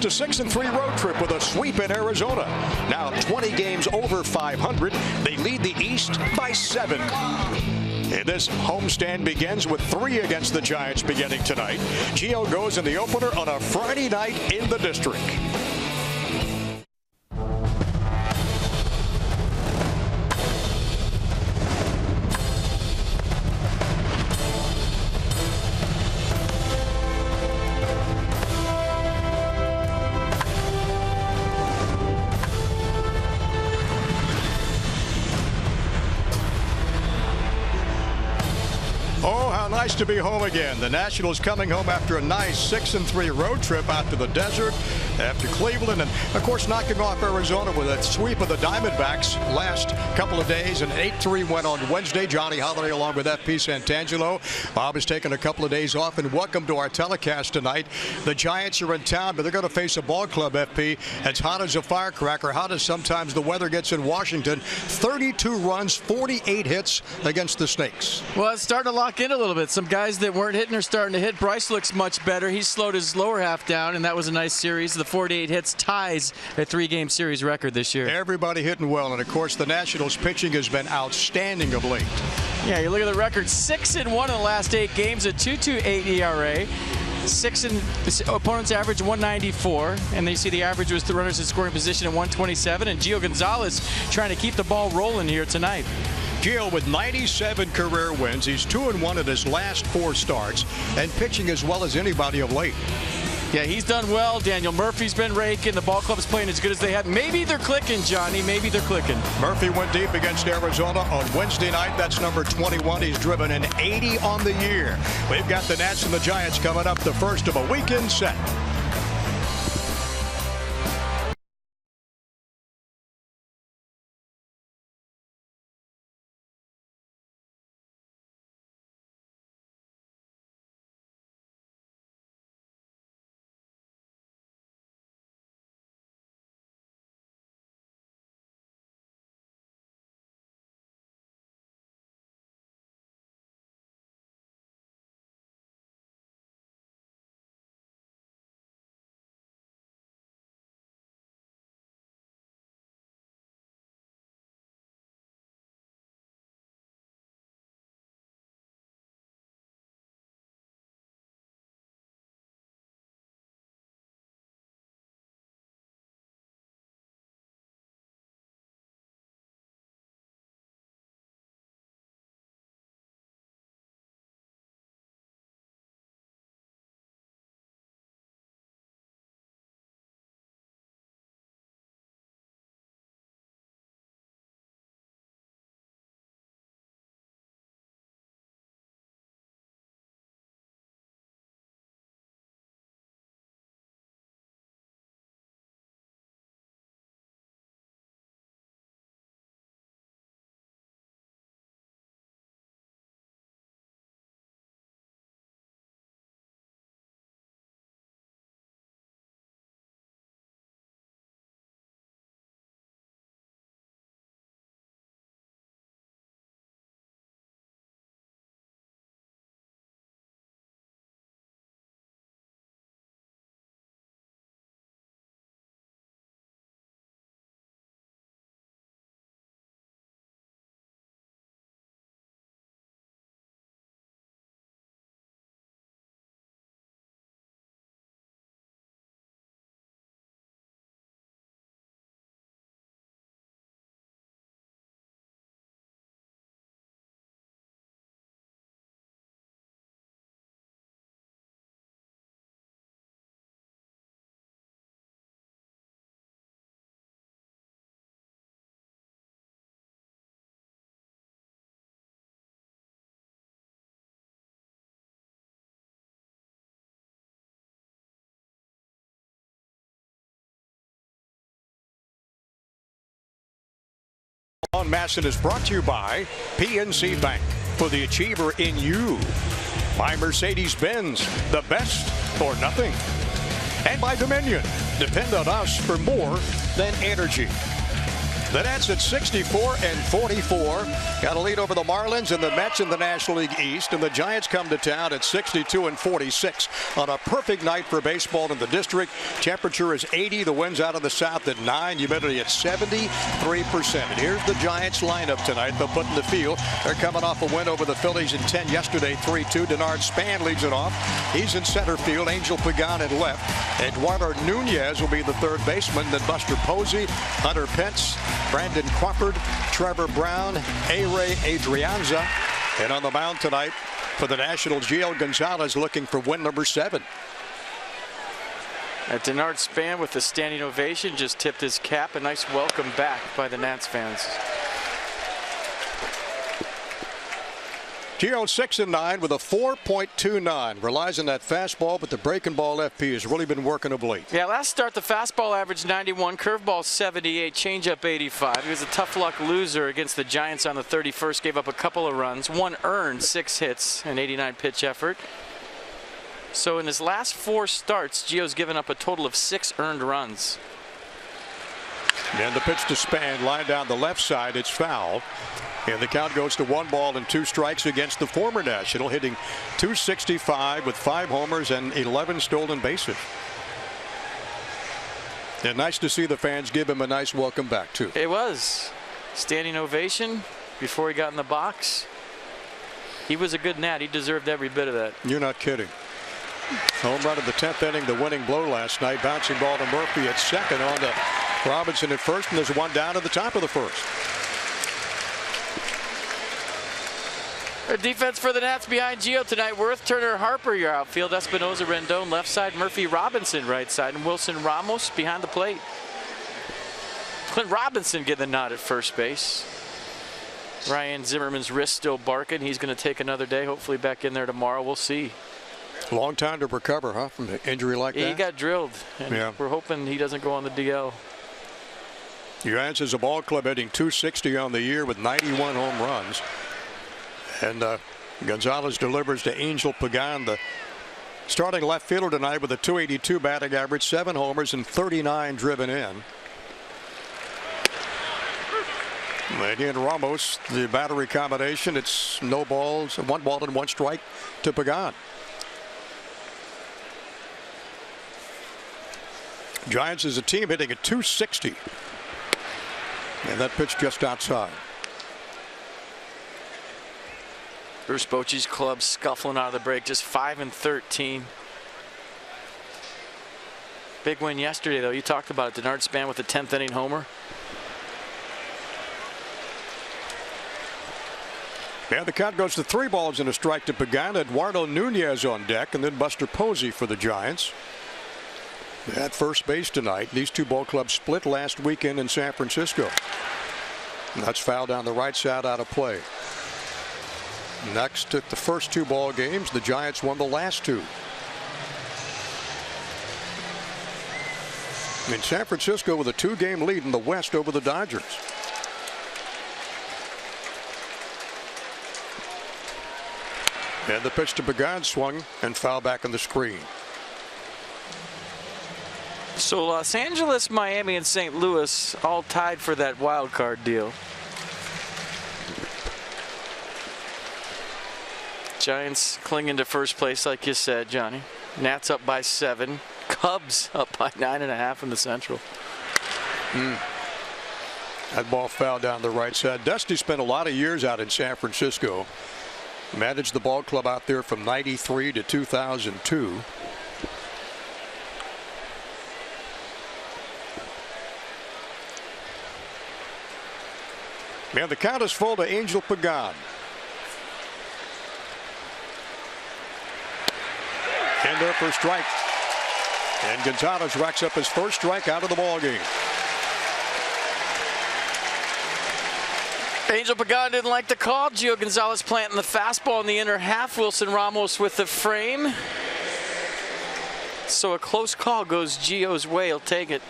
a 6-3 road trip with a sweep in Arizona. Now 20 games over 500. They lead the East by 7. And this homestand begins with 3 against the Giants beginning tonight. Gio goes in the opener on a Friday night in the district. Nice to be home again. The Nationals coming home after a nice 6-3 road trip out to the desert after Cleveland, and of course knocking off Arizona with a sweep of the Diamondbacks last couple of days. An 8-3 went on Wednesday. Johnny Holiday along with FP Santangelo. Bob has taken a couple of days off, and welcome to our telecast tonight. The Giants are in town, but they're going to face a ball club, FP, as hot as a firecracker, hot as sometimes the weather gets in Washington. 32 runs, 48 hits against the Snakes. Well, it's starting to lock in a little bit. Some guys that weren't hitting are starting to hit. Bryce looks much better. He slowed his lower half down, and that was a nice series. The 48 hits ties a 3-game series record this year. Everybody hitting well, and of course the Nationals pitching has been outstanding of late. Yeah, you look at the record, 6-1 in the last 8 games, a 2.28 ERA. Opponent's average 194, and they see the average was the runners in scoring position at 127, and Gio Gonzalez trying to keep the ball rolling here tonight. Gio with 97 career wins. He's 2-1 in his last 4 starts and pitching as well as anybody of late. Yeah, he's done well. Daniel Murphy's been raking. The ball club's playing as good as they have. Maybe they're clicking, Johnny. Maybe they're clicking. Murphy went deep against Arizona on Wednesday night. That's number 21. He's driven an 80 on the year. We've got the Nats and the Giants coming up, the first of a weekend set. On Masson is brought to you by PNC Bank, for the achiever in you. By Mercedes-Benz, the best or nothing. And by Dominion, depend on us for more than energy. The Nats at 64-44. Got a lead over the Marlins and the Mets in the National League East. And the Giants come to town at 62-46 on a perfect night for baseball in the district. Temperature is 80. The wind's out of the south at 9. Humidity at 73%. And here's the Giants lineup tonight. They'll put in the field. They're coming off a win over the Phillies in 10 yesterday, 3-2. Denard Span leads it off. He's in center field. Angel Pagan at left. Eduardo Nunez will be the third baseman. Then Buster Posey, Hunter Pence, Brandon Crawford, Trevor Brown, A-Ray Adrianza. And on the mound tonight for the Nationals, Gio Gonzalez looking for win number 7. Denard Span with the standing ovation just tipped his cap. A nice welcome back by the Nats fans. Gio 6-9 with a 4.29. Relies on that fastball, but the breaking ball FP has really been working of late. Yeah, last start the fastball averaged 91, curveball 78, changeup 85. He was a tough luck loser against the Giants on the 31st. Gave up a couple of runs, 1 earned, 6 hits, an 89 pitch effort. So in his last 4 starts, Gio's given up a total of 6 earned runs. And the pitch to Span, line down the left side, it's foul. And the count goes to 1 ball and 2 strikes against the former National, hitting .265 with 5 homers and 11 stolen bases. And nice to see the fans give him a nice welcome back, too. It was. Standing ovation before he got in the box. He was a good Nat. He deserved every bit of that. You're not kidding. Home run in the 10th inning, the winning blow last night. Bouncing ball to Murphy at second, on to Robinson at first, and there's 1 down at the top of the first. Our defense for the Nats behind Gio tonight: Worth, Turner, Harper, your outfield; Espinosa, Rendon left side; Murphy, Robinson right side; and Wilson, Ramos behind the plate. Clint Robinson getting the nod at first base. Ryan Zimmerman's wrist still barking. He's going to take another day. Hopefully back in there tomorrow. We'll see. Long time to recover, huh, from an injury like that? He got drilled, and we're hoping he doesn't go on the DL. Giants is a ball club hitting .260 on the year with 91 home runs. And Gonzalez delivers to Angel Pagan, the starting left fielder tonight, with a .282 batting average, 7 homers and 39 driven in. Again, Ramos, the battery combination. It's no balls, 1 ball and 1 strike to Pagan. Giants as a team hitting at .260. And that pitch just outside. Bruce Bochy's club scuffling out of the break, just 5-13. Big win yesterday, though. You talked about it. Denard Span with the 10th inning homer. And the count goes to 3 balls and a strike to Pagan. Eduardo Nunez on deck, and then Buster Posey for the Giants. At first base tonight. These 2 ball clubs split last weekend in San Francisco. And that's foul down the right side, out of play. Next, took the first 2 ball games. The Giants won the last 2. In San Francisco with a 2-game lead in the West over the Dodgers. And the pitch to Pagan swung and foul back on the screen. So Los Angeles, Miami, and St. Louis all tied for that wild card deal. Giants clinging to first place, like you said, Johnny. Nats up by 7. Cubs up by 9.5 in the Central. That ball fouled down the right side. Dusty spent a lot of years out in San Francisco. Managed the ball club out there from '93 to 2002. And the count is full to Angel Pagan. In there for a strike. And Gonzalez racks up his first strikeout of the ball game. Angel Pagan didn't like the call. Gio Gonzalez planting the fastball in the inner half. Wilson Ramos with the frame. So a close call goes Gio's way. He'll take it.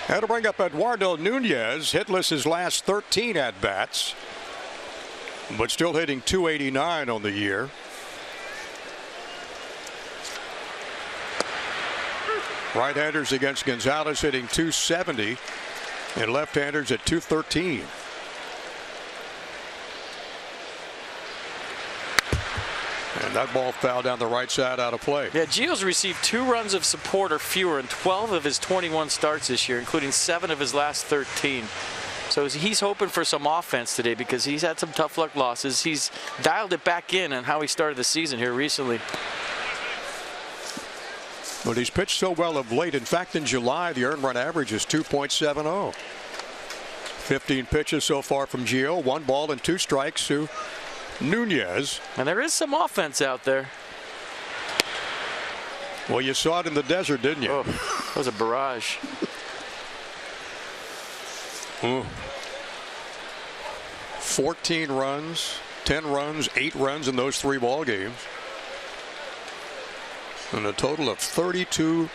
And to bring up Eduardo Nunez, hitless his last 13 at-bats, but still hitting .289 on the year. Right-handers against Gonzalez hitting .270 and left-handers at .213. And that ball fouled down the right side out of play. Yeah, Gio's received 2 runs of support or fewer in 12 of his 21 starts this year, including 7 of his last 13. So he's hoping for some offense today because he's had some tough luck losses. He's dialed it back in on how he started the season here recently. But he's pitched so well of late. In fact, in July, the earned run average is 2.70. 15 pitches so far from Gio. 1 ball and 2 strikes to Nunez. And there is some offense out there. Well, you saw it in the desert, didn't you? Oh, that was a barrage. 14 runs, 10 runs, 8 runs in those 3 ball games. And a total of 32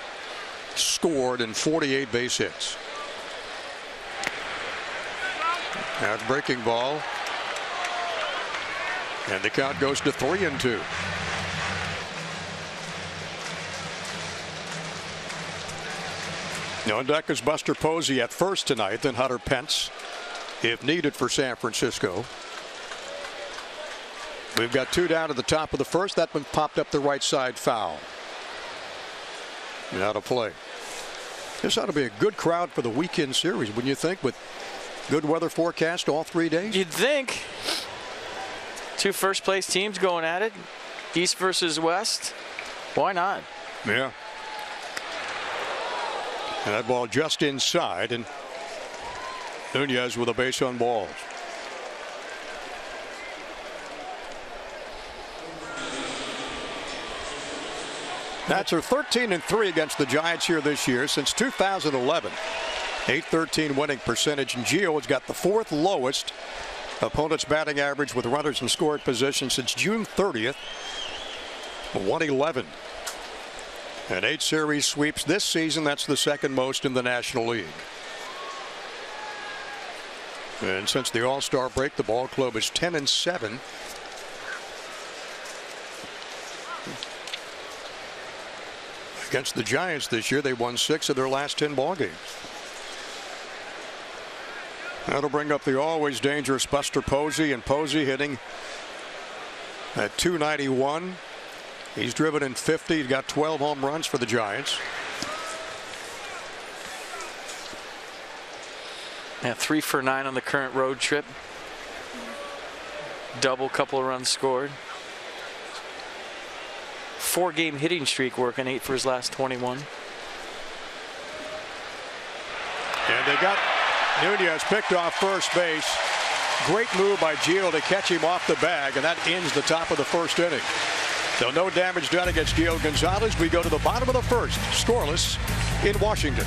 scored and 48 base hits. That breaking ball. And the count goes to 3-2. On deck is Buster Posey at first tonight, then Hunter Pence if needed for San Francisco. We've got 2 down at the top of the first. That one popped up the right side foul. And out of play. This ought to be a good crowd for the weekend series, wouldn't you think, with good weather forecast all 3 days? You'd think. 2 first-place teams going at it, East versus West. Why not? Yeah. And that ball just inside, and Nunez with a base on balls. Nats are 13-3 against the Giants here this year since 2011. .813 winning percentage, and Gio has got the 4th lowest opponent's batting average with runners in scoring position since June 30th. 111. And 8 series sweeps this season. That's the 2nd most in the National League. And since the All-Star break, the ball club is 10-7. Against the Giants this year, they won 6 of their last 10 ball games. That'll bring up the always dangerous Buster Posey, and Posey hitting at .291. He's driven in 50. He's got 12 home runs for the Giants. Yeah, 3 for 9 on the current road trip. Double, couple of runs scored. 4-game hitting streak working, 8 for his last 21. And they got Nunez picked off first base. Great move by Gio to catch him off the bag, and that ends the top of the first inning. So no damage done against Gio Gonzalez. We go to the bottom of the first, scoreless in Washington.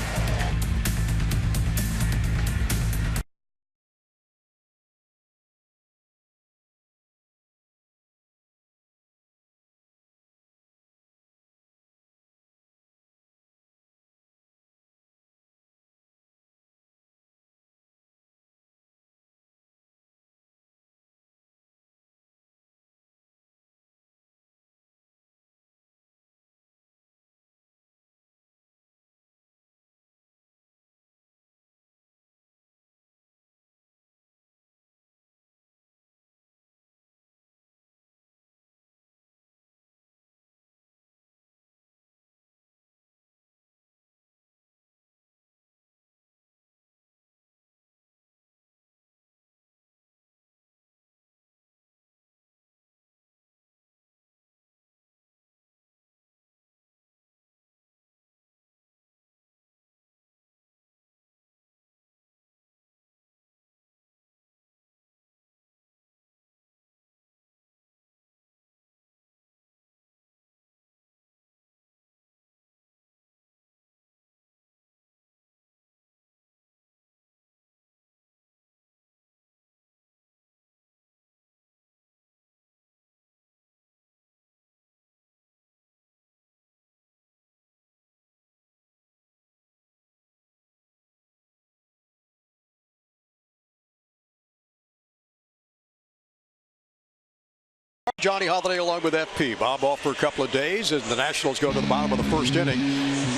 Johnny Holiday along with FP. Bob off for a couple of days as the Nationals go to the bottom of the first inning.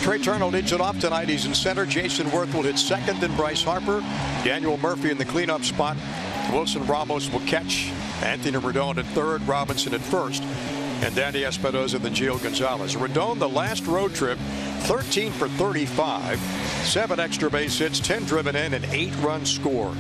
Trey Turner leads it off tonight. He's in center. Jason Worth will hit second, then Bryce Harper. Daniel Murphy in the cleanup spot. Wilson Ramos will catch. Anthony Rendon at third. Robinson at first. And Danny Espinosa and then Gio Gonzalez. Rendon, the last road trip, 13 for 35. 7 extra base hits, 10 driven in, and 8 runs scored.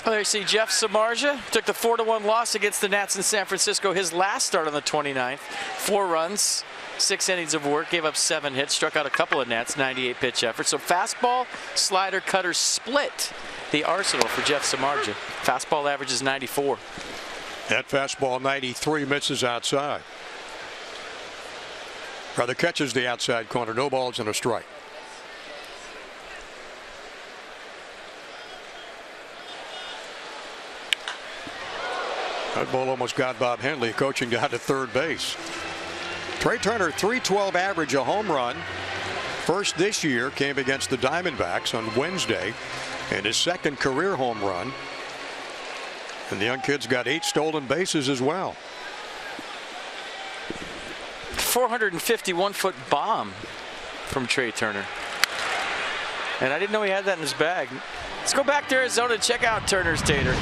There you see Jeff Samardzija took the 4-1 loss against the Nats in San Francisco. His last start on the 29th. 4 runs, 6 innings of work, gave up 7 hits, struck out a couple of Nats, 98 pitch effort. So fastball, slider, cutter split the arsenal for Jeff Samardzija. Fastball average is 94. That fastball 93 misses outside. Rather catches the outside corner. No balls and a strike. That ball almost got Bob Henley, coaching guy, to third base. Trey Turner, .312 average, a home run. First this year came against the Diamondbacks on Wednesday, and his second career home run. And the young kid's got 8 stolen bases as well. 451-foot bomb from Trey Turner. And I didn't know he had that in his bag. Let's go back to Arizona and check out Turner's tater.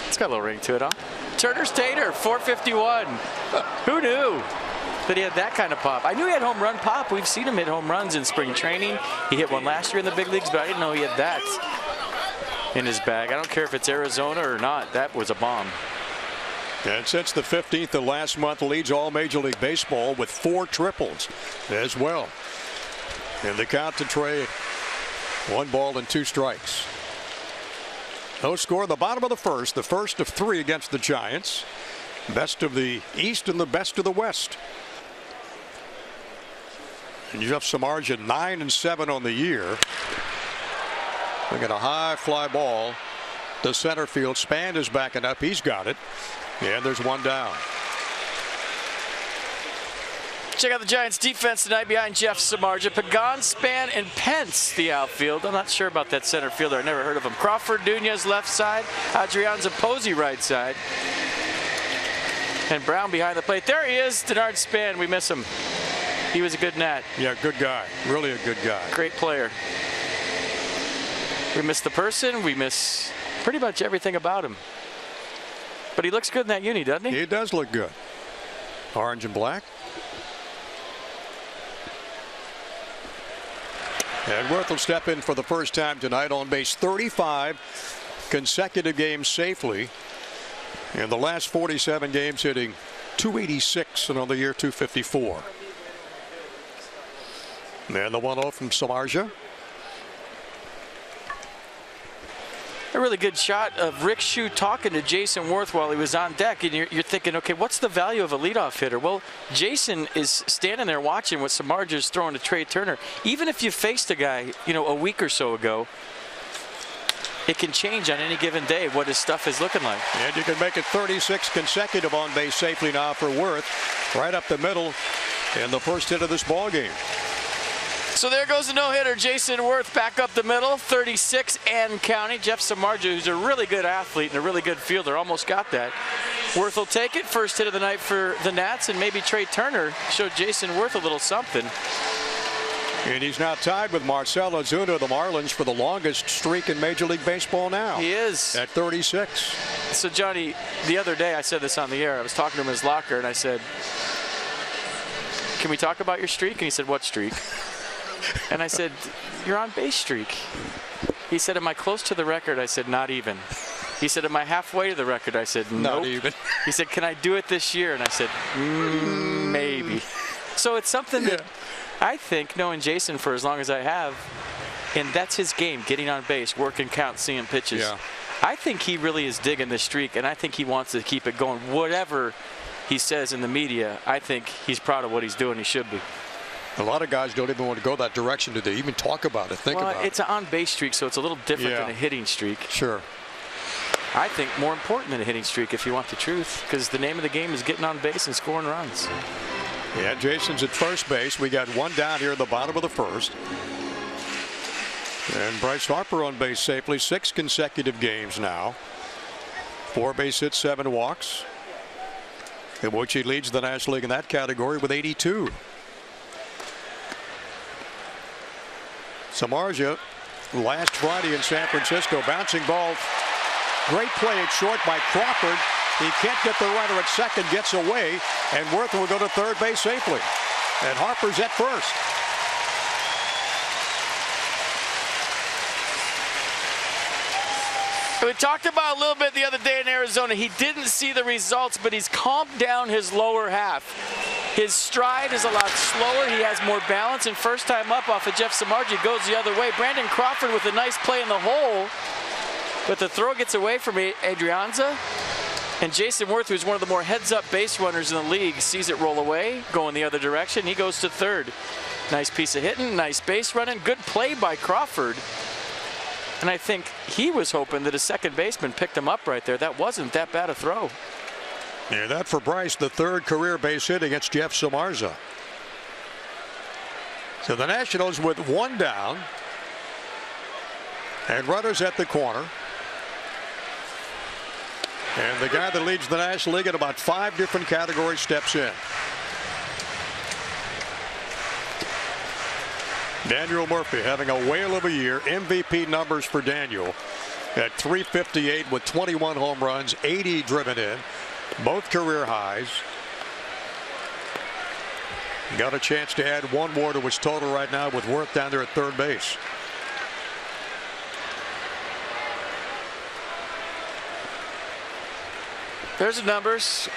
It's got a little ring to it, huh? Turner's tater, 451. Who knew that he had that kind of pop? I knew he had home run pop. We've seen him hit home runs in spring training. He hit one last year in the big leagues, but I didn't know he had that in his bag. I don't care if it's Arizona or not. That was a bomb. And since the 15th of last month, leads all Major League Baseball with 4 triples as well. And the count to Trey, 1 ball and 2 strikes. No score in the bottom of the first of 3 against the Giants. Best of the East and the best of the West. And Jeff Samardzija 9-7 on the year. Look at a high fly ball to center field. Span is backing up. He's got it. And there's 1 down. Check out the Giants defense tonight behind Jeff Samardzija. Pagan, Span, and Pence, the outfield. I'm not sure about that center fielder. I never heard of him. Crawford, Nunez, left side. Adrianza Posey, right side. And Brown behind the plate. There he is, Denard Span. We miss him. He was a good Nat. Yeah, good guy. Really a good guy. Great player. We miss the person. We miss pretty much everything about him. But he looks good in that uni, doesn't he? He does look good. Orange and black. And Worth will step in for the first time tonight, on base 35 consecutive games safely. In the last 47 games, hitting .286 and on the year .254. And the 1-0 from Samardzija. A really good shot of Rick Shue talking to Jason Worth while he was on deck, and you're thinking, okay, what's the value of a leadoff hitter? Well, Jason is standing there watching what Samardzija's throwing to Trey Turner. Even if you faced a guy, a week or so ago, it can change on any given day what his stuff is looking like. And you can make it 36 consecutive on base safely now for Worth, right up the middle in the first hit of this ball game. So there goes the no-hitter. Jason Worth back up the middle, 36 and counting. Jeff Samardzija, who's a really good athlete and a really good fielder, almost got that. Worth will take it. First hit of the night for the Nats, and maybe Trey Turner showed Jason Worth a little something. And he's now tied with Marcell Ozuna of the Marlins for the longest streak in Major League Baseball now. He is. At 36. So, Johnny, the other day I said this on the air. I was talking to him in his locker, and I said, can we talk about your streak? And he said, what streak? And I said, you're on base streak. He said, am I close to the record? I said, not even. He said, am I halfway to the record? I said, nope. Not even. He said, can I do it this year? And I said, maybe. So it's something that I think, knowing Jason for as long as I have, and that's his game, getting on base, working count, seeing pitches. Yeah. I think he really is digging this streak, and I think he wants to keep it going. Whatever he says in the media, I think he's proud of what he's doing. He should be. A lot of guys don't even want to go that direction. Do they even talk about it, think about it? It's an on-base streak, so it's a little different than a hitting streak. Sure. I think more important than a hitting streak, if you want the truth, because the name of the game is getting on base and scoring runs. Yeah, Jason's at first base. We got 1 down here at the bottom of the first. And Bryce Harper on base safely, 6 consecutive games now. 4 base hits, 7 walks. Milwaukee leads the National League in that category with 82. Samardzija last Friday in San Francisco, bouncing ball. Great play at short by Crawford. He can't get the runner at second, gets away, and Worth will go to third base safely. And Harper's at first. We talked about a little bit the other day in Arizona. He didn't see the results, but he's calmed down his lower half. His stride is a lot slower. He has more balance, and first time up off of Jeff Samardzija goes the other way. Brandon Crawford with a nice play in the hole, but the throw gets away from Adrianza. And Jason Worth, who's one of the more heads-up base runners in the league, sees it roll away, going the other direction. He goes to third. Nice piece of hitting, nice base running, good play by Crawford. And I think he was hoping that a second baseman picked him up right there. That wasn't that bad a throw. Yeah, that for Bryce, the third career base hit against Jeff Samardzija. So the Nationals with 1 down and runners at the corner. And the guy that leads the National League in about 5 different categories steps in. Daniel Murphy having a whale of a year. MVP numbers for Daniel at .358 with 21 home runs, 80 driven in, both career highs. Got a chance to add 1 more to his total right now with Worth down there at third base. There's the numbers.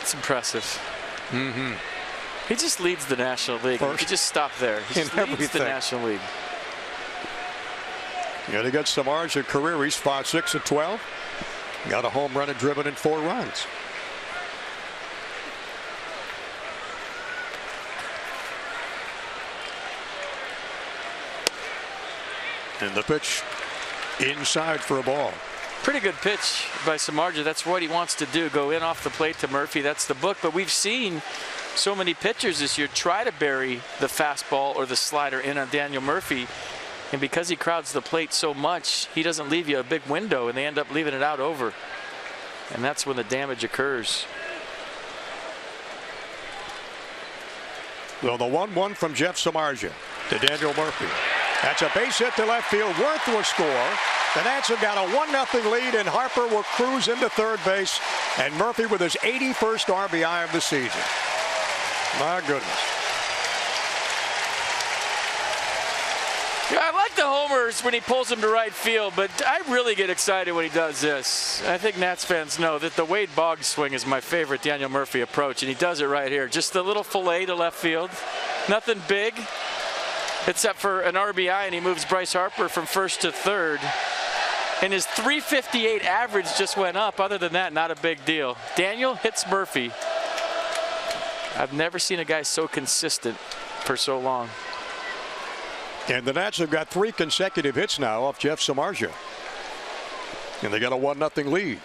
It's impressive. He just leads the National League. He could just stop there. He just leads the National League. Yeah, they got Samardzija career. He's 5-6 and 12. Got a home run and driven in 4 runs. And the pitch inside for a ball. Pretty good pitch by Samardzija. That's what he wants to do. Go in off the plate to Murphy. That's the book. But we've seen so many pitchers this year try to bury the fastball or the slider in on Daniel Murphy. And because he crowds the plate so much, he doesn't leave you a big window, and they end up leaving it out over. And that's when the damage occurs. Well, the 1-1 from Jeff Samardzija to Daniel Murphy. That's a base hit to left field. Worth will score. The Nats have got a 1-0 lead, and Harper will cruise into third base. And Murphy with his 81st RBI of the season. My goodness. Yeah, I like the homers when he pulls them to right field, but I really get excited when he does this. I think Nats fans know that the Wade Boggs swing is my favorite Daniel Murphy approach, and he does it right here. Just a little fillet to left field. Nothing big, except for an RBI, and he moves Bryce Harper from first to third. And his .358 average just went up. Other than that, not a big deal. Daniel hits Murphy. I've never seen a guy so consistent for so long. And the Nats have got 3 consecutive hits now off Jeff Samardzija. And they got a 1-0 lead.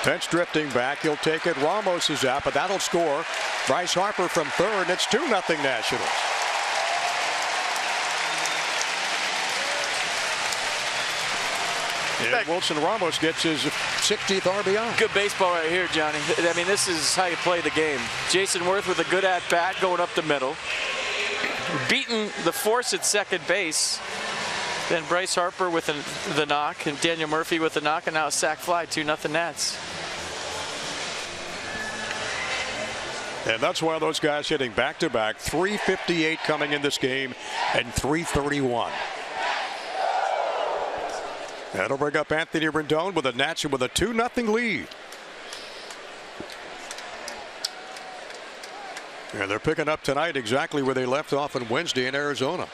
Pitch drifting back. He'll take it. Ramos is out, but that'll score. Bryce Harper from third. It's 2-0 Nationals. And Wilson Ramos gets his 60th RBI. Good baseball right here, Johnny. I mean, this is how you play the game. Jason Worth with a good at-bat going up the middle. Beating the force at second base. Then Bryce Harper with the knock, and Daniel Murphy with the knock, and now a sac fly, 2-0 Nats. And that's why those guys hitting back-to-back. .358 coming in this game and .331. That'll bring up Anthony Rendon with the Nats with a 2-0 lead. And they're picking up tonight exactly where they left off on Wednesday in Arizona.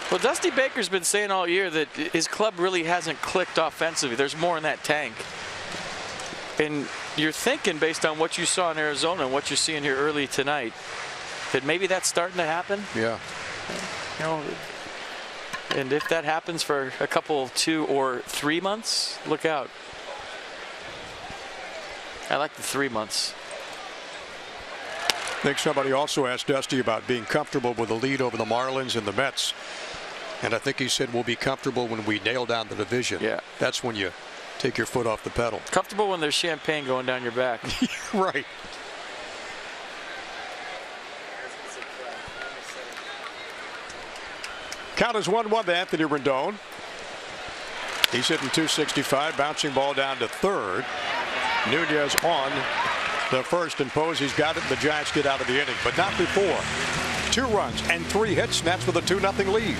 Well, Dusty Baker's been saying all year that his club really hasn't clicked offensively. There's more in that tank. And you're thinking, based on what you saw in Arizona and what you're seeing here early tonight, that maybe that's starting to happen. Yeah. You know, and if that happens for a couple, 2 or 3 months, look out. I like the 3 months. think somebody also asked Dusty about being comfortable with the lead over the Marlins and the Mets. And I think he said we'll be comfortable when we nail down the division. Yeah. That's when you take your foot off the pedal. Comfortable when there's champagne going down your back. Right. Count is 1-1 to Anthony Rendon. He's hitting .265, bouncing ball down to third. Nunez on the first, and Posey's got it. The Giants get out of the inning, but not before. 2 runs and 3 hits, and that's with a 2-0 lead.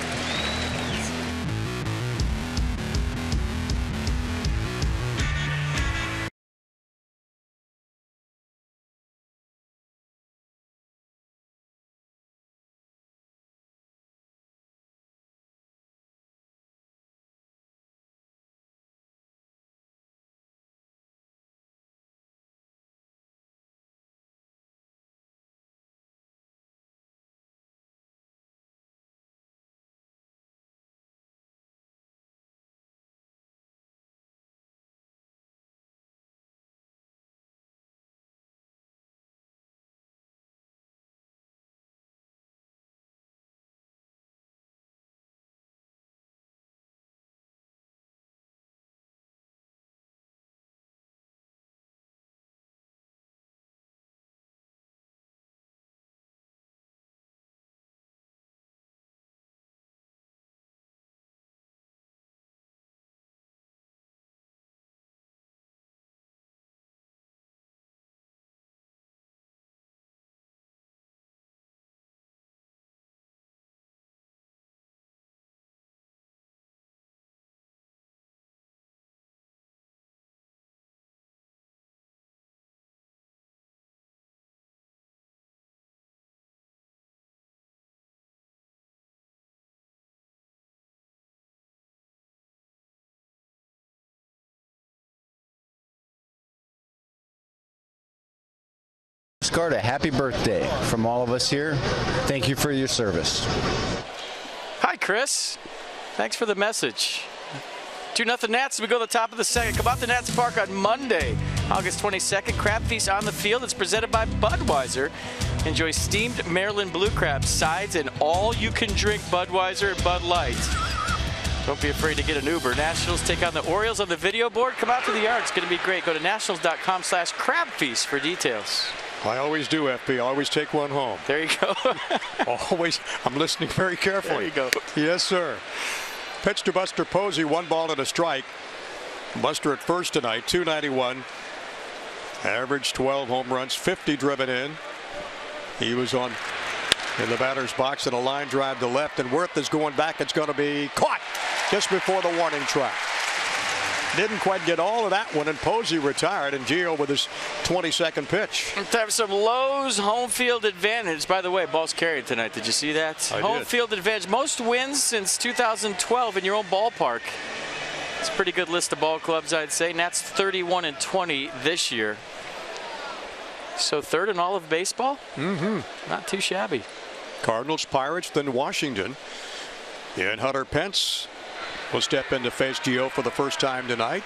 Carter, happy birthday from all of us here. Thank you for your service. Hi, Chris. Thanks for the message. 2-0 Nats. We go to the top of the second. Come out to Nats Park on Monday, August 22nd. Crab Feast on the field. It's presented by Budweiser. Enjoy steamed Maryland blue crab sides and all you can drink Budweiser and Bud Light. Don't be afraid to get an Uber. Nationals take on the Orioles on the video board. Come out to the yard. It's going to be great. Go to nationals.com/crabfeast for details. I always do, FP. I always take one home. There you go. Always. I'm listening very carefully. There you go. Yes, sir. Pitch to Buster Posey, 1 ball and a strike. Buster at first tonight, 291. Average 12 home runs, 50 driven in. He was on in the batter's box and a line drive to left, and Wirth is going back. It's going to be caught just before the warning track. Didn't quite get all of that one, and Posey retired, and Gio with his 22nd pitch. Time for some Lowe's home field advantage. By the way, ball's carried tonight. Did you see that? Home field advantage. Most wins since 2012 in your own ballpark. It's a pretty good list of ball clubs, I'd say. Nats 31-20 this year. So third in all of baseball? Not too shabby. Cardinals, Pirates, then Washington. And Hunter Pence will step in to face Gio for the first time tonight.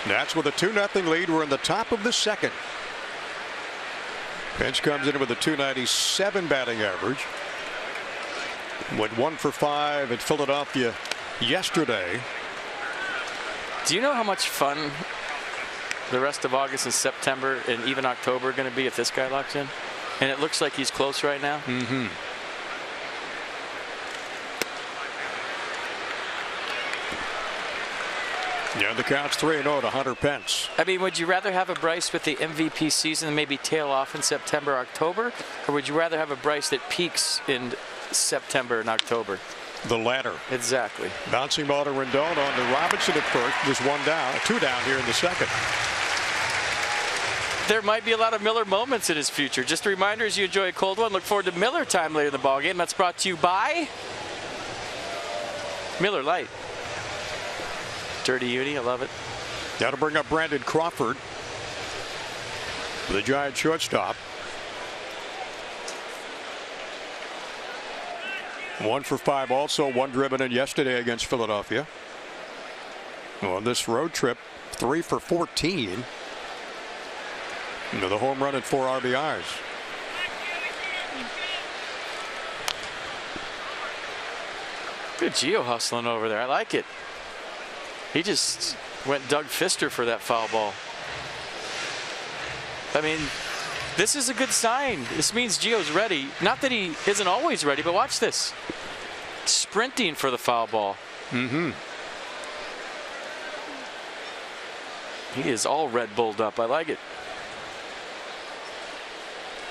Nats with a 2-0 lead. We're in the top of the second. Pence comes in with a 297 batting average. Went 1 for 5 at Philadelphia yesterday. Do you know how much fun the rest of August and September and even October are going to be if this guy locks in? And it looks like he's close right now. Yeah, the count's 3-0 to Hunter Pence. I mean, would you rather have a Bryce with the MVP season and maybe tail off in September, October? Or would you rather have a Bryce that peaks in September and October? The latter. Exactly. Bouncing ball to Rendon on to Robinson at first. There's 1 down, 2 down here in the second. There might be a lot of Miller moments in his future. Just a reminder, as you enjoy a cold one, look forward to Miller time later in the ballgame. That's brought to you by Miller Lite. Dirty Uni, I love it. Got to bring up Brandon Crawford, the Giant shortstop. 1 for 5 also, 1 driven in yesterday against Philadelphia. On this road trip, 3 for 14. The home run and 4 RBIs. Good Gio hustling over there. I like it. He just went Doug Fister for that foul ball. I mean, this is a good sign. This means Gio's ready. Not that he isn't always ready, but watch this. Sprinting for the foul ball. Mm-hmm. He is all Red Bulled up. I like it.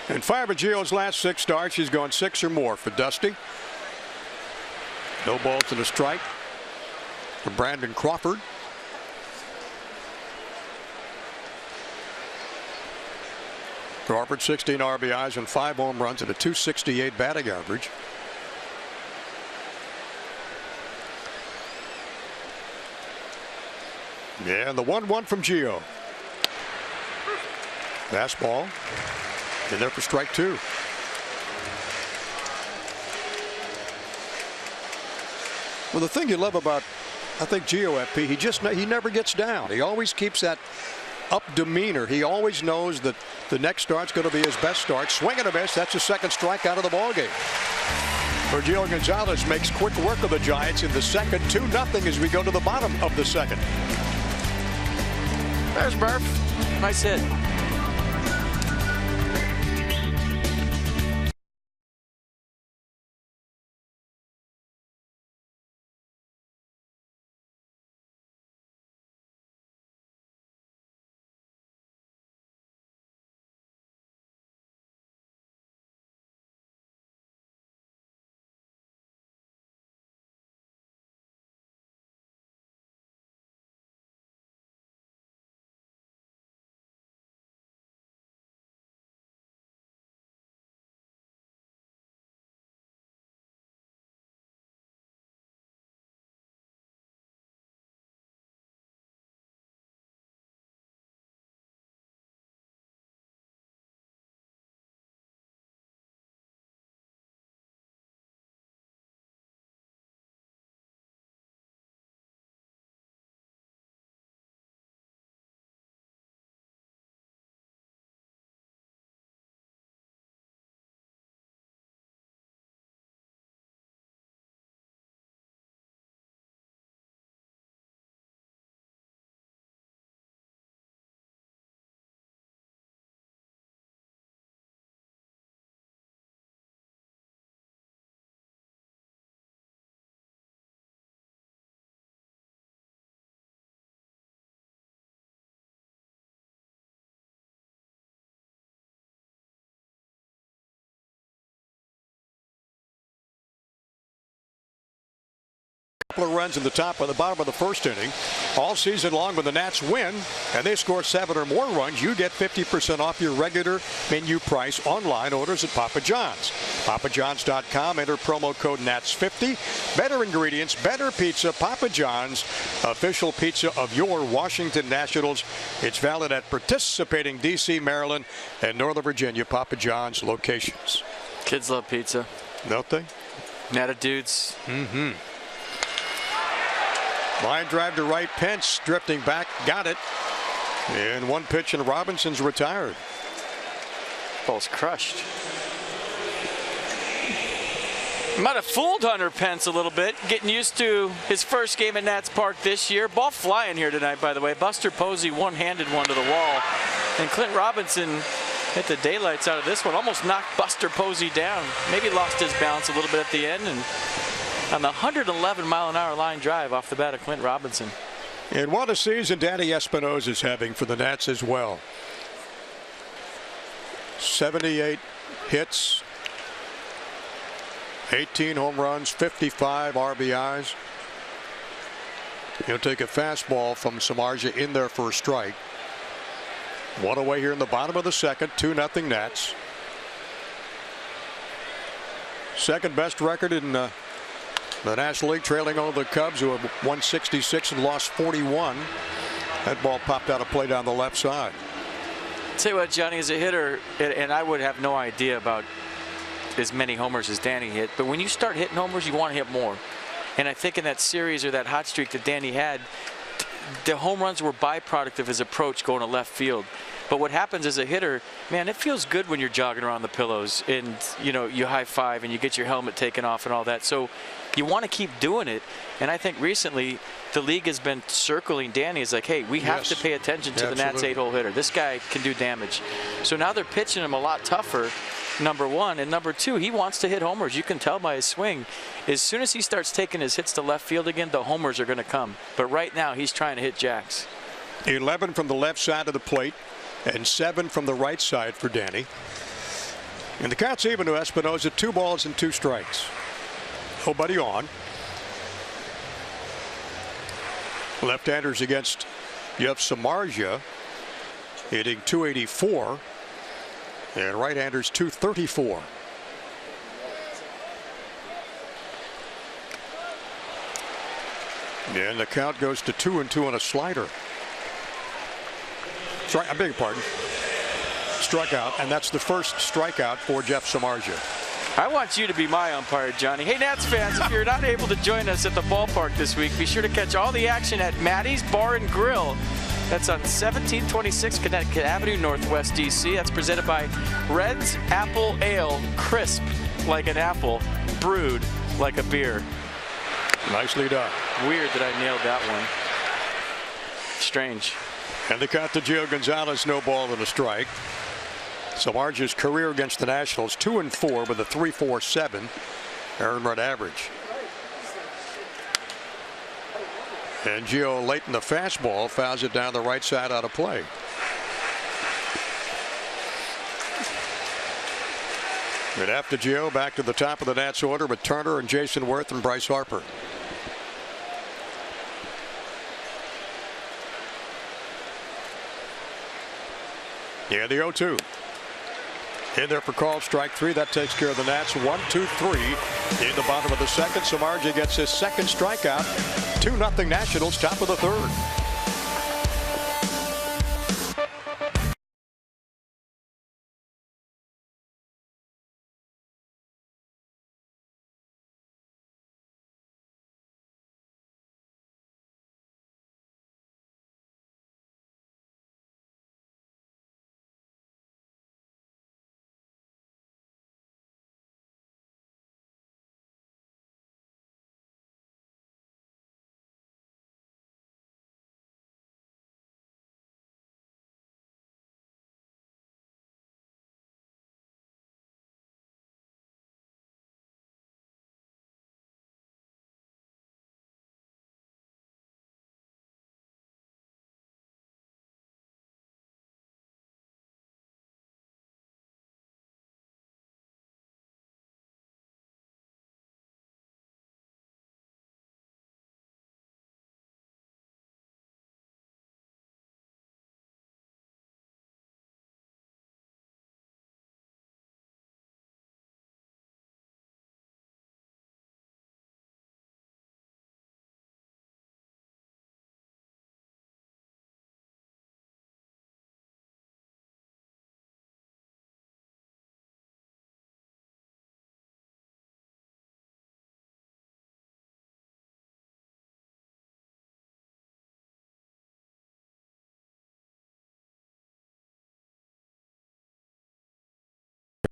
In 5 of Gio's last 6 starts, he's gone 6 or more for Dusty. No balls and a strike for Brandon Crawford. Crawford 16 RBIs and 5 home runs and a .268 batting average. Yeah, and the 1-1 from Gio. Fastball. In there for strike 2. Well, the thing you love about, I think, Gio, FP, he never gets down. He always keeps that up demeanor. He always knows that the next start's going to be his best start. Swing and a miss. That's the second strikeout of the ballgame. Gio Gonzalez makes quick work of the Giants in the second. 2-0 as we go to the bottom of the second. There's Murph. Nice hit. Couple of runs in the bottom of the first inning. All season long, when the Nats win and they score 7 or more runs, you get 50% off your regular menu price online orders at Papa John's. PapaJohns.com. Enter promo code NATS50. Better ingredients, better pizza. Papa John's, official pizza of your Washington Nationals. It's valid at participating D.C., Maryland, and Northern Virginia Papa John's locations. Kids love pizza. Don't they? Nata dudes. Mm-hmm. Line drive to right. Pence drifting back. Got it. And 1 pitch and Robinson's retired. Ball's crushed. Might have fooled Hunter Pence a little bit, getting used to his first game at Nats Park this year. Ball flying here tonight, by the way. Buster Posey one-handed one to the wall. And Clint Robinson hit the daylights out of this one. Almost knocked Buster Posey down. Maybe lost his balance a little bit at the end. And on the 111-mile-an-hour line drive off the bat of Clint Robinson. And what a season Danny Espinosa is having for the Nats as well. 78 hits, 18 home runs, 55 RBIs. He'll take a fastball from Samardzija in there for a strike. 1 away here in the bottom of the second. 2-0 Nats. Second best record in the National League, trailing on the Cubs, who have won 66 and lost 41. That ball popped out of play down the left side. Tell you what, Johnny, as a hitter, and I would have no idea about as many homers as Danny hit, but when you start hitting homers, you want to hit more. And I think in that series or that hot streak that Danny had, the home runs were byproduct of his approach going to left field. But what happens as a hitter, man, it feels good when you're jogging around the pillows and, you know, you high five and you get your helmet taken off and all that. So you want to keep doing it. And I think recently the league has been circling Danny as like, hey, we have to pay attention to the Nats 8-hole hitter. This guy can do damage. So now they're pitching him a lot tougher, number one. And number two, he wants to hit homers. You can tell by his swing. As soon as he starts taking his hits to left field again, the homers are going to come. But right now he's trying to hit jacks. 11 from the left side of the plate and 7 from the right side for Danny. And the count's even to Espinosa, 2 balls and 2 strikes. Nobody on. Left-handers against Jeff Samardzija, hitting .284, and right-handers .234. And the count goes to 2-2 on a slider. Sorry, I beg your pardon. Strikeout, and that's the first strikeout for Jeff Samardzija. I want you to be my umpire, Johnny. Hey, Nats fans, if you're not able to join us at the ballpark this week, be sure to catch all the action at Maddie's Bar and Grill. That's on 1726 Connecticut Avenue, Northwest D.C. That's presented by Red's Apple Ale, crisp like an apple, brewed like a beer. Nicely done. Weird that I nailed that one. Strange. And the count to Gio Gonzalez, no ball and a strike. Samardzija's career against the Nationals, 2-4 with a 3.47 earned run average. And Gio late in the fastball fouls it down the right side out of play. And after Gio, back to the top of the Nats order with Turner and Jason Worth and Bryce Harper. Yeah, the 0-2. In there for call, strike 3. That takes care of the Nats. 1-2-3 in the bottom of the second. Samardzija gets his second strikeout. 2-0 Nationals, top of the third.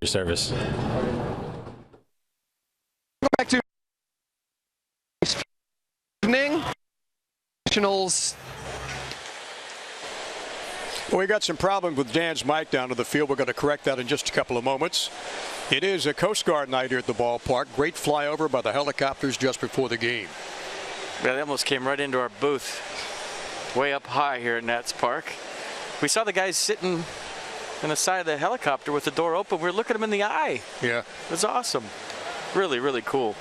Your service. Back to evening. Nationals. Well, we got some problems with Dan's mic down to the field. We're going to correct that in just a couple of moments. It is a Coast Guard night here at the ballpark. Great flyover by the helicopters just before the game. Yeah, they almost came right into our booth, way up high here at Nats Park. We saw the guys sitting on the side of the helicopter with the door open. We were looking them in the eye. Yeah. It was awesome. Really, really cool.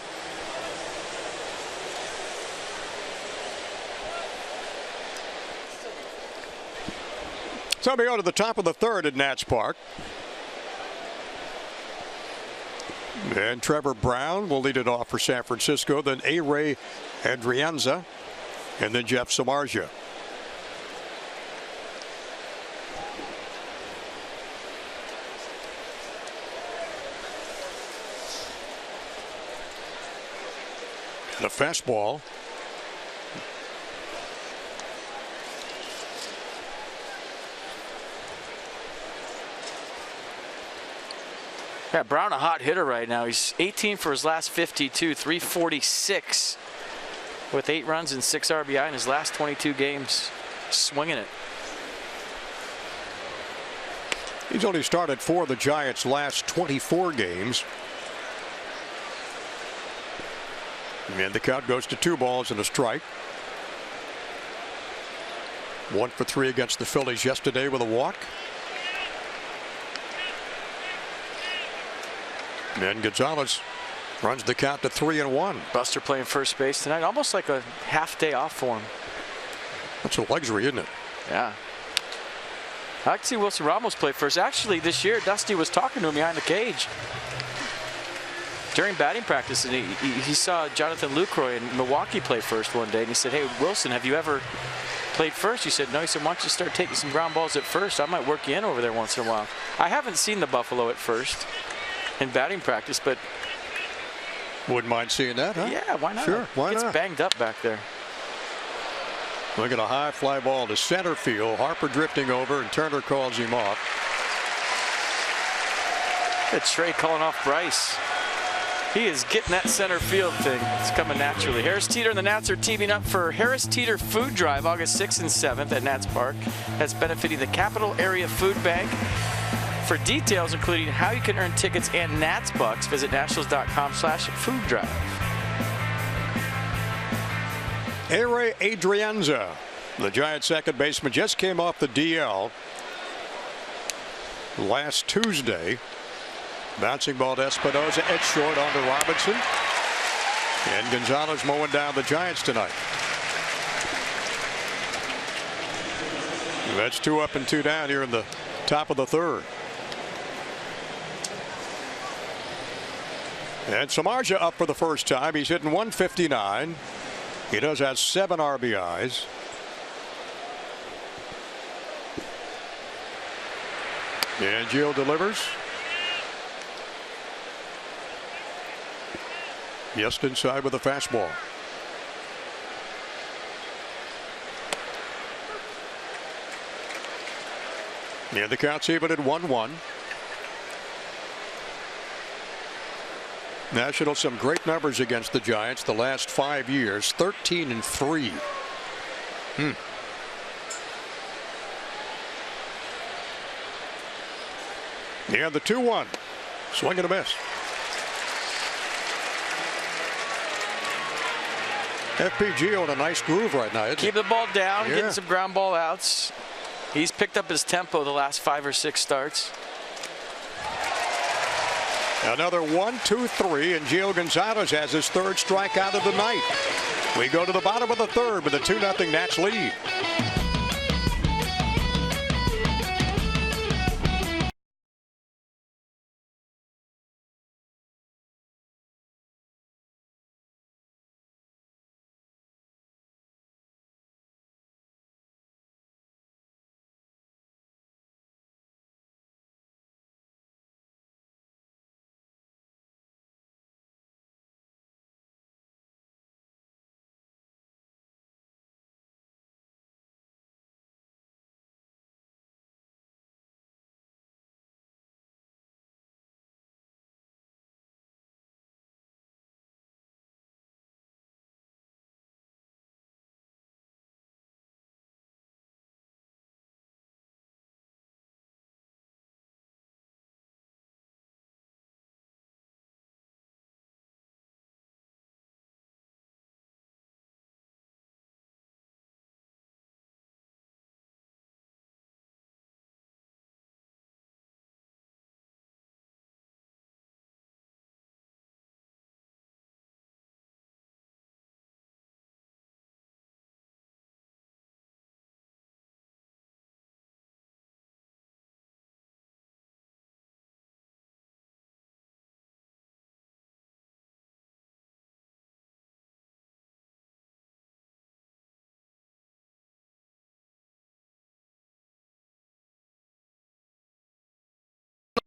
So we go to the top of the third at Nats Park. And Trevor Brown will lead it off for San Francisco. Then A-Ray Adrianza. And then Jeff Samardzija. And a fastball. Yeah, Brown a hot hitter right now. He's 18 for his last 52, 346 with 8 runs and 6 RBI in his last 22 games. Swinging it. He's only started for the Giants' last 24 games. And the count goes to 2 balls and a strike. 1 for 3 against the Phillies yesterday with a walk. And Gonzalez runs the count to 3-1. Buster playing first base tonight, almost like a half day off for him. That's a luxury, isn't it? Yeah. I like to see Wilson Ramos play first. Actually, this year, Dusty was talking to him behind the cage during batting practice, and he saw Jonathan Lucroy in Milwaukee play first one day, and he said, "Hey, Wilson, have you ever played first?" He said, "No." He said, "Why don't you start taking some ground balls at first? I might work you in over there once in a while." I haven't seen the Buffalo at first in batting practice, but wouldn't mind seeing that, huh? Yeah, why not? Sure, why not? It's banged up back there. Look at a high fly ball to center field. Harper drifting over, and Turner calls him off. It's Trey calling off Bryce. He is getting that center field thing. It's coming naturally. Harris Teeter and the Nats are teaming up for Harris Teeter Food Drive August 6th and 7th at Nats Park. That's benefiting the Capital Area Food Bank. For details, including how you can earn tickets and Nats bucks, visit nationals.com/food drive. Ere Adrianza, the Giants' second baseman, just came off the DL last Tuesday. Bouncing ball to Espinosa, edge short onto Robinson. And Gonzalez mowing down the Giants tonight. That's 2 up and 2 down here in the top of the 3rd. And Samardzija up for the first time. He's hitting 159. He does have 7 RBIs. And Gio delivers. Just inside with a fastball. And the count's even at 1-1. Nationals, some great numbers against the Giants the last 5 years, 13-3. And the 2-1. Swing and a miss. FPG on a nice groove right now. Keep the ball down, Yeah. getting some ground ball outs. He's picked up his tempo the last 5 or 6 starts. Another 1, 2, 3, and Gio Gonzalez has his 3rd strikeout of the night. We go to the bottom of the 3rd with a 2-0 Nats lead.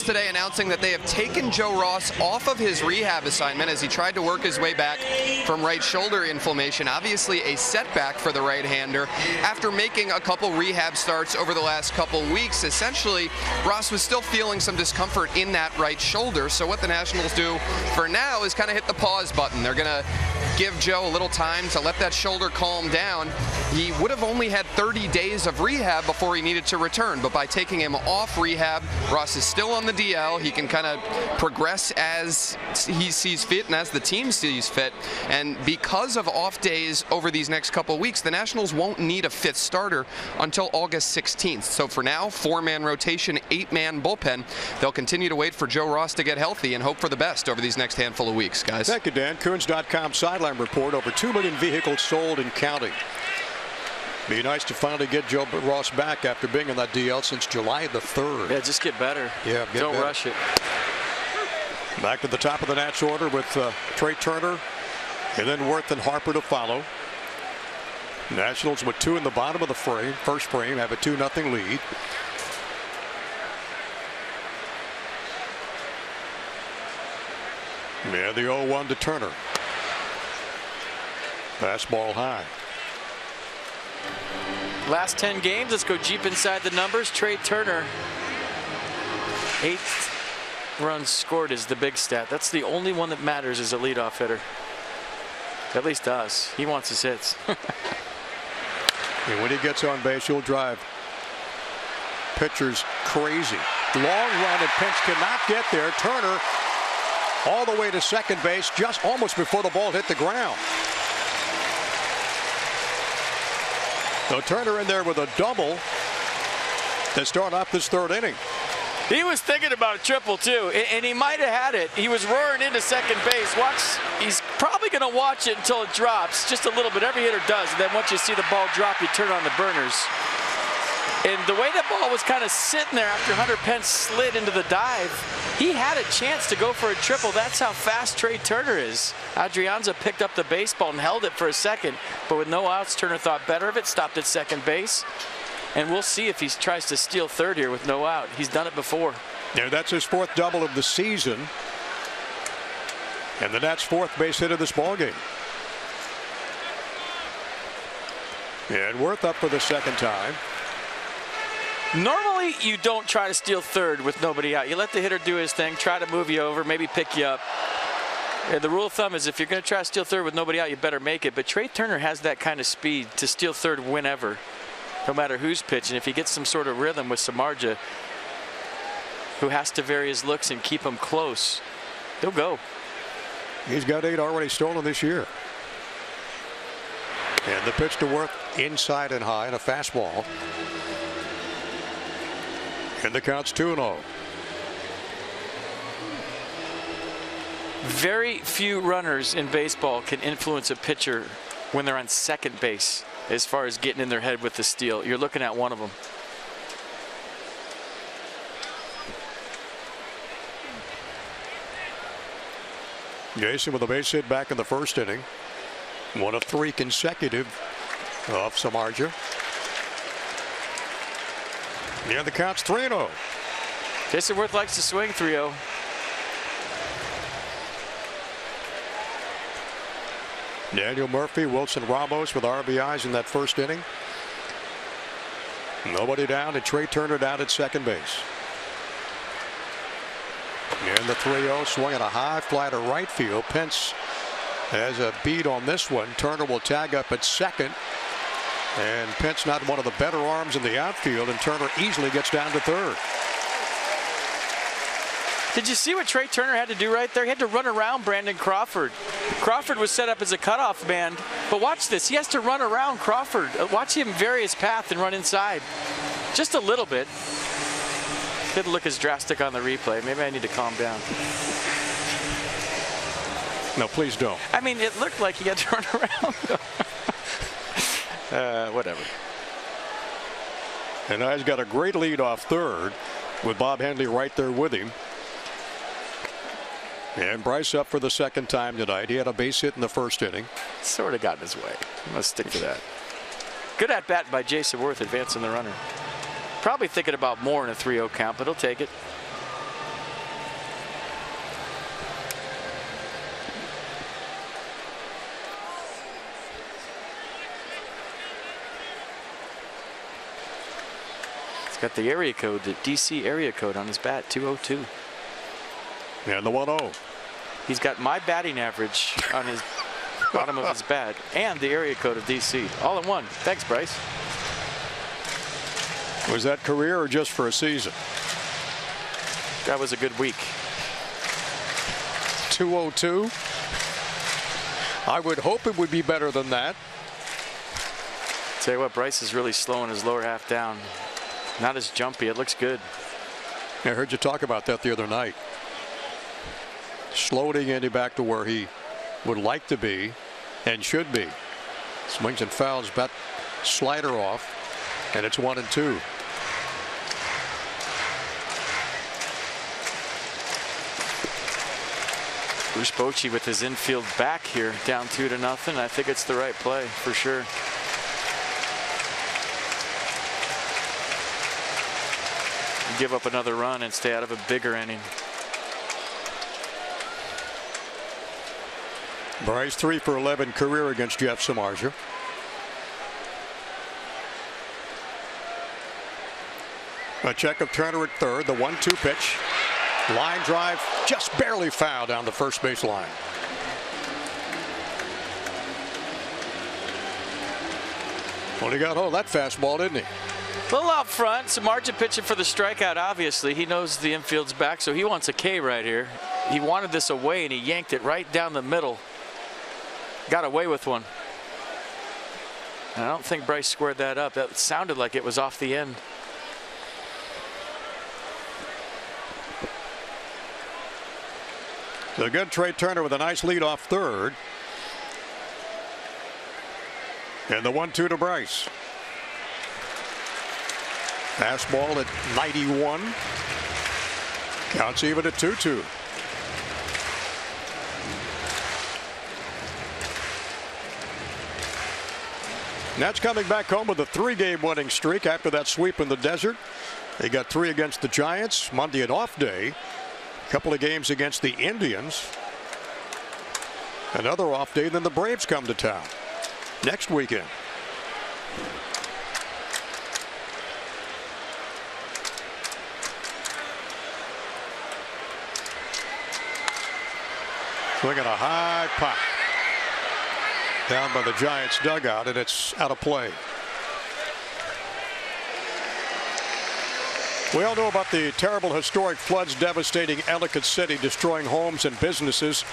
today announcing that they have taken Joe Ross off of his rehab assignment as he tried to work his way back from right shoulder inflammation. Obviously a setback for the right-hander after making a couple rehab starts over the last couple weeks. Essentially, Ross was still feeling some discomfort in that right shoulder. So what the Nationals do for now is kind of hit the pause button. They're going to give Joe a little time to let that shoulder calm down. He would have only had 30 days of rehab before he needed to return, but by taking him off rehab, Ross is still on the DL. He can kind of progress as he sees fit and as the team sees fit. And because of off days over these next couple weeks, the Nationals won't need a fifth starter until August 16th. So for now, 4-man rotation, 8-man bullpen. They'll continue to wait for Joe Ross to get healthy and hope for the best over these next handful of weeks, guys. Thank you, Dan. Coons.com sideline report. Over 2 million vehicles sold and counting. Be nice to finally get Joe Ross back after being in that DL since July the 3rd. Yeah, just get better. Yeah, don't rush it. Back to the top of the Nats order with Trey Turner and then Worth and Harper to follow. Nationals with 2 in the bottom of the frame. First frame have a 2-0 lead. Yeah, the 0-1 to Turner. Fastball high. Last 10 games, let's go deep inside the numbers. Trey Turner, 8 runs scored is the big stat. That's the only one that matters as a leadoff hitter. At least to us. He wants his hits. And when he gets on base, he'll drive pitchers crazy. Long run and Pence cannot get there. Turner all the way to second base just almost before the ball hit the ground. So Turner in there with a double to start off this 3rd inning. He was thinking about a triple too, and he might have had it. He was roaring into second base. Watch, he's probably going to watch it until it drops just a little bit. Every hitter does. And then once you see the ball drop, you turn on the burners. And the way that ball was kind of sitting there after Hunter Pence slid into the dive, he had a chance to go for a triple. That's how fast Trey Turner is. Adrianza picked up the baseball and held it for a second, but with no outs, Turner thought better of it, stopped at second base. And we'll see if he tries to steal third here with no out. He's done it before. Yeah, that's his 4th double of the season. And the Nats' 4th base hit of this ballgame. And Worth up for the 2nd time. Normally, you don't try to steal third with nobody out. You let the hitter do his thing, try to move you over, maybe pick you up. The rule of thumb is if you're going to try to steal third with nobody out, you better make it. But Trey Turner has that kind of speed to steal third whenever, no matter who's pitching. If he gets some sort of rhythm with Samardzija, who has to vary his looks and keep him close, he'll go. He's got 8 already stolen this year. And the pitch to Worth inside and high and a fastball. And the count's 2-0. Very few runners in baseball can influence a pitcher when they're on second base as far as getting in their head with the steal. You're looking at one of them. Jason with a base hit back in the 1st inning. 1 of 3 consecutive of Samardzija. Yeah, the count's 3-0. Jason Worth likes to swing 3-0. Daniel Murphy, Wilson Ramos with RBIs in that 1st inning. Nobody down, and Trey Turner down at second base. And the 3-0 swung at a high fly to right field. Pence has a beat on this one. Turner will tag up at second. And Pence not one of the better arms in the outfield, and Turner easily gets down to third. Did you see what Trey Turner had to do right there? He had to run around Brandon Crawford. Crawford was set up as a cutoff man, but watch this. He has to run around Crawford. Watch him vary his path and run inside. Just a little bit. Didn't look as drastic on the replay. Maybe I need to calm down. No, please don't. I mean, it looked like he had to run around. Whatever. And now he's got a great lead off third with Bob Henley right there with him. And Bryce up for the 2nd time tonight. He had a base hit in the 1st inning. Sort of got in his way. I'm going to stick to that. Good at bat by Jason Worth advancing the runner. Probably thinking about more in a 3-0 count, but he'll take it. Got the area code, the DC area code on his bat, 202. And the 1-0. He's got my batting average on his bottom of his bat and the area code of DC. All in one. Thanks, Bryce. Was that career or just for a season? That was a good week. 202. I would hope it would be better than that. Tell you what, Bryce is really slowing his lower half down. Not as jumpy. It looks good. I heard you talk about that the other night. Slowing Andy back to where he would like to be and should be. Swings and fouls, bat slider off, and it's 1-2. Bruce Bochy with his infield back here, down 2-0. I think it's the right play for sure. Give up another run and stay out of a bigger inning. Bryce 3 for 11 career against Jeff Samardzija. A check of Turner at third. The 1-2 pitch. Line drive just barely foul down the first base line. Well, he got hold of that fastball, didn't he? A little out front. Samardzija pitching for the strikeout, obviously. He knows the infield's back, so he wants a K right here. He wanted this away, and he yanked it right down the middle. Got away with one. And I don't think Bryce squared that up. That sounded like it was off the end. So good Trey Turner with a nice lead off third. And the 1-2 to Bryce. Fastball at 91. Counts even at 2-2. Nats coming back home with a 3-game winning streak after that sweep in the desert. They got 3 against the Giants. Monday an off day. A couple of games against the Indians. Another off day. Then the Braves come to town next weekend. Swinging a high pop down by the Giants dugout, and it's out of play. We all know about the terrible historic floods devastating Ellicott City, destroying homes and businesses,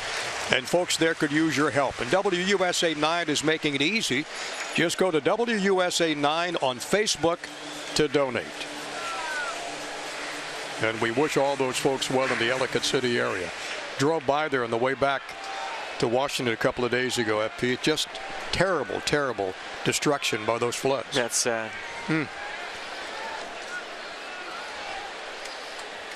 and folks there could use your help. And WUSA 9 is making it easy. Just go to WUSA 9 on Facebook to donate. And we wish all those folks well in the Ellicott City area. Drove by there on the way back to Washington a couple of days ago, FP. Just terrible, terrible destruction by those floods. That's sad.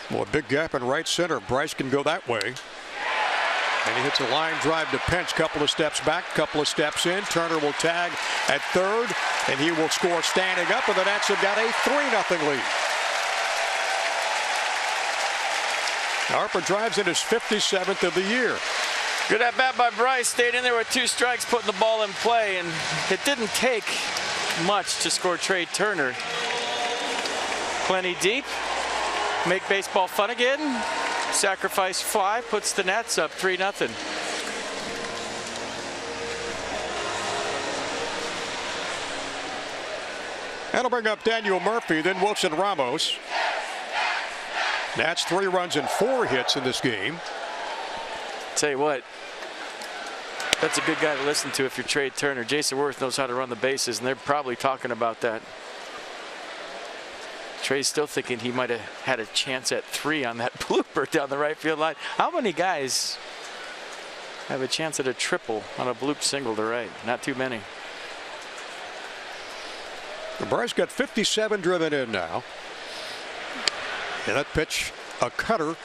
Well, a big gap in right center. Bryce can go that way. And he hits a line drive to Pence. Couple of steps back, couple of steps in. Turner will tag at third, and he will score standing up, and the Nats have got a 3-0 lead. Harper drives in his 57th of the year. Good at bat by Bryce. Stayed in there with 2 strikes, putting the ball in play, and it didn't take much to score Trey Turner. Plenty deep. Make baseball fun again. Sacrifice fly, puts the Nats up 3-0. That'll bring up Daniel Murphy, then Wilson Ramos. Nats 3 runs and 4 hits in this game. Tell you what, that's a good guy to listen to if you're Trey Turner. Jason Worth knows how to run the bases, and they're probably talking about that. Trey's still thinking he might have had a chance at 3 on that blooper down the right field line. How many guys have a chance at a triple on a bloop single to right? Not too many. Bryce got 57 driven in now. And that pitch, a cutter.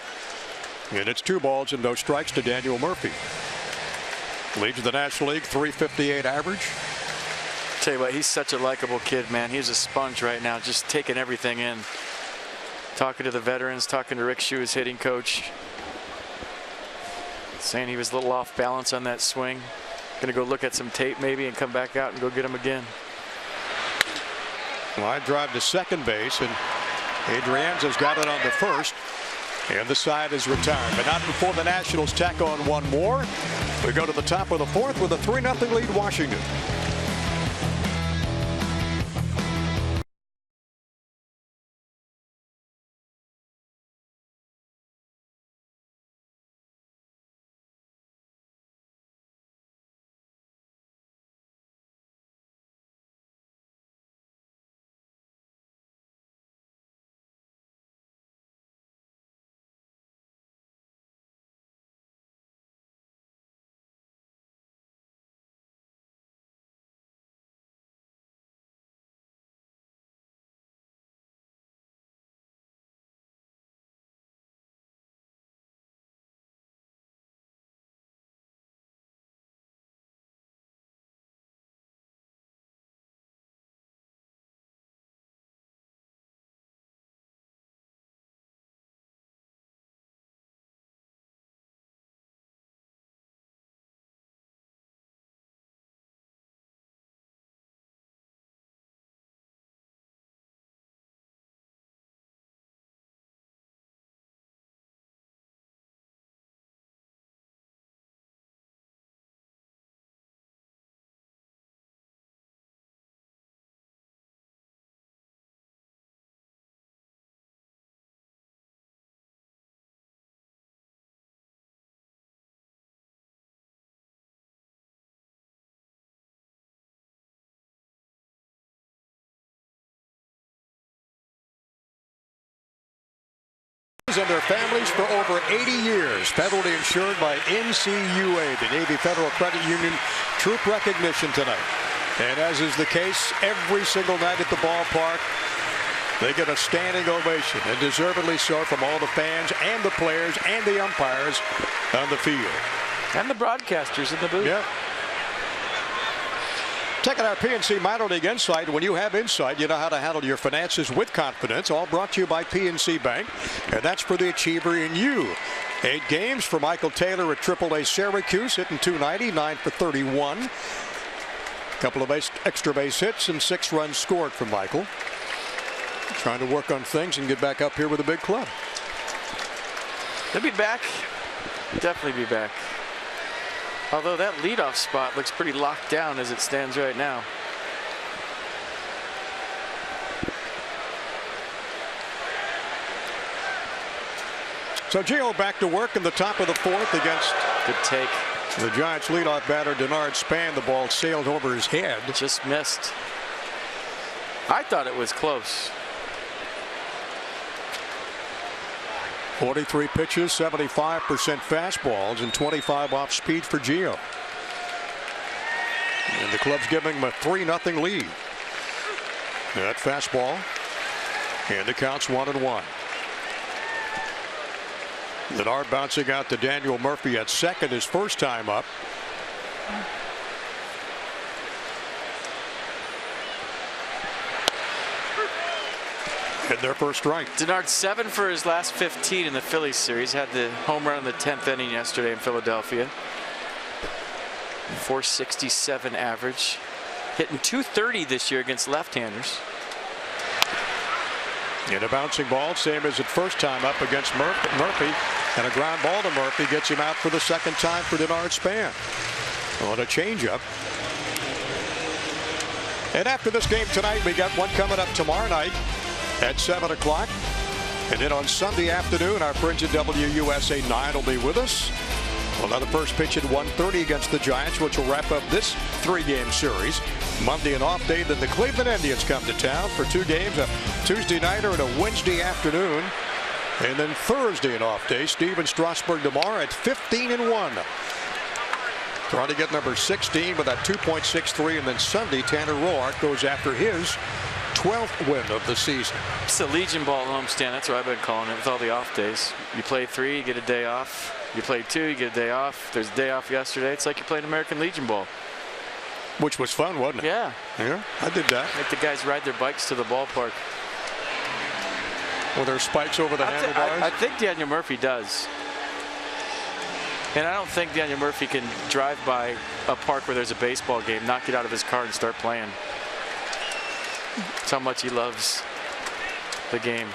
And it's 2 balls and no strikes to Daniel Murphy. Leads the National League, .358 average. Tell you what, he's such a likable kid, man. He's a sponge right now, just taking everything in. Talking to the veterans, talking to Rick Shue, his hitting coach. Saying he was a little off balance on that swing. Gonna go look at some tape maybe and come back out and go get him again. Line drive to second base, and Adrianza's got it on the first, and the side is retired. But not before the Nationals tack on one more. We go to the top of the fourth with a 3-0 lead Washington. And their families for over 80 years. Federally insured by NCUA, the Navy Federal Credit Union. Troop recognition tonight. And as is the case every single night at the ballpark, they get a standing ovation, and deservedly so, from all the fans and the players and the umpires on the field. And the broadcasters in the booth. Yeah. Checking our PNC Minor League Insight. When you have insight, you know how to handle your finances with confidence. All brought to you by PNC Bank, and that's for the achiever in you. 8 games for Michael Taylor at AAA Syracuse, hitting .290, 9 for 31. A couple of extra base hits and 6 runs scored from Michael. Trying to work on things and get back up here with a big club. He'll be back. Definitely be back. Although that leadoff spot looks pretty locked down as it stands right now. So Gio back to work in the top of the fourth against Good take. the Giants leadoff batter Denard Span. The ball sailed over his head. Just missed. I thought it was close. 43 pitches, 75% fastballs, and 25 off speed for Gio. And the club's giving him a 3-0 lead. That fastball, and the count's 1-1. Denard bouncing out to Daniel Murphy at second, his first time up. And their first strike. Denard 7 for his last 15 in the Phillies series. Had the home run in the 10th inning yesterday in Philadelphia. 467 average. Hitting .230 this year against left-handers. And a bouncing ball, same as at first time up against Murphy. And a ground ball to Murphy gets him out for the second time for Denard Span. On a changeup. And after this game tonight, we got one coming up tomorrow night at 7 o'clock. And then on Sunday afternoon, our friends at WUSA 9 will be with us. Another first pitch at 1:30 against the Giants, which will wrap up this 3-game series. Monday an off day, then the Cleveland Indians come to town for 2 games, a Tuesday nighter and a Wednesday afternoon. And then Thursday an off day. Steven Strasburg tomorrow at 15-1. Trying to get number 16 with that 2.63. And then Sunday, Tanner Roark goes after his 12th win of the season. It's a Legion Ball homestand. That's what I've been calling it with all the off days. You play 3, you get a day off. You play 2, you get a day off. There's a day off yesterday. It's like you're playing American Legion Ball. Which was fun, wasn't it? Yeah. Yeah, I did that. Make the guys ride their bikes to the ballpark. Were there spikes over the handlebars? I think Daniel Murphy does. And I don't think Daniel Murphy can drive by a park where there's a baseball game, not get out of his car and start playing. That's how much he loves the game.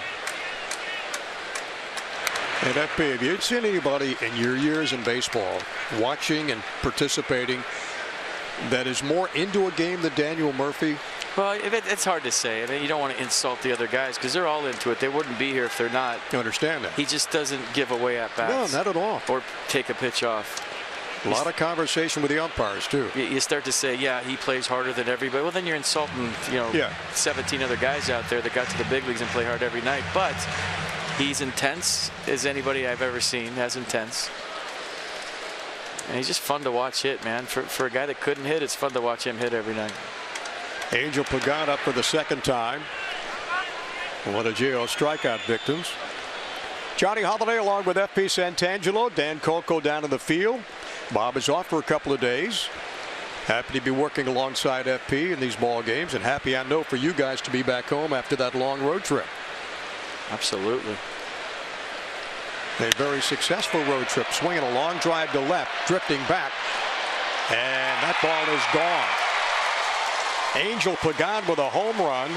And FP, have you seen anybody in your years in baseball watching and participating that is more into a game than Daniel Murphy? Well, it's hard to say. I mean, you don't want to insult the other guys because they're all into it. They wouldn't be here if they're not. You understand that? He just doesn't give away at bats. No, not at all. Or take a pitch off. A lot of conversation with the umpires too. You start to say, yeah, he plays harder than everybody. Well, then you're insulting, 17 other guys out there that got to the big leagues and play hard every night. But he's intense as anybody I've ever seen, as intense. And he's just fun to watch hit, man. For a guy that couldn't hit, it's fun to watch him hit every night. Angel Pagan up for the second time. One of Gio's strikeout victims. Johnny Holiday along with FP Santangelo. Dan Coco down in the field. Bob is off for a couple of days. Happy to be working alongside FP in these ball games, and happy, I know, for you guys to be back home after that long road trip. Absolutely. A very successful road trip, swinging a long drive to left, drifting back, and that ball is gone. Angel Pagan with a home run,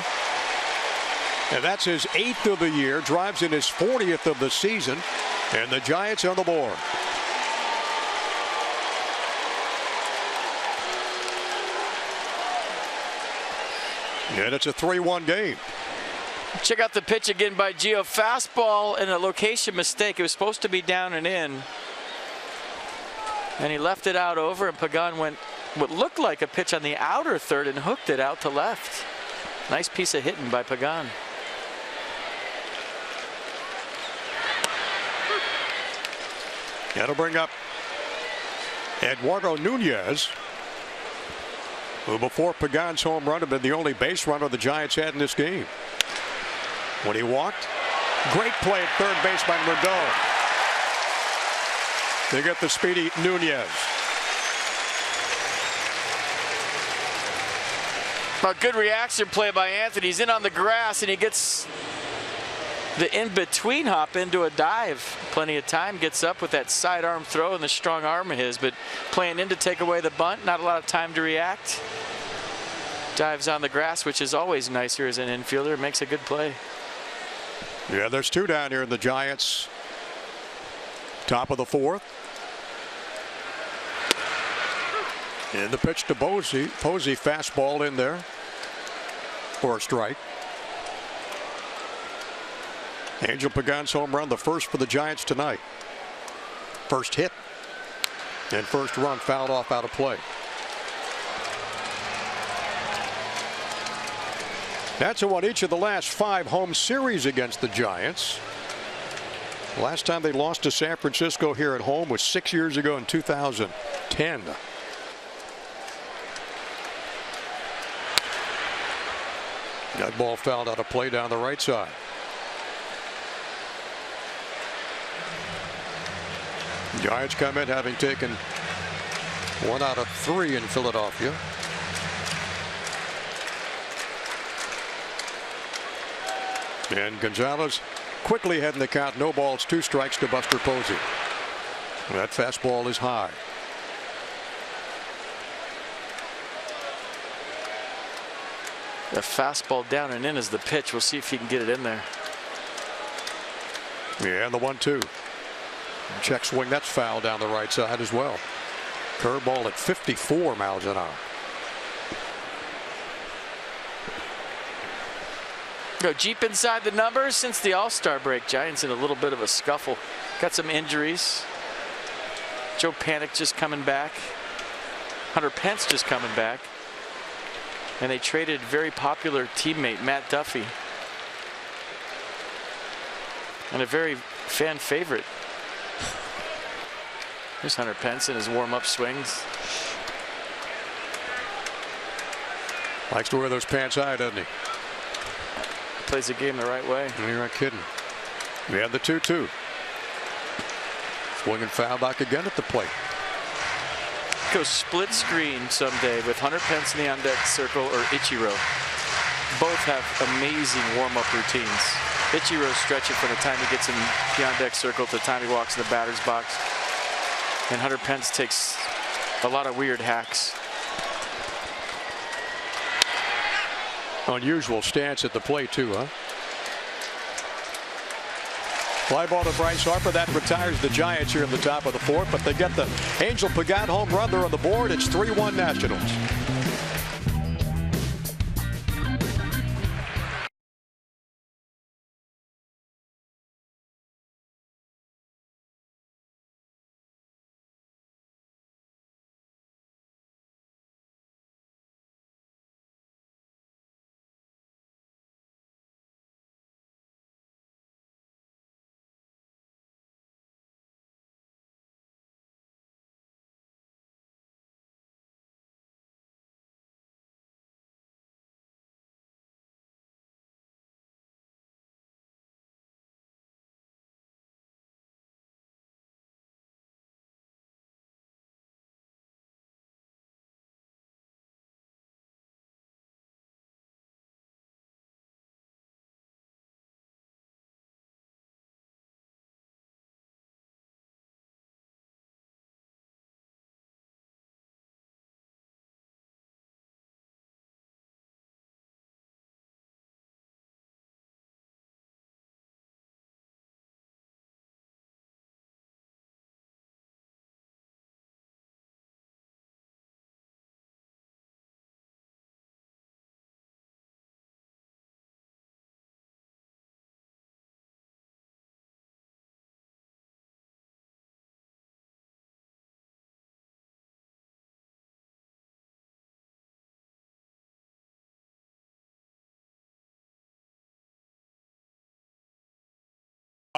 and that's his 8th of the year, drives in his 40th of the season, and the Giants on the board. And it's a 3-1 game. Check out the pitch again by Gio. Fastball and a location mistake. It was supposed to be down and in. And he left it out over, and Pagan went what looked like a pitch on the outer third and hooked it out to left. Nice piece of hitting by Pagan. That'll bring up Eduardo Nunez, who before Pagan's home run had been the only base runner the Giants had in this game. When he walked, great play at third base by Rendon. They get the speedy Nunez. A good reaction play by Anthony. He's in on the grass and he gets the in-between hop into a dive. Plenty of time, gets up with that sidearm throw and the strong arm of his, but playing in to take away the bunt, not a lot of time to react. Dives on the grass, which is always nicer as an infielder. Makes a good play. Yeah, there's two down here in the Giants. Top of the 4th. And the pitch to Posey. Posey fastball in there for a strike. Angel Pagan's home run, the first for the Giants tonight. First hit and first run fouled off out of play. That's who won each of the last 5 home series against the Giants. Last time they lost to San Francisco here at home was 6 years ago in 2010. That ball fouled out of play down the right side. Giants come in having taken 1 out of 3 in Philadelphia. And Gonzalez quickly heading the count. No balls, 2 strikes to Buster Posey. That fastball is high. The fastball down and in is the pitch. We'll see if he can get it in there. Yeah, and the 1-2. Check swing, that's foul down the right side as well. Curveball at 54 miles an hour. Go Jeep inside the numbers since the All-Star break. Giants in a little bit of a scuffle. Got some injuries. Joe Panik just coming back. Hunter Pence just coming back. And they traded very popular teammate Matt Duffy. And a very fan favorite. Here's Hunter Pence in his warm-up swings. Likes to wear those pants high, doesn't he? Plays the game the right way. You're not kidding. We have the 2-2. Swinging foul back again at the plate. Go split screen someday with Hunter Pence in the on-deck circle or Ichiro. Both have amazing warm-up routines. Ichiro's stretching from the time he gets in the on-deck circle to the time he walks in the batter's box. And Hunter Pence takes a lot of weird hacks. Unusual stance at the plate too, huh? Fly ball to Bryce Harper. That retires the Giants here in the top of the fourth, but they get the Angel Pagan home run there on the board. It's 3-1 Nationals.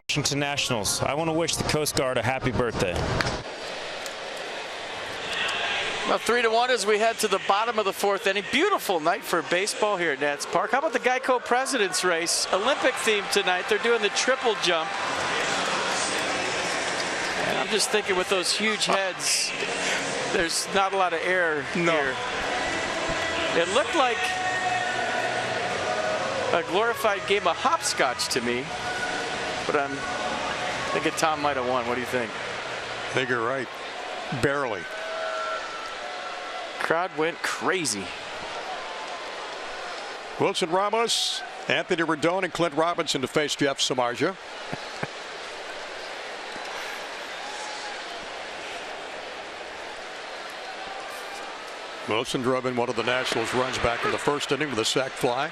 Washington Nationals. I want to wish the Coast Guard a happy birthday. Well, 3-1 as we head to the bottom of the fourth inning. Beautiful night for baseball here at Nats Park. How about the Geico President's Race? Olympic theme tonight. They're doing the triple jump. And I'm just thinking with those huge heads, there's not a lot of air here. It looked like a glorified game of hopscotch to me. But I'm thinking Tom might have won. What do you think? I think you're right. Barely. Crowd went crazy. Wilson Ramos, Anthony Rendon, and Clint Robinson to face Jeff Samardzija. Wilson drove in one of the Nationals' runs back in the first inning with a sac fly.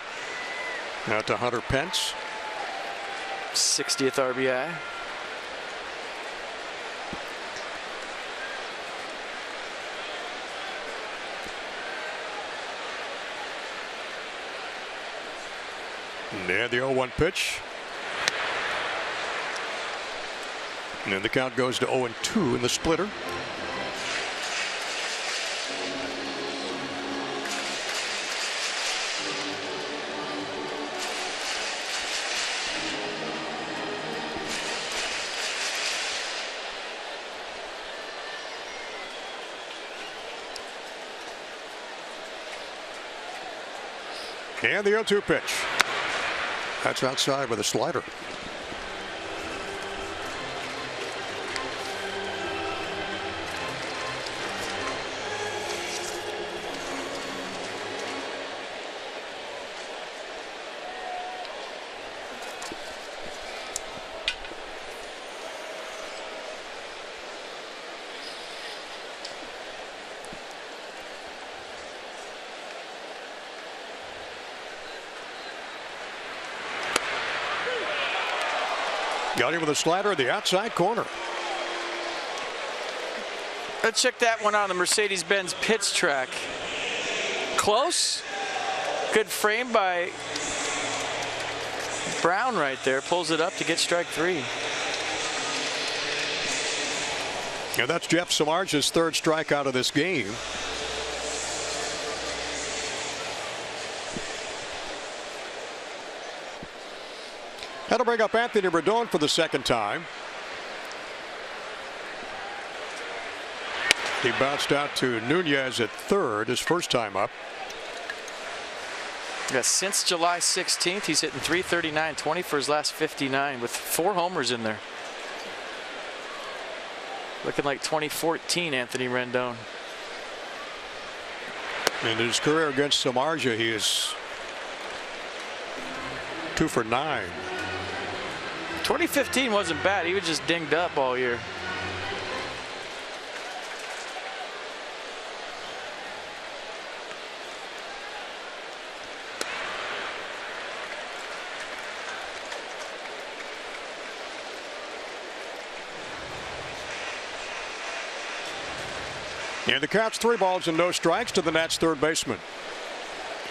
Now to Hunter Pence. 60th RBI. And the 0-1 pitch. And then the count goes to 0-2 in the splitter. And the 0-2 pitch. That's outside with a slider. Got him with a slider at the outside corner. Let's check that one on the Mercedes-Benz pitch track. Close. Good frame by Brown right there. Pulls it up to get strike three. And that's Jeff Samardzija's third strikeout of this game. That'll bring up Anthony Rendon for the second time. He bounced out to Nunez at third, his first time up. Yeah, since July 16th, he's hitting .339, 20 for his last 59 with 4 homers in there. Looking like 2014 Anthony Rendon. In his career against Samardzija, he is 2 for 9. 2015 wasn't bad. He was just dinged up all year. And the count's 3 balls and no strikes to the Nats third baseman.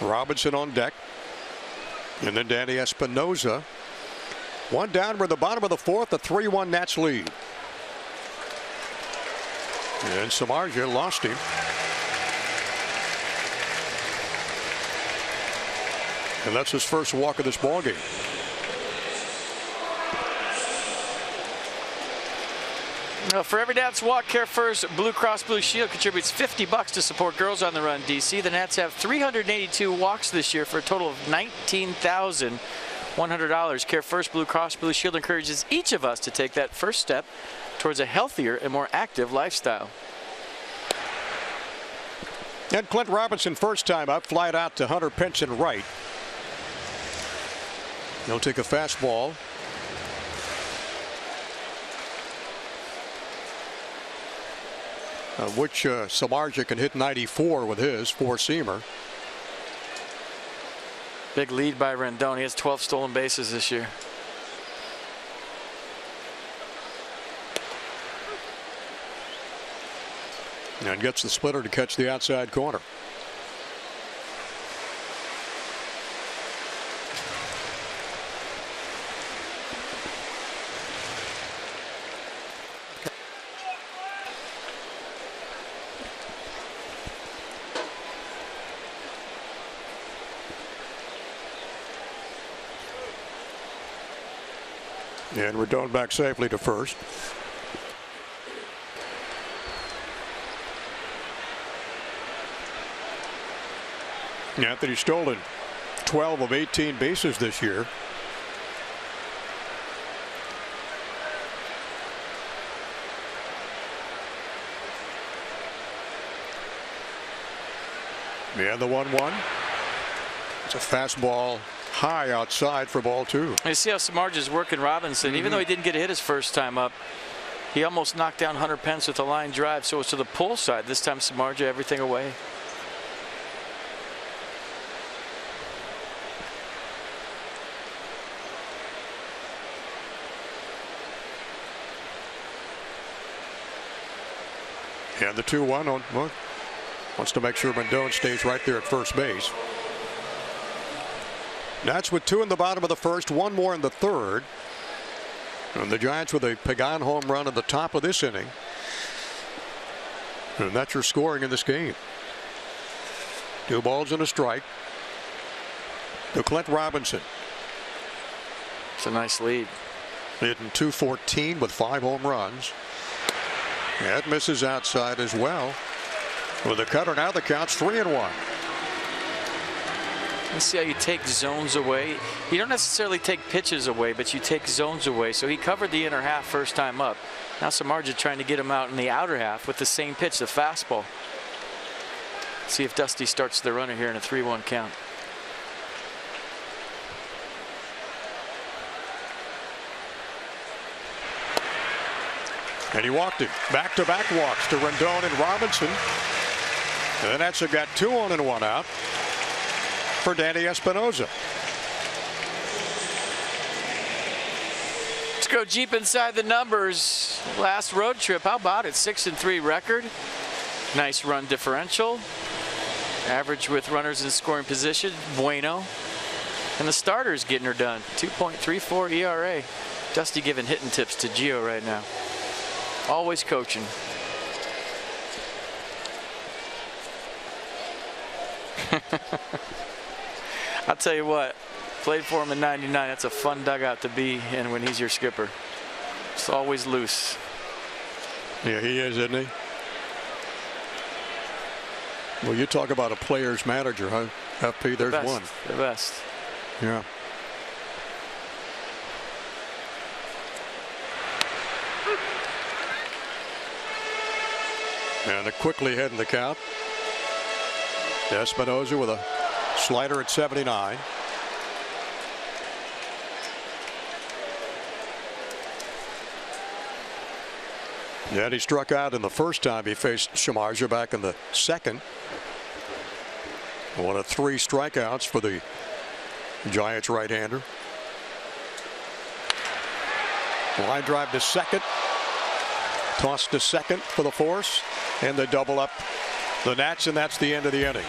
Robinson on deck. And then Danny Espinosa. One down. We're at the bottom of the 4th. A 3-1 Nats lead. And Samardzija lost him. And that's his first walk of this ballgame. For every Nats walk, Care First Blue Cross Blue Shield contributes $50 to support Girls on the Run DC. The Nats have 382 walks this year for a total of $19,100. Care First Blue Cross Blue Shield encourages each of us to take that first step towards a healthier and more active lifestyle. And Clint Robinson, first time up, flied out to Hunter Pinson right. He'll take a fastball. Which Samardzija can hit 94 with his 4-seamer. Big lead by Rendon. He has 12 stolen bases this year. And gets the splitter to catch the outside corner. And Rendon back safely to first. Anthony Stolen, 12 of 18 bases this year. And the 1-1. It's a fastball high outside for ball 2. You see how Samardzija is working Robinson. Even though he didn't get a hit his first time up, he almost knocked down Hunter Pence with a line drive. So it's to the pull side. This time Samardzija everything away. And the 2-1 on, well, wants to make sure Rendon stays right there at first base. Nats with 2 in the bottom of the first, 1 more in the third. And the Giants with a Pagan home run at the top of this inning. And that's your scoring in this game. 2 balls and a strike to Clint Robinson. It's a nice lead. Hitting .214 with 5 home runs. That misses outside as well. With a cutter now, the count's 3-1. Let's see how you take zones away. You don't necessarily take pitches away, but you take zones away. So he covered the inner half first time up. Now Samardzija trying to get him out in the outer half with the same pitch, the fastball. See if Dusty starts the runner here in a 3-1 count. And he walked it. Back-to-back walks to Rendon and Robinson. And the Nats have got 2 on and 1 out for Danny Espinosa. Let's go deep inside the numbers. Last road trip, how about it? 6-3 record. Nice run differential. Average with runners in scoring position, bueno. And the starters getting her done. 2.34 ERA. Dusty giving hitting tips to Gio right now. Always coaching. I'll tell you what, played for him in '99. That's a fun dugout to be in when he's your skipper. It's always loose. Yeah, he is, isn't he? Well, you talk about a player's manager, huh? FP, there's one. The best. Yeah. And quickly heading the count. Espinosa with a slider at 79. Yeah, he struck out in the first time he faced Shamarja back in the second. One of 3 strikeouts for the Giants right-hander. Line drive to second. Toss to second for the force. And they double up the Nats, and that's the end of the inning.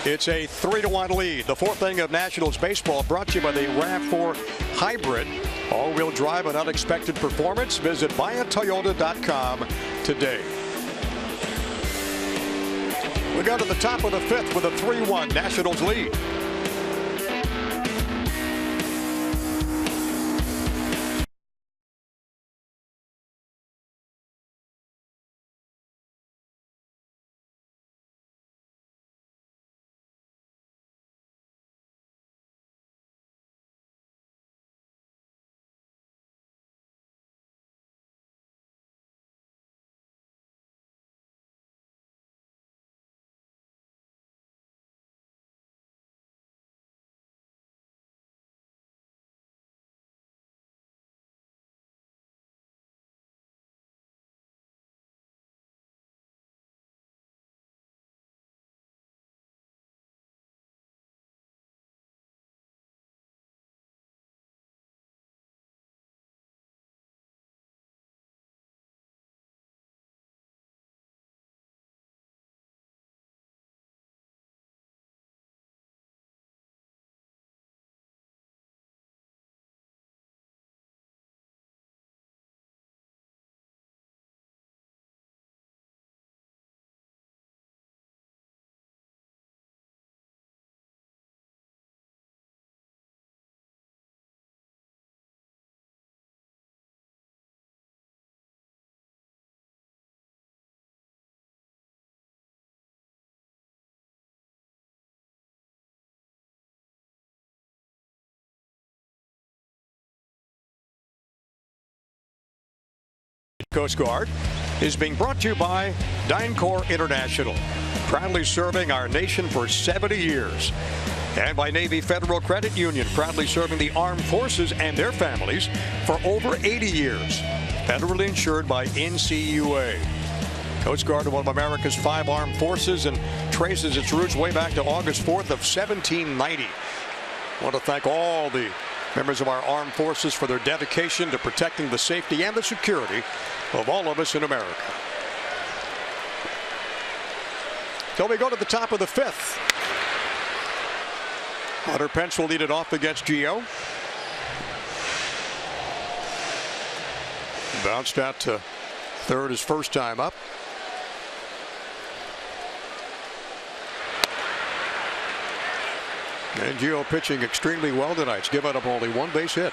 It's a 3-1 lead. The 4th inning of Nationals baseball brought to you by the RAV4 Hybrid. All-wheel drive and unexpected performance. Visit buyatoyota.com today. We go to the top of the 5th with a 3-1 Nationals lead. Coast Guard is being brought to you by DynCorp International, proudly serving our nation for 70 years. And by Navy Federal Credit Union, proudly serving the armed forces and their families for over 80 years. Federally insured by NCUA. Coast Guard, one of America's 5 armed forces, and traces its roots way back to August 4th of 1790. I want to thank all the members of our armed forces for their dedication to protecting the safety and the security of all of us in America. So we go to the top of the 5th. Hunter Pence will lead it off against Gio. Bounced out to third his first time up. And Gio pitching extremely well tonight. He's given up only 1 base hit.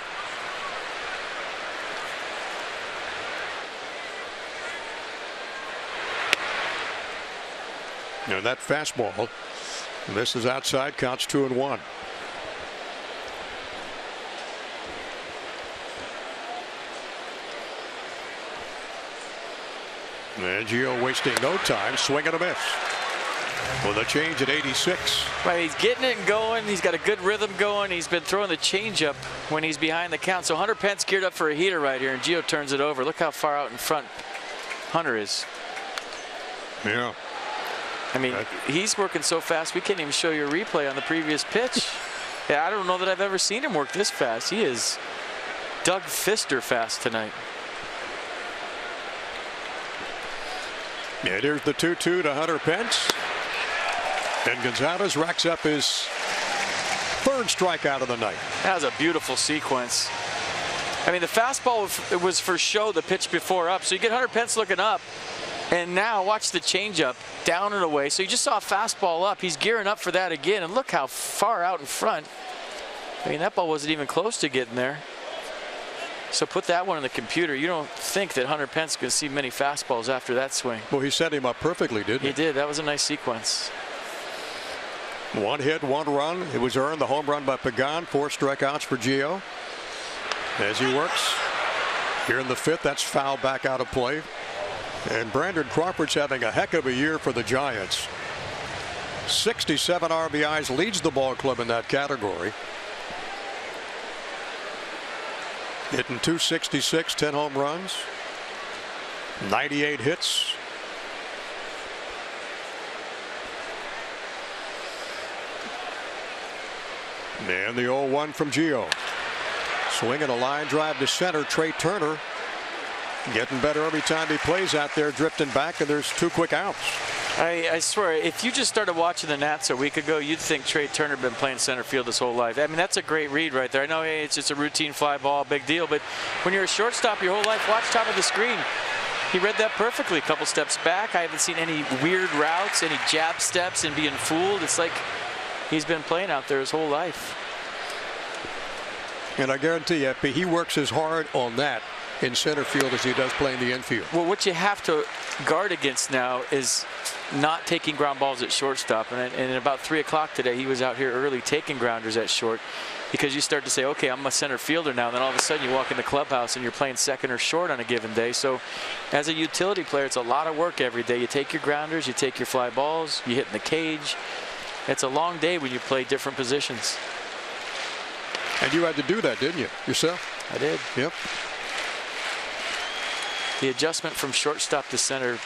And that fastball, this is outside, counts 2-1. And Gio wasting no time, swing and a miss. With a change at 86. Right, he's getting it and going. He's got a good rhythm going. He's been throwing the changeup when he's behind the count. So Hunter Pence geared up for a heater right here, and Gio turns it over. Look how far out in front Hunter is. Yeah. I mean, he's working so fast we can't even show you a replay on the previous pitch. Yeah, I don't know that I've ever seen him work this fast. He is Doug Fister fast tonight. Yeah, here's the 2-2 to Hunter Pence. And Gonzalez racks up his 3rd strikeout of the night. That was a beautiful sequence. I mean, the fastball was for show the pitch before up. So you get Hunter Pence looking up. And now watch the changeup down and away. So you just saw a fastball up. He's gearing up for that again. And look how far out in front. I mean, that ball wasn't even close to getting there. So put that one in the computer. You don't think that Hunter Pence could see many fastballs after that swing. Well, he set him up perfectly, didn't he? He did. That was a nice sequence. 1 hit, 1 run. It was earned. The home run by Pagan. 4 strikeouts for Gio. As he works here in the 5th, that's foul back out of play. And Brandon Crawford's having a heck of a year for the Giants. 67 RBIs, leads the ball club in that category. Hitting .266, 10 home runs. 98 hits. And the 0-1 from Gio. Swinging a line drive to center. Trey Turner getting better every time he plays out there, drifting back, and there's 2 quick outs. I swear, if you just started watching the Nats a week ago, you'd think Trey Turner had been playing center field his whole life. I mean, that's a great read right there. I know, hey, it's just a routine fly ball, big deal, but when you're a shortstop your whole life, watch top of the screen. He read that perfectly. A couple steps back. I haven't seen any weird routes, any jab steps and being fooled. It's like he's been playing out there his whole life. And I guarantee you, he works as hard on that in center field as he does playing the infield. Well, what you have to guard against now is not taking ground balls at shortstop. And at about 3 o'clock today, he was out here early taking grounders at short, because you start to say, okay, I'm a center fielder now. And then all of a sudden you walk in the clubhouse and you're playing second or short on a given day. So as a utility player, it's a lot of work every day. You take your grounders, you take your fly balls, you hit in the cage. It's a long day when you play different positions. And you had to do that, didn't you, yourself? I did. Yep. The adjustment from shortstop to center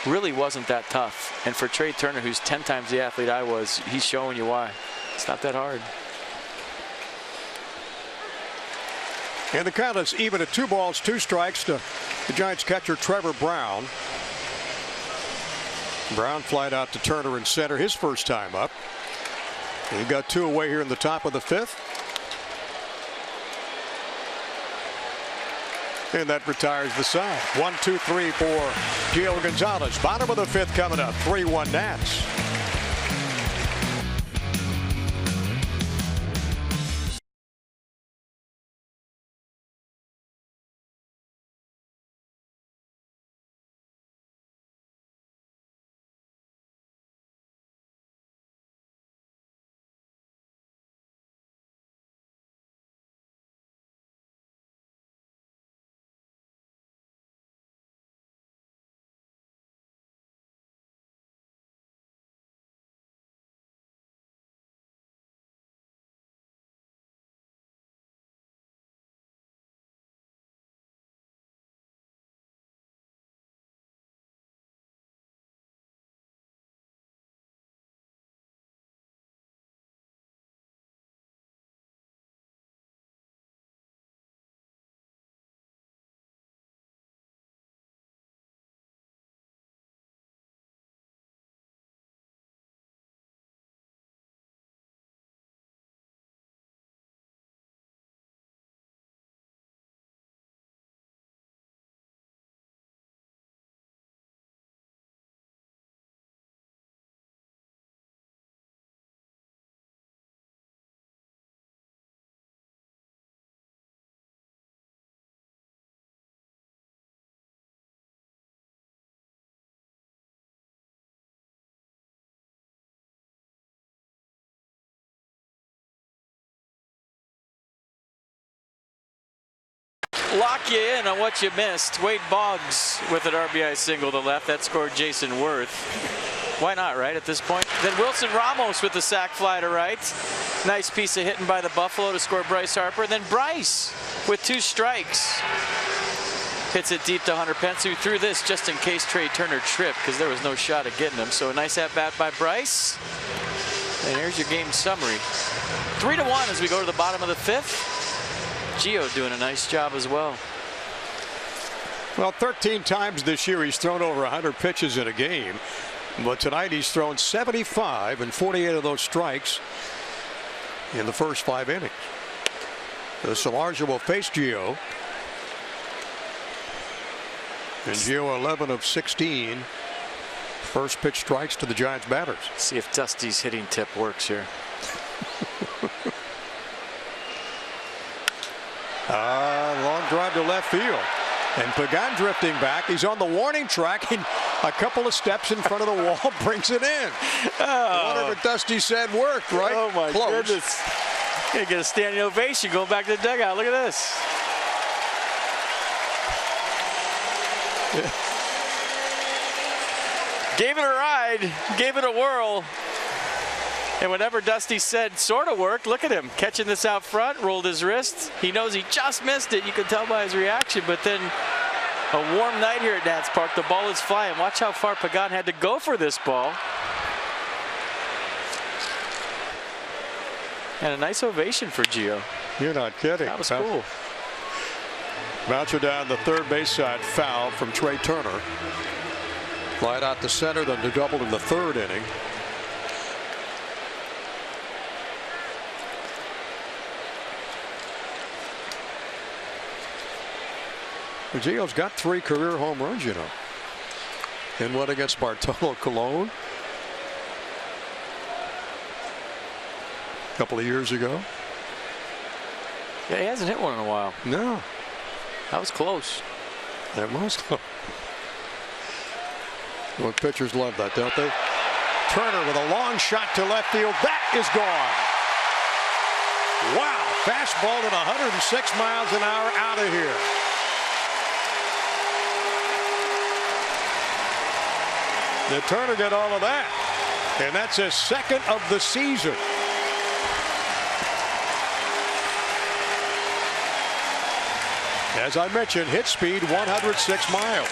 really wasn't that tough. And for Trey Turner, who's 10 times the athlete I was, he's showing you why. It's not that hard. And the count is even at 2 balls, 2 strikes to the Giants catcher Trevor Brown. Brown flied out to Turner in center his first time up. He got 2 away here in the top of the 5th. And that retires the side. 1-2-3 for Gio Gonzalez. Bottom of the 5th coming up. 3-1 Nats. Lock you in on what you missed. Wade Boggs with an RBI single to left. That scored Jason Worth. Why not, right, at this point? Then Wilson Ramos with the sac fly to right. Nice piece of hitting by the Buffalo to score Bryce Harper. Then Bryce with 2 strikes. Hits it deep to Hunter Pence, who threw this just in case Trey Turner tripped, because there was no shot at getting him. So a nice at-bat by Bryce. And here's your game summary. 3-1 as we go to the bottom of the 5th. Gio doing a nice job as well. Well, 13 times this year he's thrown over 100 pitches in a game. But tonight he's thrown 75 and 48 of those strikes in the first 5 innings. The Salarja will face Gio. And Gio 11 of 16 first pitch strikes to the Giants batters. See if Dusty's hitting tip works here. Long drive to left field. And Pagan drifting back. He's on the warning track. And a couple of steps in front of the wall brings it in. Whatever Dusty said worked, right? Oh, my Close. goodness. Gonna get a standing ovation going back to the dugout. Look at this. Gave it a ride. Gave it a whirl. And whatever Dusty said sort of worked. Look at him catching this out front, rolled his wrist. He knows he just missed it. You can tell by his reaction, but then A warm night here at Nats Park. The ball is flying. Watch how far Pagan had to go for this ball. And a nice ovation for Gio. You're not kidding. That was cool. Bouncer down the third base side, foul from Trey Turner. Flied out to center, then to double in the third inning. Gio's got 3 career home runs, you know. In one against Bartolo Colon a couple of years ago. Yeah, he hasn't hit one in a while. No. That was close. That was close. Well, pitchers love that, don't they? Turner with a long shot to left field. That is gone. Wow. Fastball at 106 miles an hour out of here. The Turner got all of that. And that's his second of the season. As I mentioned, hit speed 106 miles.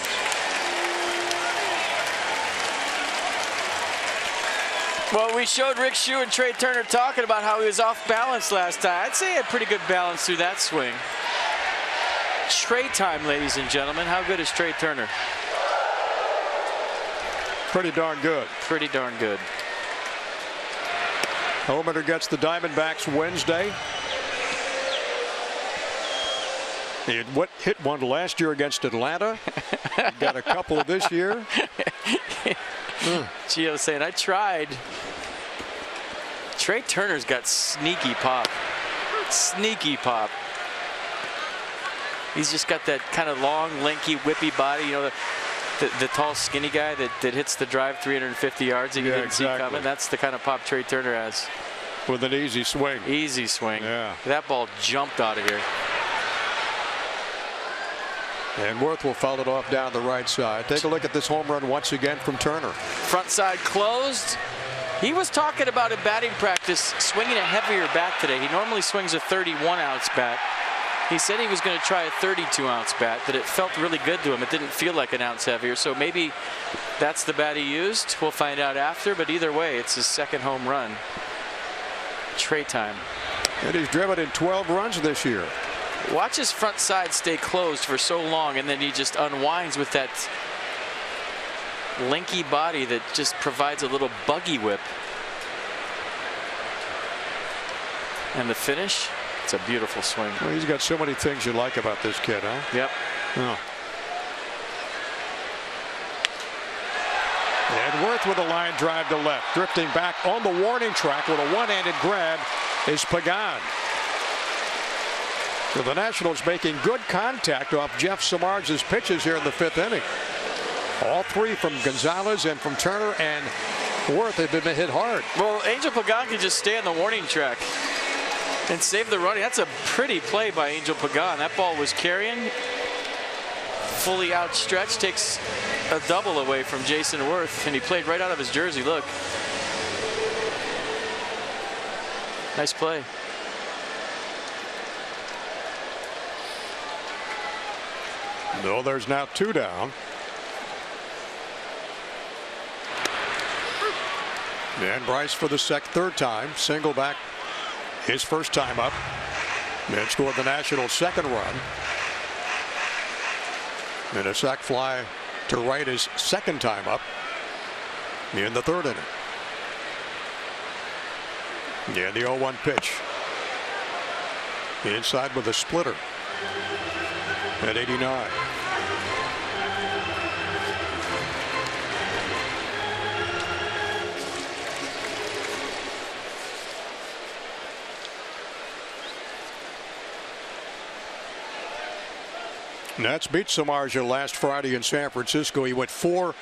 Well, we showed Rick Shue and Trey Turner talking about how he was off balance last time. I'd say he had pretty good balance through that swing. Trey time, ladies and gentlemen. How good is Trey Turner? Pretty darn good. Pretty darn good. Homeowner gets the Diamondbacks Wednesday. He had hit one last year against Atlanta. Got a couple of this year. Gio saying, I tried. Trey Turner's got sneaky pop. Sneaky pop. He's just got that kind of long, lanky, whippy body. You know, the tall, skinny guy that hits the drive 350 yards that you didn't see coming. That's the kind of pop Trey Turner has. With an easy swing. Easy swing. Yeah. That ball jumped out of here. And Worth will foul it off down the right side. Take a look at this home run once again from Turner. Front side closed. He was talking about in batting practice swinging a heavier bat today. He normally swings a 31-ounce bat. He said he was going to try a 32-ounce bat, that it felt really good to him. It didn't feel like an ounce heavier. So maybe that's the bat he used. We'll find out after. But either way, it's his second home run. Trey time. And he's driven in 12 runs this year. Watch his front side stay closed for so long, and then he just unwinds with that lanky body that just provides a little buggy whip. And the finish, it's a beautiful swing. Well, he's got so many things you like about this kid, huh? Yep. Oh. And Worth with a line drive to left. Drifting back on the warning track with a one-handed grab is Pagan. So the Nationals making good contact off Jeff Samardz's pitches here in the 5th inning. All 3 from Gonzalez and from Turner and Worth have been hit hard. Well, Angel Pagan can just stay on the warning track and save the running. That's a pretty play by Angel Pagan. That ball was carrying, fully outstretched, takes a double away from Jason Worth, and he played right out of his jersey. Look. Nice play. No, there's now 2 down. And Bryce for the third time. Single back his first time up. And scored the Nationals' second run. And a sac fly to right his second time up in the 3rd inning. And the 0-1 pitch. Inside with a splitter at 89. Nats beat Samardzija last Friday in San Francisco. He went 7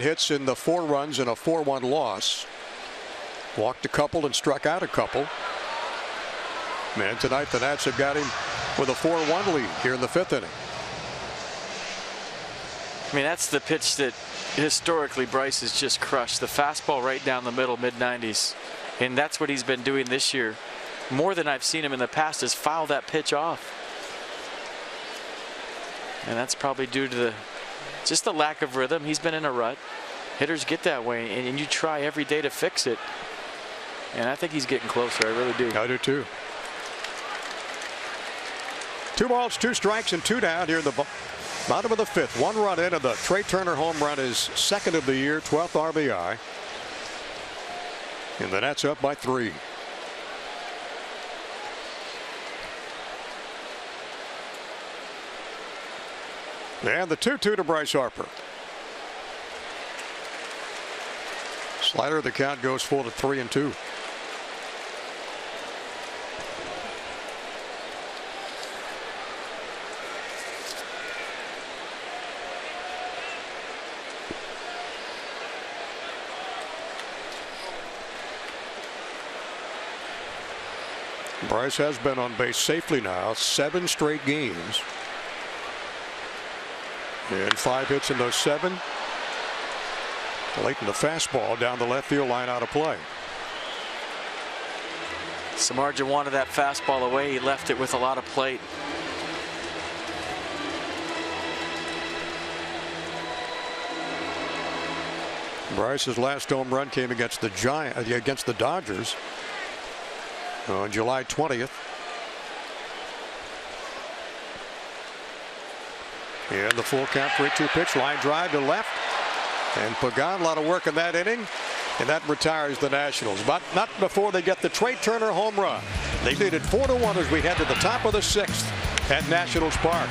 hits in the 4 runs and a 4-1 loss. Walked a couple and struck out a couple. And tonight the Nats have got him with a 4-1 lead here in the 5th inning. I mean, that's the pitch that historically Bryce has just crushed. The fastball right down the middle, mid-90s. And that's what he's been doing this year. More than I've seen him in the past is foul that pitch off. And that's probably due to just the lack of rhythm. He's been in a rut. Hitters get that way, and you try every day to fix it. And I think he's getting closer. I really do. I do too. 2 balls, 2 strikes, and 2 down here in the bottom of the 5th. 1 run in, and the Trey Turner home run is 2nd of the year, 12th RBI. And the Nats up by 3. And the 2-2 to Bryce Harper. Slider, the count goes full to 3-2. Bryce has been on base safely now 7 straight games. And 5 hits in those 7. Late in the fastball down the left field line, out of play. Samardzija wanted that fastball away. He left it with a lot of plate. Bryce's last home run came against the Dodgers on July 20th. And the full count, 3-2 pitch, line drive to left. And Pagan, a lot of work in that inning. And that retires the Nationals. But not before they get the Trey Turner home run. They lead it 4-1 as we head to the top of the 6th at Nationals Park.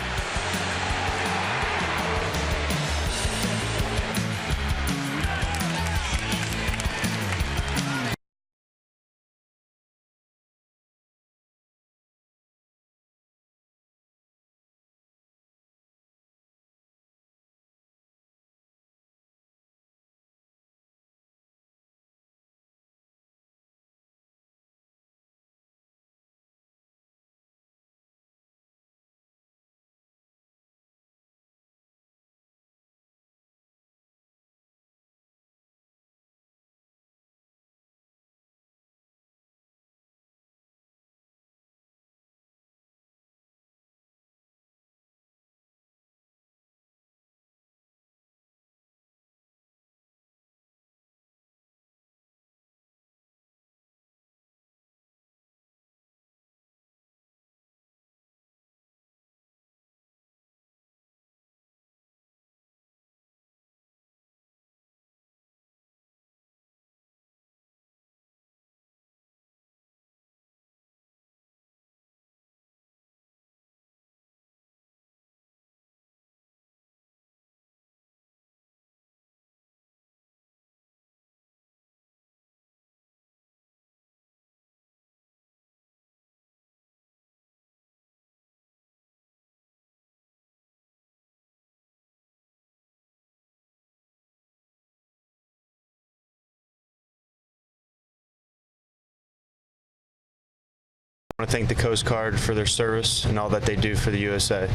I want to thank the Coast Guard for their service and all that they do for the USA.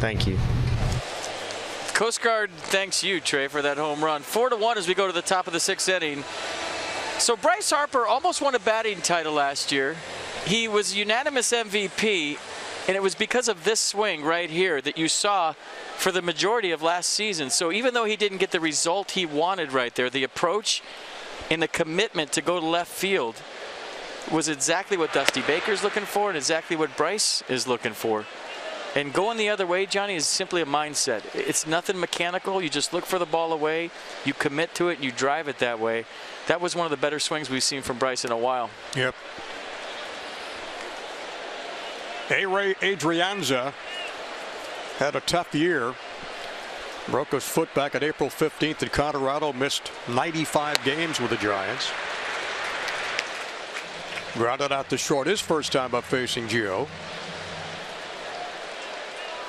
Thank you. Coast Guard thanks you, Trey, for that home run. 4-1 as we go to the top of the 6th inning. So Bryce Harper almost won a batting title last year. He was unanimous MVP, and it was because of this swing right here that you saw for the majority of last season. So even though he didn't get the result he wanted right there, the approach and the commitment to go to left field was exactly what Dusty Baker's looking for and exactly what Bryce is looking for. And going the other way, Johnny, is simply a mindset. It's nothing mechanical. You just look for the ball away, you commit to it, and you drive it that way. That was one of the better swings we've seen from Bryce in a while. Yep. A-Ray Adrianza had a tough year. Broke his foot back on April 15th in Colorado. Missed 95 games with the Giants. Grounded out to short his first time up facing Gio.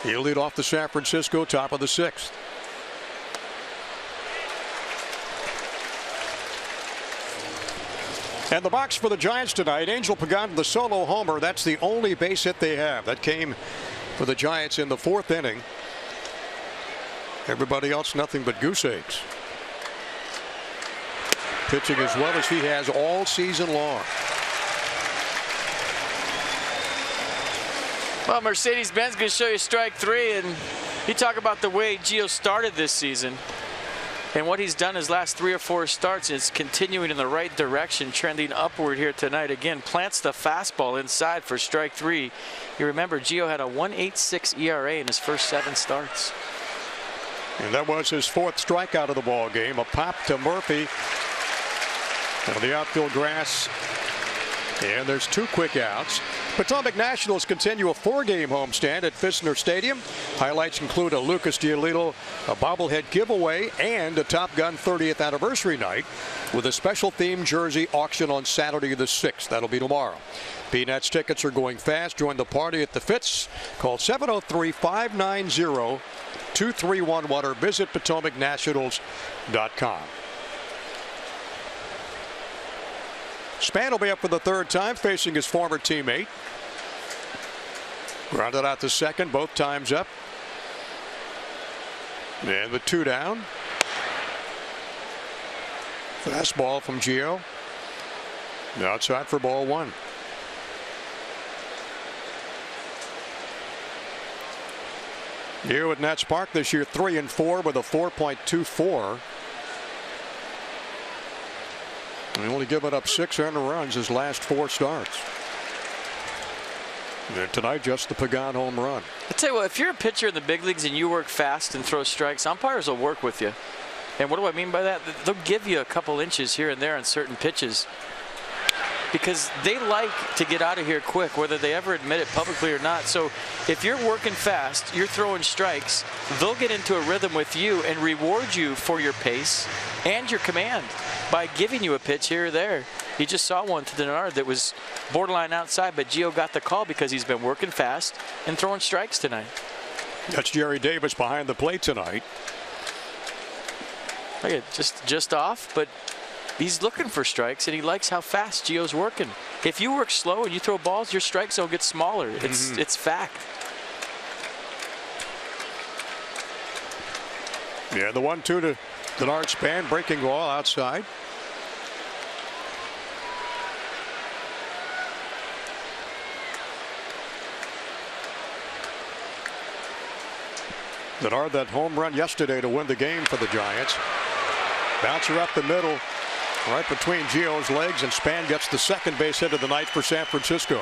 He'll lead off the San Francisco, top of the 6th. And the box for the Giants tonight, Angel Pagan, the solo homer. That's the only base hit they have. That came for the Giants in the 4th inning. Everybody else nothing but goose eggs. Pitching as well as he has all season long. Well, Mercedes-Benz going to show you strike 3, and You talk about the way Gio started this season and what he's done his last 3 or 4 starts. It's continuing in the right direction, trending upward here tonight. Again, plants the fastball inside for strike 3. You remember Gio had a 1.86 ERA in his first 7 starts. And that was his 4th strikeout of the ball game. A pop to Murphy on the outfield grass. And there's 2 quick outs. Potomac Nationals continue a 4-game homestand at Fissner Stadium. Highlights include a Lucas Giolito, a bobblehead giveaway, and a Top Gun 30th anniversary night with a special themed jersey auction on Saturday the 6th. That'll be tomorrow. Peanuts tickets are going fast. Join the party at the Fitz. Call 703-590-2311 or visit PotomacNationals.com. Span will be up for the 3rd time, facing his former teammate. Grounded out to second, both times up. And with 2 down. Fastball from Gio. Outside for ball 1. Gio at Nats Park this year 3-4 with a 4.24. He only given up 6 earned runs his last 4 starts. And tonight, just the Pagan home run. I tell you what, if you're a pitcher in the big leagues and you work fast and throw strikes, umpires will work with you. And what do I mean by that? They'll give you a couple inches here and there on certain pitches because they like to get out of here quick, whether they ever admit it publicly or not. So if you're working fast, you're throwing strikes, they'll get into a rhythm with you and reward you for your pace and your command by giving you a pitch here or there. You just saw one to Denard that was borderline outside, but Gio got the call because he's been working fast and throwing strikes tonight. That's Jerry Davis behind the plate tonight. Look at just off, but he's looking for strikes and he likes how fast Gio's working. If you work slow and you throw balls, your strike zone gets smaller. It's fact. Yeah, the 1-2 to Denard Span, breaking ball outside. Denard, that home run yesterday to win the game for the Giants. Bouncer up the middle, right between Gio's legs, and Span gets the 2nd base hit of the night for San Francisco.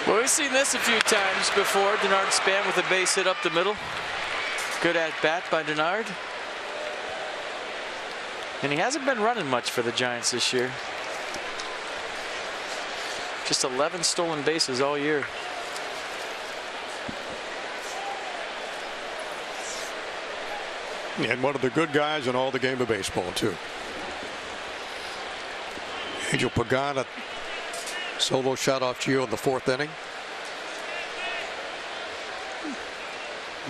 Well, we've seen this a few times before. Denard Span with a base hit up the middle. Good at bat by Denard. And he hasn't been running much for the Giants this year. Just 11 stolen bases all year. And one of the good guys in all the game of baseball, too. Angel Pagan, solo shot off Gio in the 4th inning.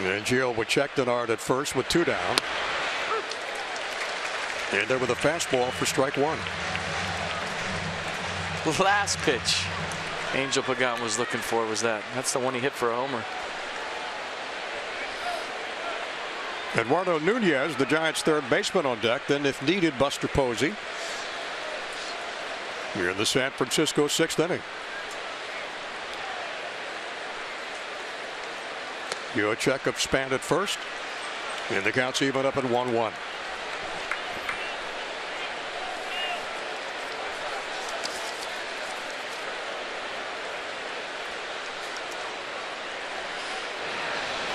And Gio would check Denard at first with 2 down. And there with a fastball for strike 1. Last pitch Angel Pagan was looking for was that's the one he hit for a homer. Eduardo Nunez, the Giants' 3rd baseman, on deck. Then, if needed, Buster Posey. Here in the San Francisco 6th inning. Gio check of Span at first. And the count's even up at 1-1.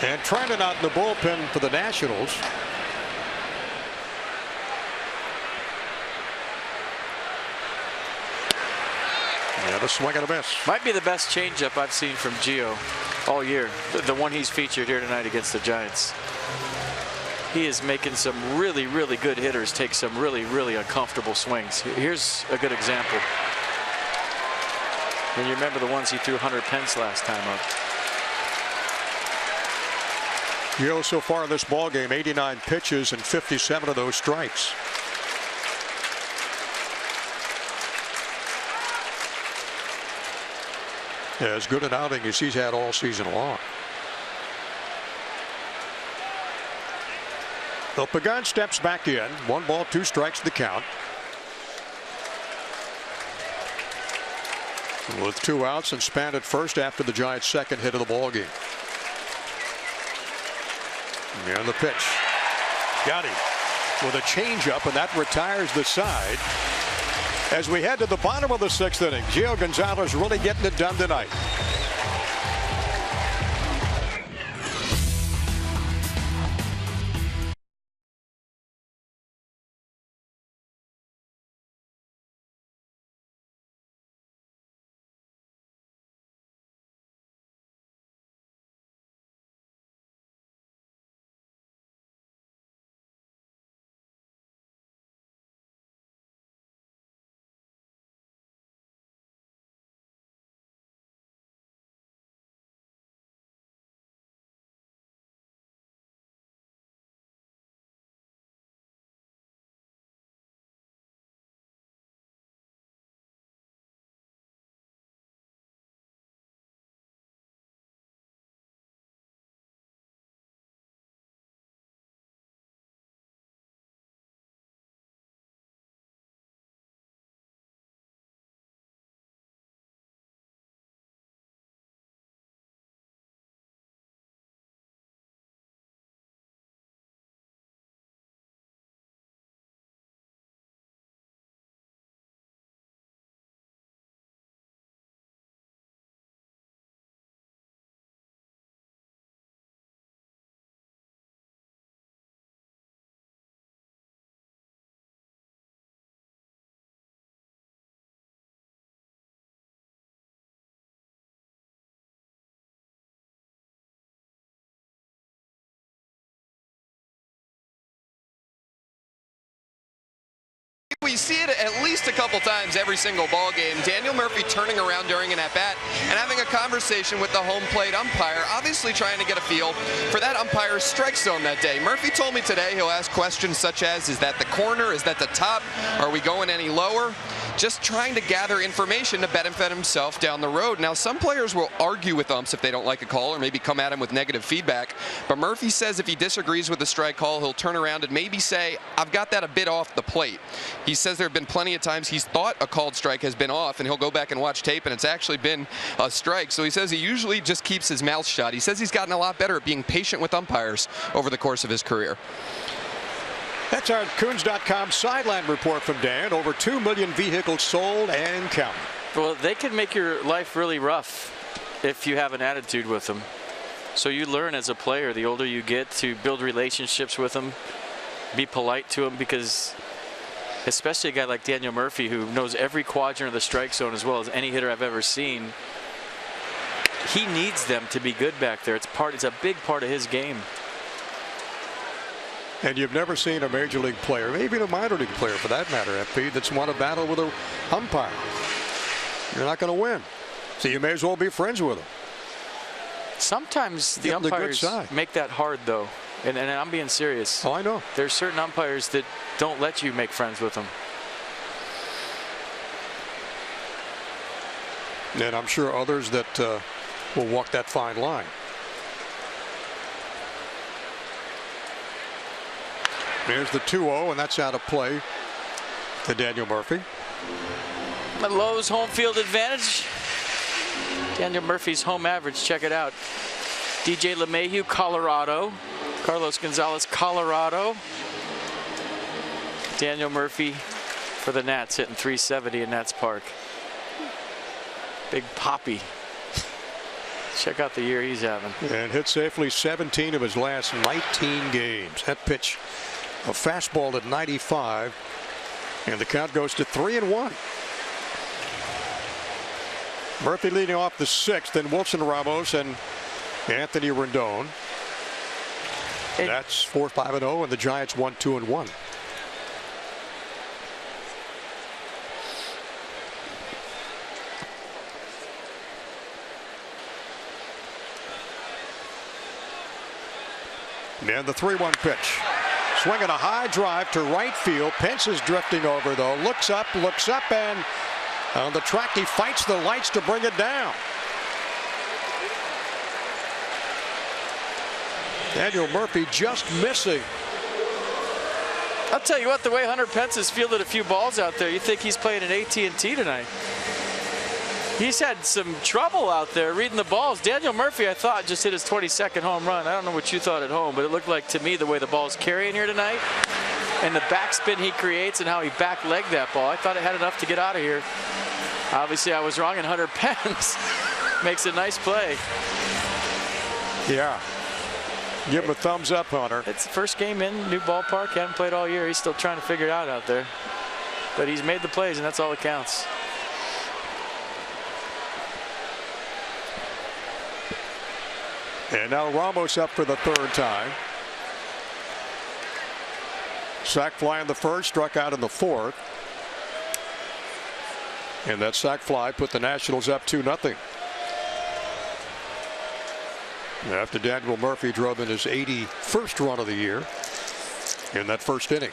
And Trenton out in the bullpen for the Nationals. Yeah, the swing and a miss. Might be the best changeup I've seen from Gio all year. The one he's featured here tonight against the Giants. He is making some really, really good hitters take some really, really uncomfortable swings. Here's a good example. And you remember the ones he threw Hunter Pence last time up. Gio so far in this ball game, 89 pitches and 57 of those strikes. As good an outing as he's had all season long. So Pagan steps back in. 1 ball, 2 strikes the count. with 2 outs and Span at first after the Giants' second hit of the ball game. And the pitch. Got him with a changeup, and that retires the side. As we head to the bottom of the 6th inning, Gio Gonzalez really getting it done tonight. We see it at least a couple times every single ball game. Daniel Murphy turning around during an at-bat and having a conversation with the home plate umpire, obviously trying to get a feel for that umpire's strike zone that day. Murphy told me today he'll ask questions such as, is that the corner? Is that the top? Are we going any lower? Just trying to gather information to benefit himself down the road. Now, some players will argue with umps if they don't like a call or maybe come at him with negative feedback. But Murphy says if he disagrees with the strike call, he'll turn around and maybe say, I've got that a bit off the plate. He says there have been plenty of times he's thought a called strike has been off, and he'll go back and watch tape, and it's actually been a strike. So he says he usually just keeps his mouth shut. He says he's gotten a lot better at being patient with umpires over the course of his career. That's our Coons.com sideline report from Dan. Over 2 million vehicles sold and counting. Well, they can make your life really rough if you have an attitude with them. So you learn as a player, the older you get, to build relationships with them, be polite to them, because especially a guy like Daniel Murphy, who knows every quadrant of the strike zone as well as any hitter I've ever seen, he needs them to be good back there. It's a big part of his game. And you've never seen a major league player, maybe even a minor league player for that matter, FP, that's won a battle with an umpire. You're not going to win. So you may as well be friends with them. Sometimes the umpires make that hard, though. And I'm being serious. Oh, I know. There's certain umpires that don't let you make friends with them. And I'm sure others that will walk that fine line. Here's the 2-0, and that's out of play to Daniel Murphy. Lowe's home field advantage. Daniel Murphy's home average, check it out. DJ LeMahieu, Colorado. Carlos Gonzalez, Colorado. Daniel Murphy for the Nats hitting .370 in Nats Park. Big Poppy. Check out the year he's having. And hit safely 17 of his last 19 games. That pitch, a fastball at 95, and the count goes to 3-1. Murphy leading off the 6th, and Wilson Ramos and Anthony Rendon. That's 4-5-0, and the Giants 1-2-1. And the 3-1 pitch. Swinging a high drive to right field. Pence is drifting over, though. Looks up, and on the track he fights the lights to bring it down. Daniel Murphy just missing. I'll tell you what, the way Hunter Pence has fielded a few balls out there, you think he's playing an AT&T tonight. He's had some trouble out there reading the balls. Daniel Murphy, I thought, just hit his 22nd home run. I don't know what you thought at home, but it looked like to me the way the ball's carrying here tonight and the backspin he creates and how he back-legged that ball. I thought it had enough to get out of here. Obviously, I was wrong, and Hunter Pence makes a nice play. Yeah. Give him a thumbs up, Hunter. It's the first game in, new ballpark. Haven't played all year. He's still trying to figure it out there. But he's made the plays, and that's all that counts. And now Ramos up for the third time. Sac fly in the first, struck out in the fourth. And that sac fly put the Nationals up 2-0. After Daniel Murphy drove in his 81st run of the year in that first inning.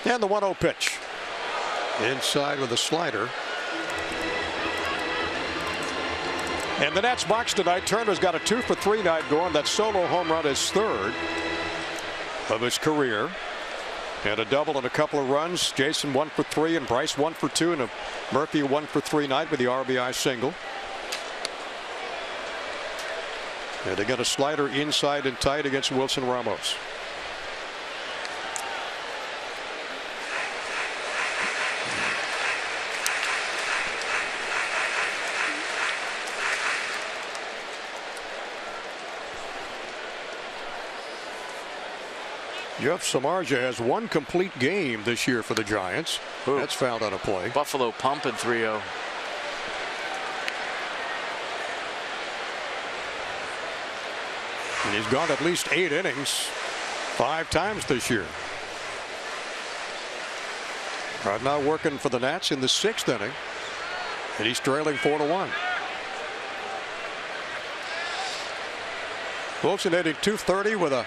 And the 1-0 pitch. Inside with a slider. And the Nats box tonight. Turner's got a 2-for-3 night going. That solo home run is third of his career. And a double and a couple of runs. Jason 1-for-3 and Bryce 1-for-2, and Murphy a 1-for-3 night with the RBI single. And they got a slider inside and tight against Wilson Ramos. Jeff Samardzija has one complete game this year for the Giants. Ooh. That's fouled on a play. Buffalo pumping 3-0. And he's gone at least 8 innings 5 times this year. Right now working for the Nats in the 6th inning. And he's trailing 4-1. Wilson hitting .230 with a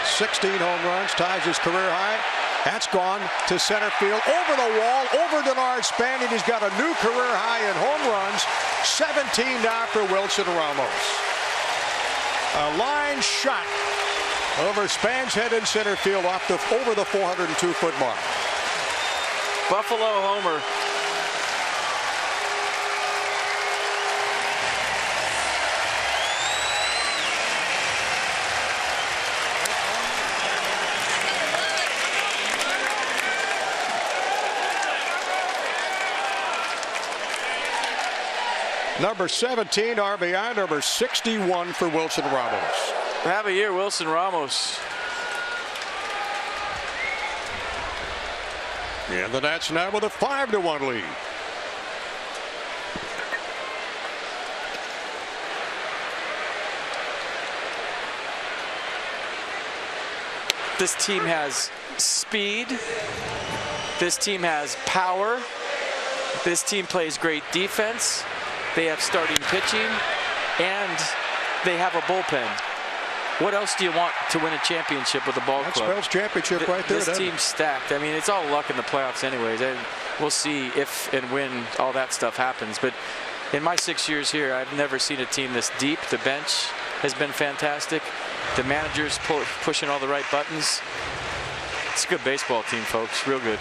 16 home runs, ties his career high. That's gone to center field, over the wall, over Denard Span, and he's got a new career high in home runs. 17 now for Wilson Ramos. A line shot over Span's head in center field off over the 402-foot mark. Buffalo homer. Number 17 RBI, number 61 for Wilson Ramos. Have a year, Wilson Ramos. And the Nats now with a 5-1 lead. This team has speed. This team has power. This team plays great defense. They have starting pitching, and they have a bullpen. What else do you want to win a championship with a ball club? That spells championship right there. This team's stacked. I mean, it's all luck in the playoffs anyways. And we'll see if and when all that stuff happens. But in my 6 years here, I've never seen a team this deep. The bench has been fantastic. The manager's pushing all the right buttons. It's a good baseball team, folks. Real good.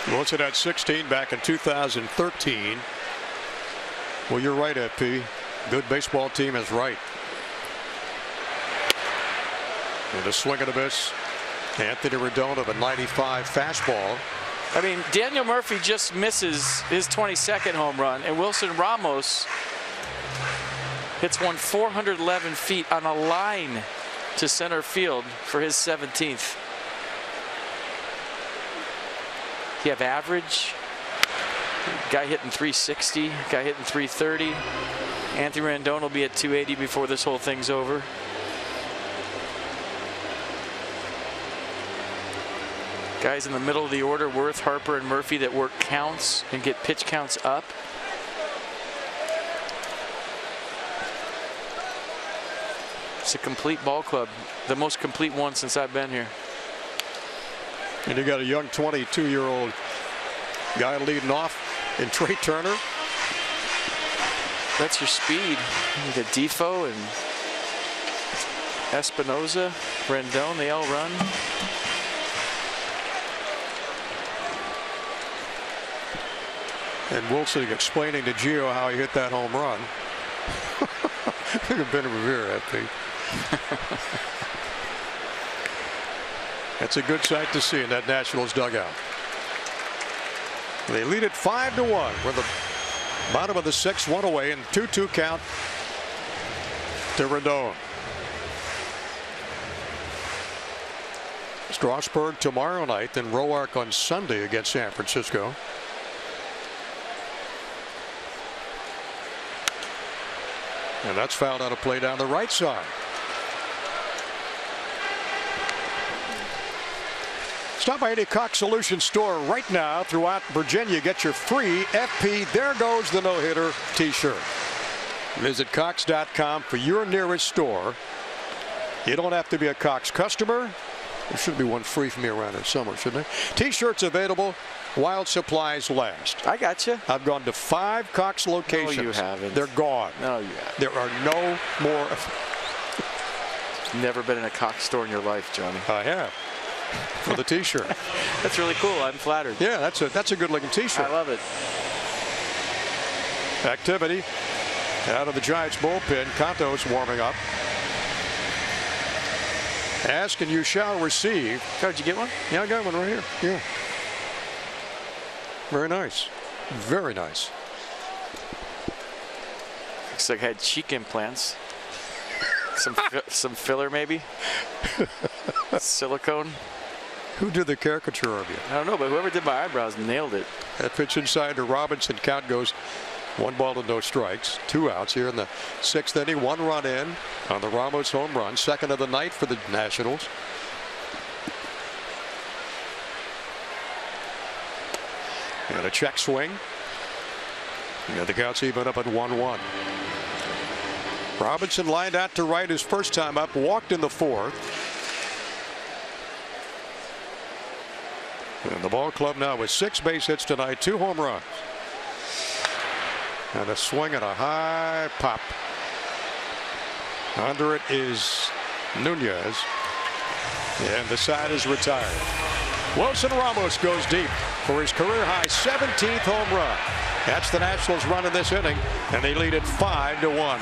Wilson had 16 back in 2013. Well, you're right, FP. Good baseball team is right. And a swing and a miss. Anthony Rendon of a 95 fastball. I mean, Daniel Murphy just misses his 22nd home run, and Wilson Ramos hits one 411 feet on a line to center field for his 17th. You have average. Guy hitting 360, guy hitting 330. Anthony Rendon will be at 280 before this whole thing's over. Guys in the middle of the order, Worth, Harper, and Murphy, that work counts and get pitch counts up. It's a complete ball club, the most complete one since I've been here. And you got a young 22-year-old guy leading off in Trey Turner. That's your speed. You got Defoe and Espinoza, Rendon, they all run. And Wilson explaining to Gio how he hit that home run. Could have been a Revere, that Pete. That's a good sight to see in that Nationals dugout. They lead it 5-1. We're the bottom of the 6th, 1 away, and 2-2 count to Rendon. Strasburg tomorrow night, then Roark on Sunday against San Francisco. And that's fouled on a play down the right side. Stop by any Cox Solution store right now throughout Virginia. Get your free FP There Goes the No-Hitter t-shirt. Visit Cox.com for your nearest store. You don't have to be a Cox customer. There should be one free for me around here somewhere, shouldn't there? T-shirts available while supplies last. I got you. I've gone to 5 Cox locations. No, you haven't. They're gone. No, you haven't. There are no more. Never been in a Cox store in your life, Johnny. I have. For the t-shirt. That's really cool. I'm flattered. Yeah, that's a good looking t-shirt. I love it. Activity out of the Giants bullpen. Canto's warming up. Ask and you shall receive. Oh, did you get one? Yeah, I got one right here. Yeah. Very nice. Very nice. Looks like I had cheek implants. Some filler maybe. Silicone. Who did the caricature of you? I don't know, but whoever did my eyebrows nailed it. That pitch inside to Robinson. Count goes 1 ball to no strikes. 2 outs here in the 6th inning. 1 run in on the Ramos home run. 2nd of the night for the Nationals. And a check swing. And the count's even up at 1-1. Robinson lined out to right his first time up. Walked in the 4th. And the ball club now with 6 base hits tonight, 2 home runs. And a swing and a high pop. Under it is Nunez. And the side is retired. Wilson Ramos goes deep for his career high 17th home run. That's the Nationals run in this inning, and they lead it 5-1.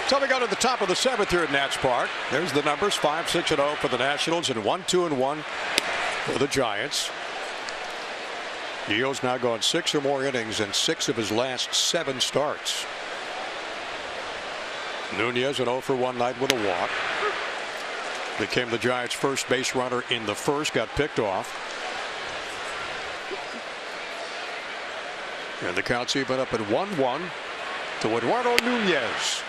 So we go to the top of the 7th here at Nats Park. There's the numbers, 5-6-0 for the Nationals and 1-2-1 for the Giants. Gio's now gone 6 or more innings in 6 of his last 7 starts. Nunez an 0-for-1 night with a walk. Became the Giants' first base runner in the 1st. Got picked off. And the count's even up at 1-1 to Eduardo Nunez.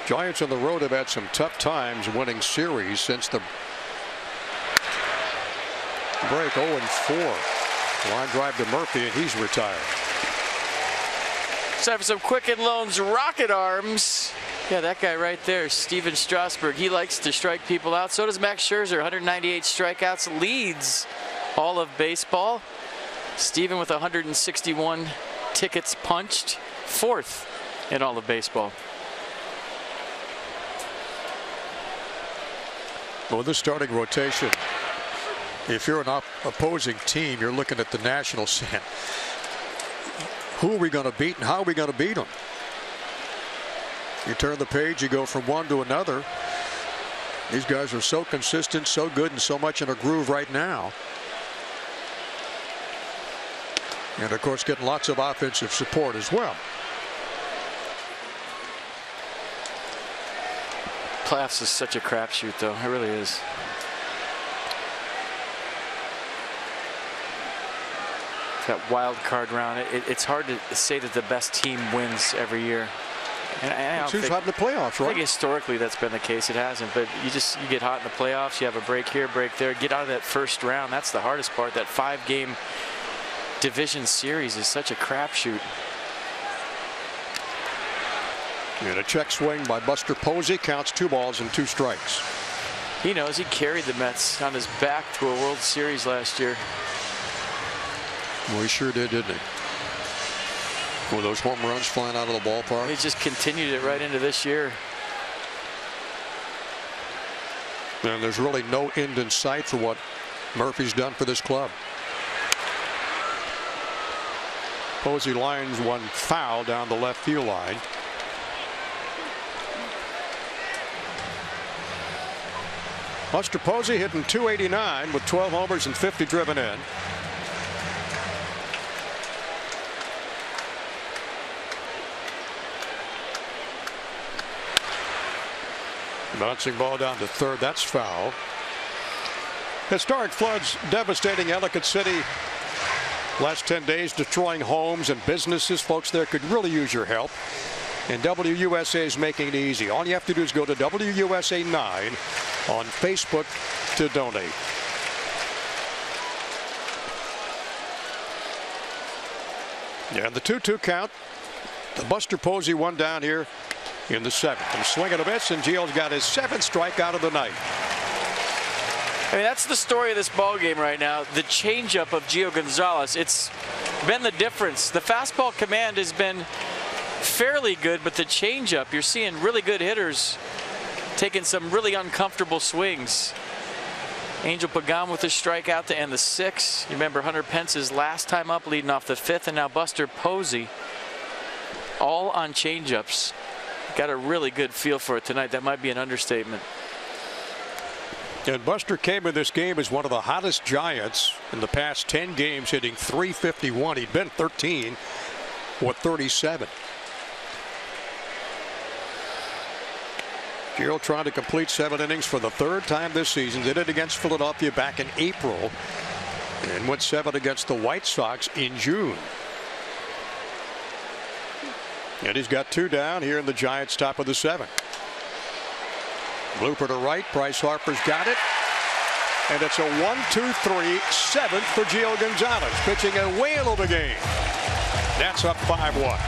Giants on the road have had some tough times winning series since the break. 0-4. Line drive to Murphy, and he's retired. Time for some Quicken Loans rocket arms. Yeah, that guy right there, Steven Strasburg. He likes to strike people out. So does Max Scherzer. 198 strikeouts, leads all of baseball. Steven with 161 tickets punched, 4th in all of baseball. Well, this starting rotation, if you're an opposing team, you're looking at the Nationals saying, who are we going to beat and how are we going to beat them? You turn the page, you go from one to another. These guys are so consistent, so good, and so much in a groove right now. And, of course, getting lots of offensive support as well. Playoffs is such a crapshoot, though. It really is. That wild card round. It's hard to say that the best team wins every year. And I who's hot in the playoffs, right? I think historically that's been the case. It hasn't, but you get hot in the playoffs. You have a break here, break there. Get out of that first round. That's the hardest part. That 5-game division series is such a crapshoot. And a check swing by Buster Posey counts 2 balls and 2 strikes. He knows he carried the Mets on his back to a World Series last year. Well, he sure did, didn't he? Were those home runs flying out of the ballpark? He just continued it right into this year. And there's really no end in sight for what Murphy's done for this club. Posey lines one foul down the left field line. Buster Posey hitting .289 with 12 homers and 50 driven in. Bouncing ball down to third. That's foul. Historic floods devastating Ellicott City. Last 10 days destroying homes and businesses. Folks there could really use your help. And WUSA is making it easy. All you have to do is go to WUSA 9 on Facebook to donate. Yeah, the 2-2 count. The Buster Posey one down here in the 7th. And swinging a miss, and Gio's got his 7th strikeout of the night. I mean, that's the story of this ball game right now. The changeup of Gio Gonzalez. It's been the difference. The fastball command has been fairly good, but the changeup, you're seeing really good hitters taking some really uncomfortable swings. Angel Pagan with a strikeout to end the 6th. You remember Hunter Pence's last time up, leading off the 5th, and now Buster Posey, all on changeups. Got a really good feel for it tonight. That might be an understatement. And Buster came in this game as one of the hottest Giants in the past 10 games, hitting .351. He'd been 13 with 37. Gio trying to complete 7 innings for the 3rd time this season. Did it against Philadelphia back in April and went 7 against the White Sox in June. And he's got 2 down here in the Giants' top of the 7th. Blooper to right. Bryce Harper's got it. And it's a 1-2-3 7th for Gio Gonzalez, pitching a whale of a game. That's up 5-1.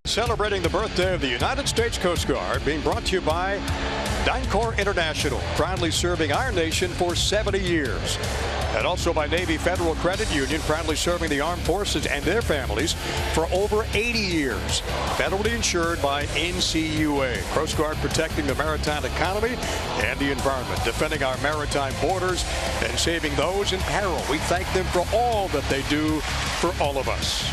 Celebrating the birthday of the United States Coast Guard, being brought to you by DynCorp International, proudly serving our nation for 70 years. And also by Navy Federal Credit Union, proudly serving the armed forces and their families for over 80 years. Federally insured by NCUA. Coast Guard protecting the maritime economy and the environment, defending our maritime borders and saving those in peril. We thank them for all that they do for all of us.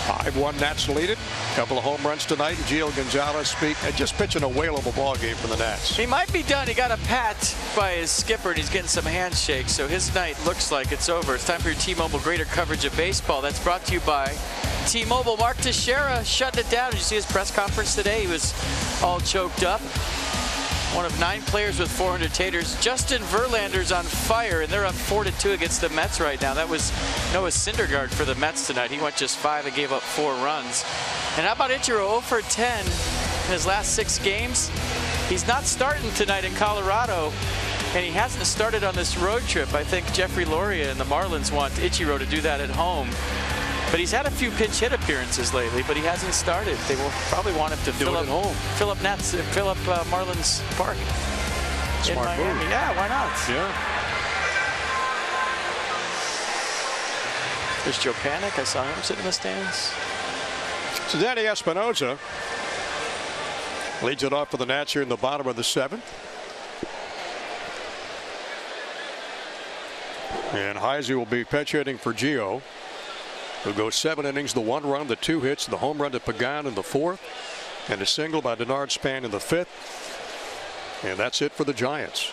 5-1 Nats lead it. Couple of home runs tonight. And Gio Gonzalez just pitching a whale of a ball game for the Nats. He might be done. He got a pat by his skipper, and he's getting some handshakes. So his night looks like it's over. It's time for your T-Mobile greater coverage of baseball. That's brought to you by T-Mobile. Mark Teixeira shutting it down. Did you see his press conference today? He was all choked up. One of 9 players with 400 taters. Justin Verlander's on fire, and they're up 4-2 against the Mets right now. That was Noah Syndergaard for the Mets tonight. He went just 5 and gave up 4 runs. And how about Ichiro 0 for 10 in his last 6 games? He's not starting tonight in Colorado, and he hasn't started on this road trip. I think Jeffrey Loria and the Marlins want Ichiro to do that at home. But he's had a few pinch hit appearances lately, but he hasn't started. They will probably want him to fill up Marlins Park in Miami. Move. Yeah, why not? Yeah. There's Joe Panik. I saw him sitting in the stands. So Danny Espinosa leads it off for the Nats here in the bottom of the 7th. And Heisey will be pinch hitting for Gio, who goes 7 innings, the 1 run, the 2 hits, the home run to Pagan in the 4th, and a single by Denard Span in the 5th. And that's it for the Giants.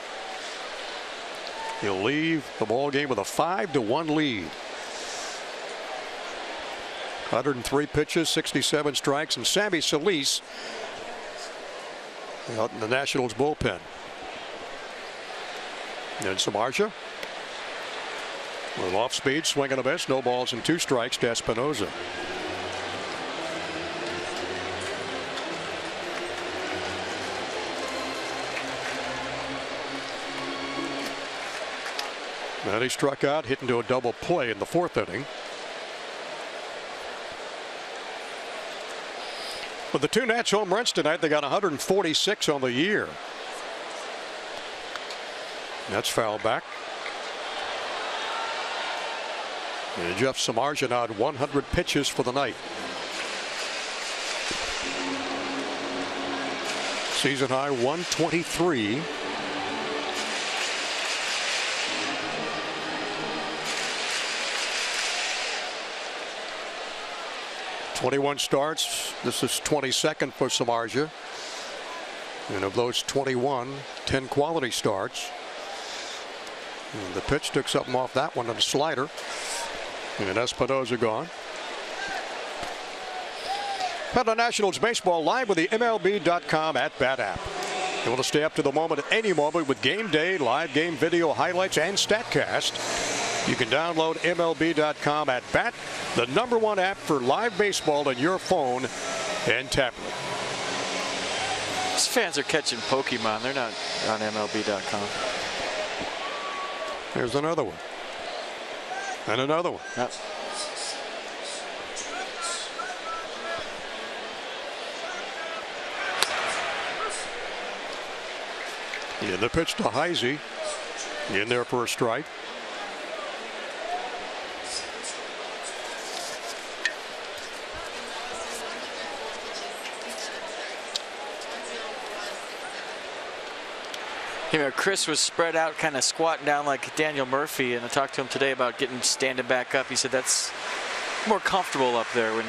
He'll leave the ball game with a 5-1 lead. 103 pitches, 67 strikes, and Sammy Solis out in the Nationals bullpen. And Samardzija with off speed, swing and a miss, no balls and 2 strikes to Espinosa. And he struck out, hit into a double play in the 4th inning. With the 2 Nats home runs tonight, they got 146 on the year. That's foul back. And Jeff Samardzija now had 100 pitches for the night. Season high 123. .21 starts. This is 22nd for Samardzija. And of those 21, 10 quality starts. And the pitch took something off that one, and a slider. And Espinosa gone. Padres Nationals baseball live with the MLB.com at-bat app. You want to stay up to the moment at any moment with game day, live game video highlights, and StatCast. You can download MLB.com at-bat, the #1 app for live baseball on your phone and tablet. These fans are catching Pokemon. They're not on MLB.com. There's another one. And another one. Yep. Yeah, the pitch to Heisey. In there for a strike. You know, Chris was spread out, kind of squatting down like Daniel Murphy, and I talked to him today about standing back up. He said that's more comfortable up there when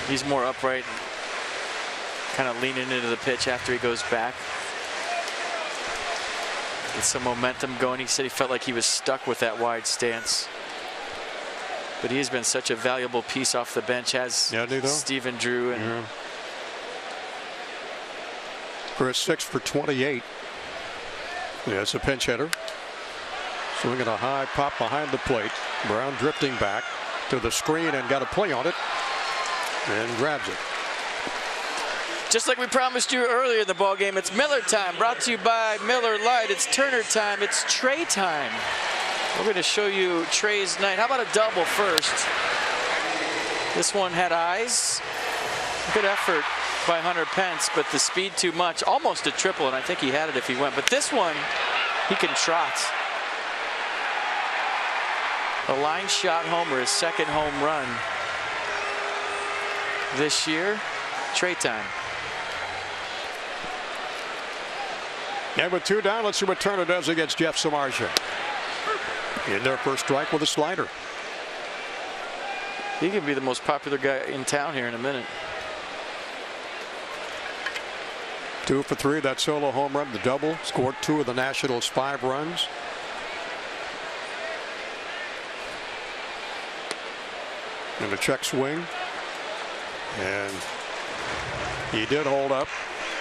he's more upright, kind of leaning into the pitch after he goes back. Get some momentum going. He said he felt like he was stuck with that wide stance. But he has been such a valuable piece off the bench, as Stephen Drew. And Chris 6 for 28. Yeah, it's a pinch hitter. Swinging a high pop behind the plate. Brown drifting back to the screen and got a play on it and grabs it. Just like we promised you earlier in the ball game, it's Miller time. Brought to you by Miller Lite. It's Turner time. It's Trey time. We're going to show you Trey's night. How about a double first? This one had eyes. Good effort by Hunter Pence, but the speed too much. Almost a triple, and I think he had it if he went. But this one, he can trot. A line shot homer, his second home run this year. Trey time. And with 2 down, let's see what Turner does against Jeff Samardzija. In their first strike with a slider. He could be the most popular guy in town here in a minute. 2 for 3, that solo home run, the double. Scored 2 of the Nationals' 5 runs. And a check swing. And he did hold up.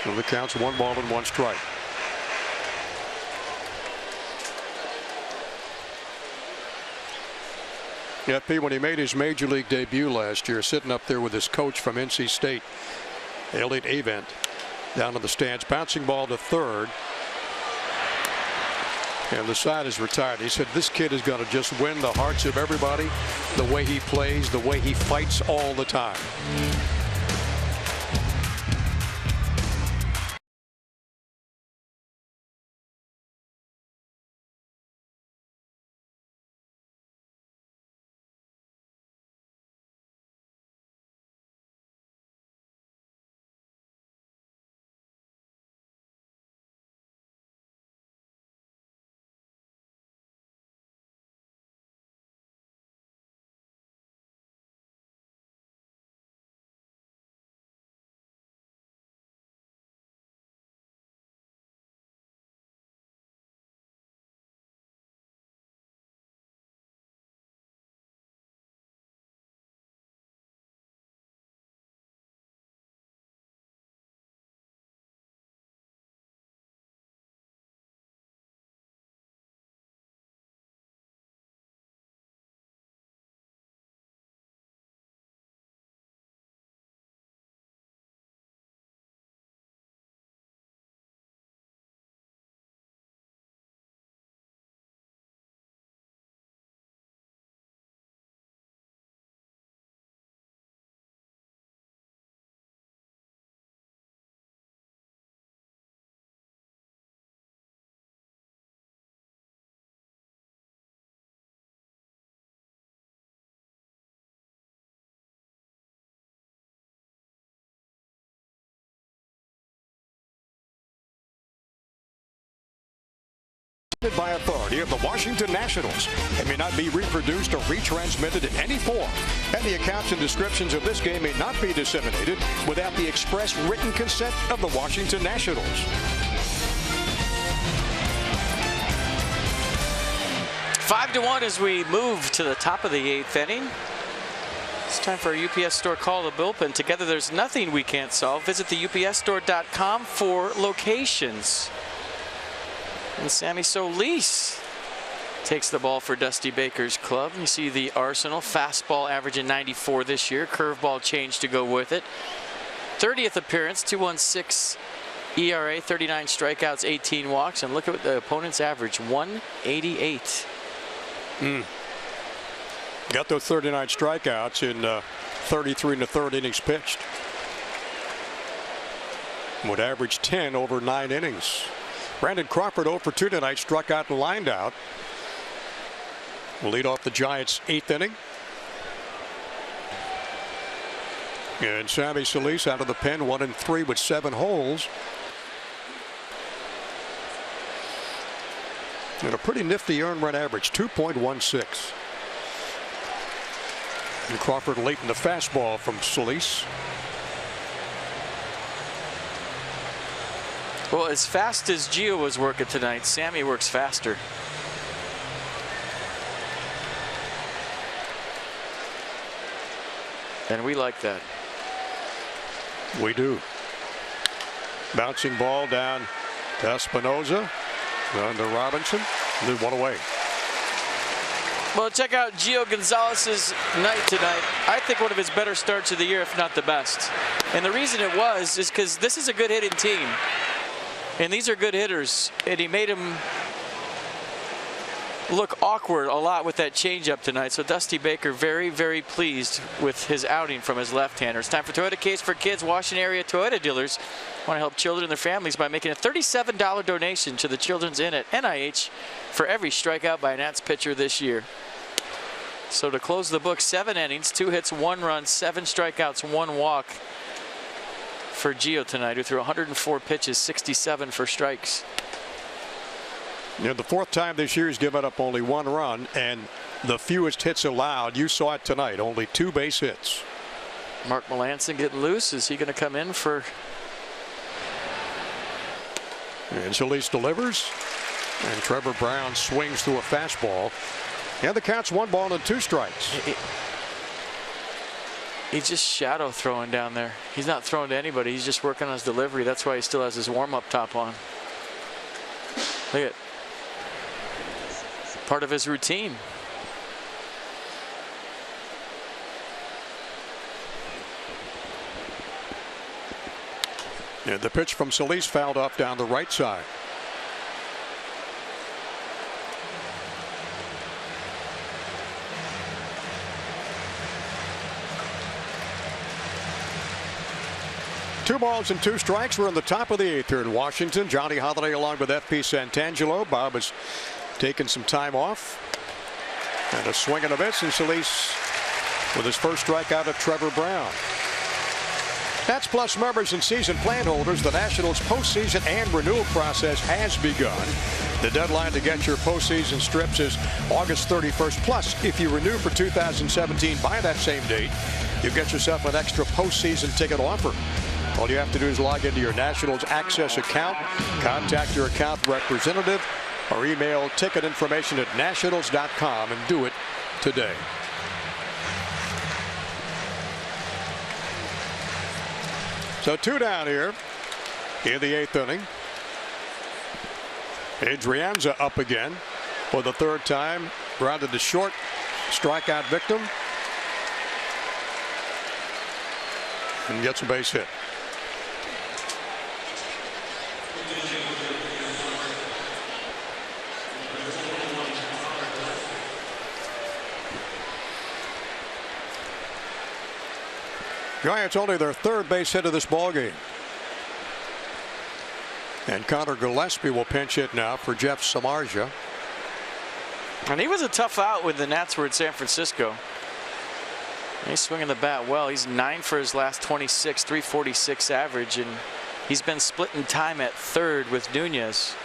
And the count's 1 ball and 1 strike. FP, when he made his major league debut last year, sitting up there with his coach from NC State, Elliot Avent, down in the stands, bouncing ball to third. And the side is retired. He said this kid is going to just win the hearts of everybody, the way he plays, the way he fights all the time. By authority of the Washington Nationals and may not be reproduced or retransmitted in any form, and the accounts and descriptions of this game may not be disseminated without the express written consent of the Washington Nationals. Five to 1 as we move to the top of the 8th inning. It's time for our UPS Store Call the Bullpen. Together there's nothing we can't solve. Visit the upsstore.com for locations. And Sammy Solis takes the ball for Dusty Baker's club. You see the arsenal. Fastball averaging 94 this year. Curveball change to go with it. 30th appearance, 2.16 ERA, 39 strikeouts, 18 walks. And look at what the opponent's average, 188. Got those 39 strikeouts in 33 1/3 innings pitched. Would average 10 over 9 innings. Brandon Crawford 0 for 2 tonight, struck out and lined out. Will lead off the Giants' 8th inning. And Sammy Solis out of the pen, 1-3 with 7 holes. And a pretty nifty earned run average, 2.16. And Crawford late in the fastball from Solis. Well, as fast as Gio was working tonight, Sammy works faster. And we like that. We do. Bouncing ball down to Espinoza. Down to Robinson. Leave one away. Well, check out Gio Gonzalez's night tonight. I think one of his better starts of the year, if not the best. And the reason it was is because this is a good hitting team. And these are good hitters, and he made them look awkward a lot with that changeup tonight. So Dusty Baker very, very pleased with his outing from his left-hander. It's time for Toyota Case for Kids. Washington area Toyota dealers want to help children and their families by making a $37 donation to the Children's Inn at NIH for every strikeout by a Nats pitcher this year. So to close the book, 7 innings, 2 hits, 1 run, 7 strikeouts, 1 walk for Gio tonight, who threw 104 pitches, 67 for strikes. You know, the 4th time this year he's given up only 1 run and the fewest hits allowed. You saw it tonight, only 2 base hits. Mark Melancon getting loose. Is he going to come in for? And Solis delivers, and Trevor Brown swings through a fastball. And the count's 1 ball and 2 strikes. He's just shadow throwing down there. He's not throwing to anybody. He's just working on his delivery. That's why he still has his warm-up top on. Look at part of his routine. And the pitch from Solis fouled off down the right side. Two balls and 2 strikes. We're in the top of the 8th here in Washington. Johnny Holiday along with FP Santangelo. Bob has taken some time off. And a swing and a miss, and Solis with his first strikeout of Trevor Brown. Nats Plus members and season plan holders, the Nationals postseason and renewal process has begun. The deadline to get your postseason strips is August 31st. Plus, if you renew for 2017 by that same date, you get yourself an extra postseason ticket offer. All you have to do is log into your Nationals Access account, contact your account representative, or email ticket information at nationals.com and do it today. So 2 down here in the 8th inning. Adrianza up again for the 3rd time. Grounded to short, strikeout victim, and gets a base hit. Giants only their 3rd base hit of this ballgame. And Connor Gillespie will pinch hit now for Jeff Samardzija. And he was a tough out when the Nats were in San Francisco. He's swinging the bat well. He's 9 for his last 26, 346 average, and he's been splitting time at 3rd with Nunez.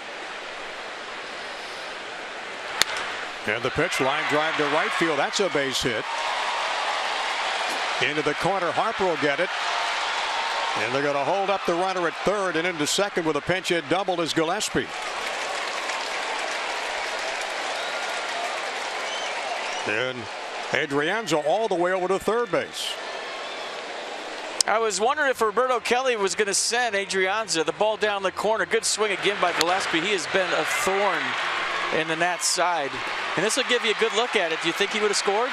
And the pitch, line drive to right field. That's a base hit. Into the corner, Harper will get it. And they're going to hold up the runner at 3rd, and into 2nd with a pinch hit double is Gillespie. And Adrianza all the way over to 3rd base. I was wondering if Roberto Kelly was going to send Adrianza the ball down the corner. Good swing again by Gillespie. He has been a thorn in the Nats side. And this will give you a good look at it. Do you think he would have scored?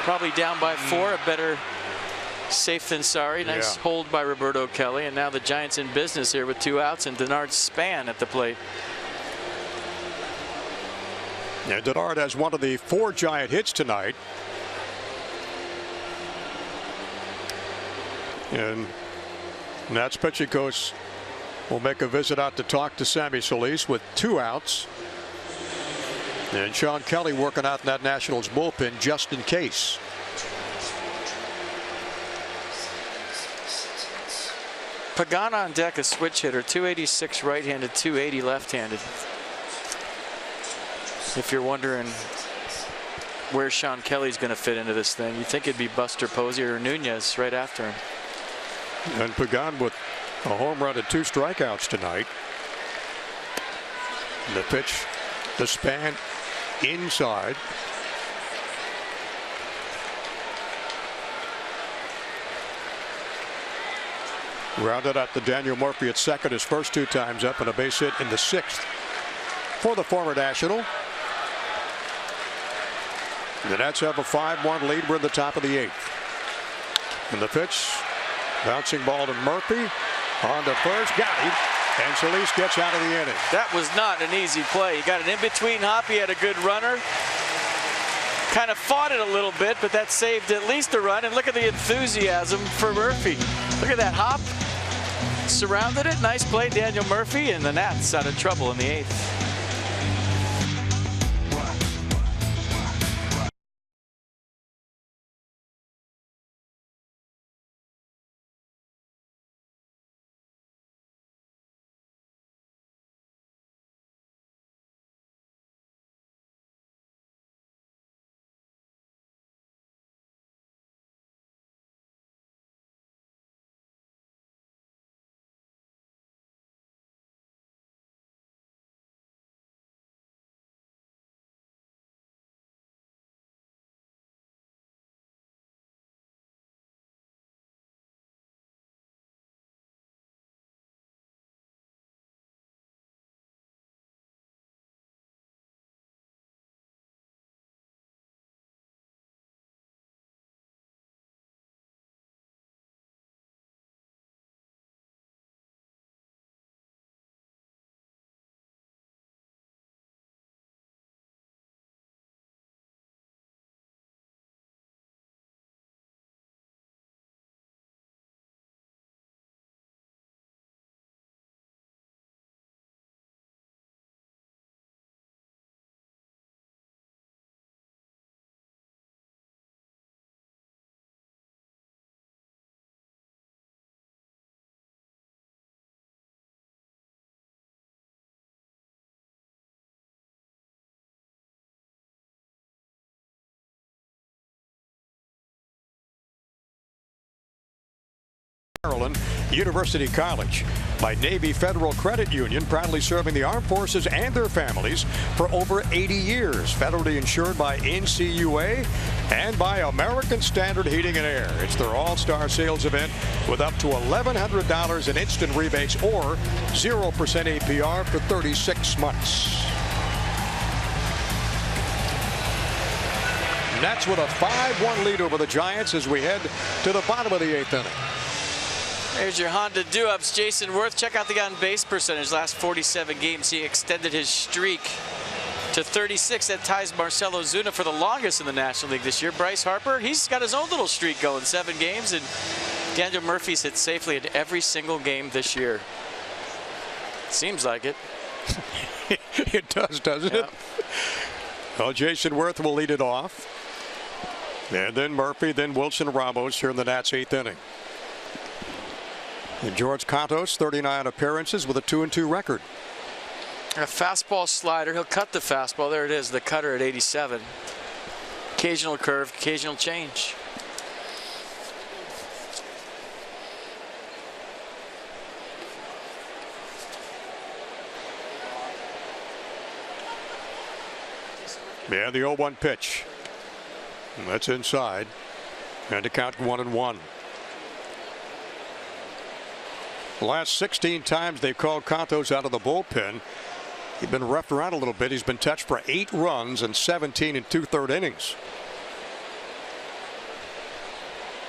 Probably down by 4, a better safe than sorry. Nice hold by Roberto Kelly, and now the Giants in business here with 2 outs and Denard Span at the plate. And Denard has one of the 4 Giant hits tonight. And Nats pitching coach will make a visit out to talk to Sammy Solis with 2 outs. And Sean Kelly working out in that Nationals bullpen just in case. Pagano on deck, a switch hitter, 286 right-handed, 280 left-handed. If you're wondering where Sean Kelly's going to fit into this thing, you think it'd be Buster Posey or Nunez right after him. And Pagano with a home run and 2 strikeouts tonight. And the pitch, the Span inside. Rounded out to Daniel Murphy at 2nd, his first 2 times up, and a base hit in the 6th for the former National. The Nats have a 5-1 lead. We're in the top of the 8th. And the pitch, bouncing ball to Murphy on to first, got him. And Solis gets out of the inning. That was not an easy play. He got an in-between hop. He had a good runner. Kind of fought it a little bit, but that saved at least a run. And look at the enthusiasm for Murphy. Look at that hop. Surrounded it. Nice play, Daniel Murphy. And the Nats out of trouble in the 8th. Maryland University College by Navy Federal Credit Union, proudly serving the armed forces and their families for over 80 years. Federally insured by NCUA and by American Standard Heating and Air. It's their all-star sales event with up to $1,100 in instant rebates or 0% APR for 36 months. Nats with a 5-1 lead over the Giants as we head to the bottom of the 8th inning. There's your Honda do-ups. Jason Worth, check out the on-base percentage. Last 47 games, he extended his streak to 36. That ties Marcelo Zuna for the longest in the National League this year. Bryce Harper, he's got his own little streak going, 7 games. And Daniel Murphy's hit safely in every single game this year. Seems like it. It does, doesn't it? Well, Jason Worth will lead it off. And then Murphy, then Wilson Ramos here in the Nats' 8th inning. And George Cantos, 39 appearances with a 2-2 record. A fastball slider. He'll cut the fastball. There it is, the cutter at 87. Occasional curve, occasional change. Yeah, the 0-1 pitch. And that's inside. And to count 1-1. The last 16 times they've called Cantos out of the bullpen. He's been roughed around a little bit. He's been touched for 8 runs and 17 and 2/3 innings.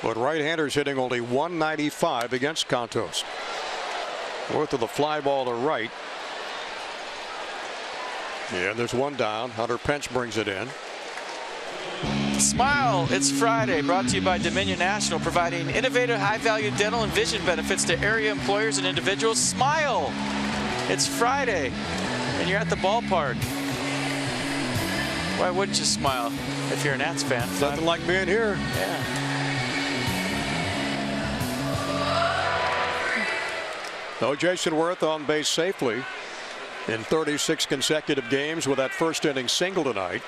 But right-handers hitting only 195 against Cantos. Worth with a fly ball to right. Yeah, there's one down. Hunter Pence brings it in. Smile, it's Friday, brought to you by Dominion National, providing innovative high-value dental and vision benefits to area employers and individuals. Smile, it's Friday, and you're at the ballpark. Why wouldn't you smile if you're a Nats fan? Nothing like being here. Yeah. No, Jason Worth on base safely in 36 consecutive games with that first inning single tonight.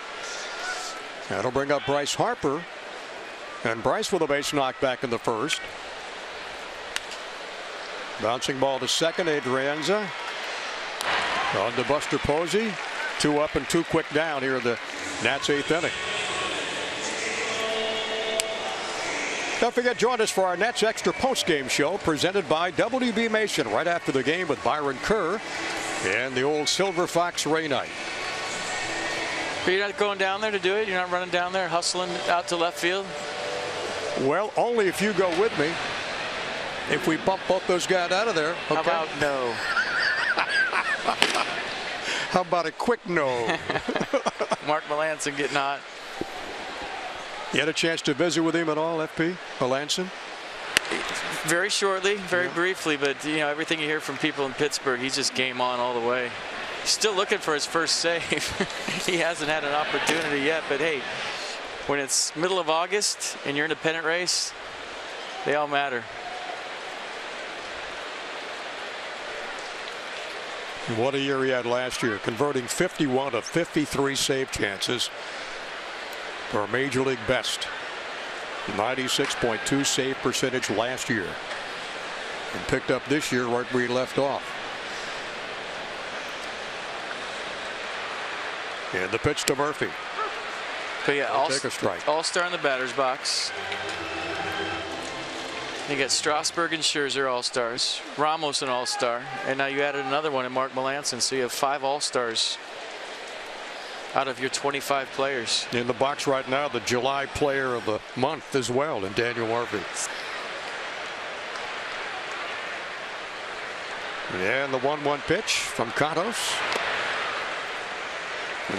That'll bring up Bryce Harper. And Bryce with a base knock back in the first. Bouncing ball to second, Adrianza. On to Buster Posey. 2 up and 2 quick down here in the Nats' 8th inning. Don't forget, join us for our Nets Extra postgame show presented by WB Mason right after the game with Byron Kerr and the old Silver Fox Ray Knight. But you're not going down there to do it? You're not running down there, hustling out to left field? Well, only if you go with me. If we bump both those guys out of there. Okay. How about no? How about a quick no? Mark Melancon getting hot. You had a chance to visit with him at all, FP? Melancon? Very shortly, very briefly, but you know, everything you hear from people in Pittsburgh, he's just game on all the way. Still looking for his first save. He hasn't had an opportunity yet, but hey, when it's middle of August and you're in a pennant race, they all matter. What a year he had last year, converting 51 of 53 save chances for a major league best. 96.2 save percentage last year, and picked up this year right where he left off. And the pitch to Murphy. But yeah, take a strike. All-star in the batter's box. You got Strasburg and Scherzer all-stars, Ramos an all-star, and now you added another one in Mark Melancon, so you have 5 all-stars out of your 25 players. In the box right now, the July player of the month as well, and Daniel Murphy. And the 1-1 pitch from Contos.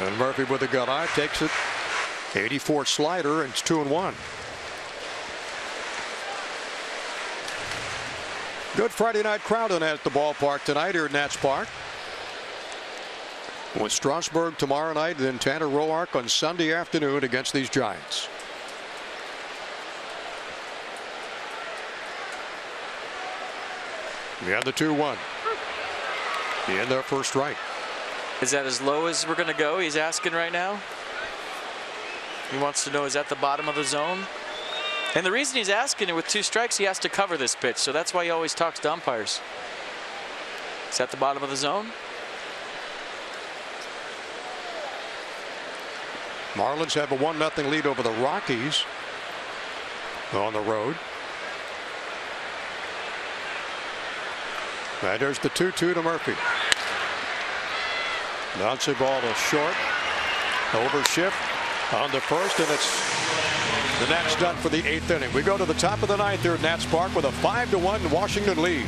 And Murphy with a gut eye takes it. 84 slider, and it's 2-1. Good Friday night crowd at the ballpark tonight here at Nats Park. With Strasburg tomorrow night, then Tanner Roark on Sunday afternoon against these Giants. Yeah, the 2-1. In their first strike. Is that as low as we're going to go? He's asking right now. He wants to know, is that the bottom of the zone? And the reason he's asking it with 2 strikes, he has to cover this pitch. So that's why he always talks to umpires. Is that the bottom of the zone? Marlins have a 1-0 lead over the Rockies on the road. And there's the 2-2 to Murphy. Bouncing ball to short. Over shift on the first, and it's the Nats done for the 8th inning. We go to the top of the 9th here at Nats Park with a 5-1 Washington lead.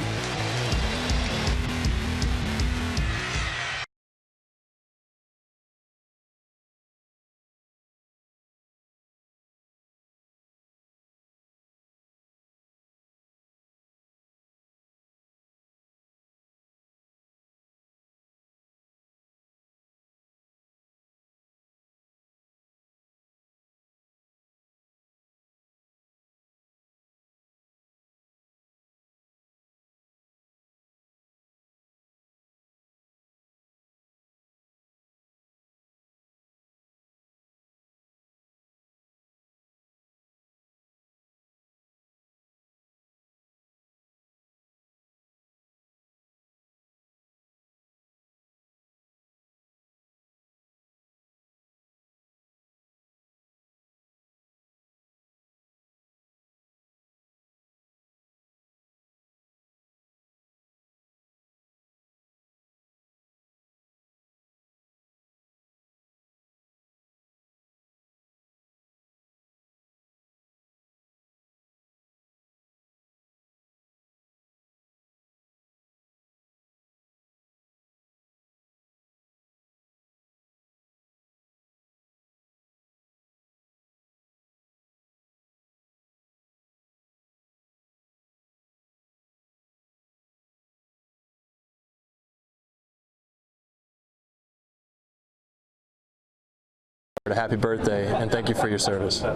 Happy birthday, and thank you for your service. Mark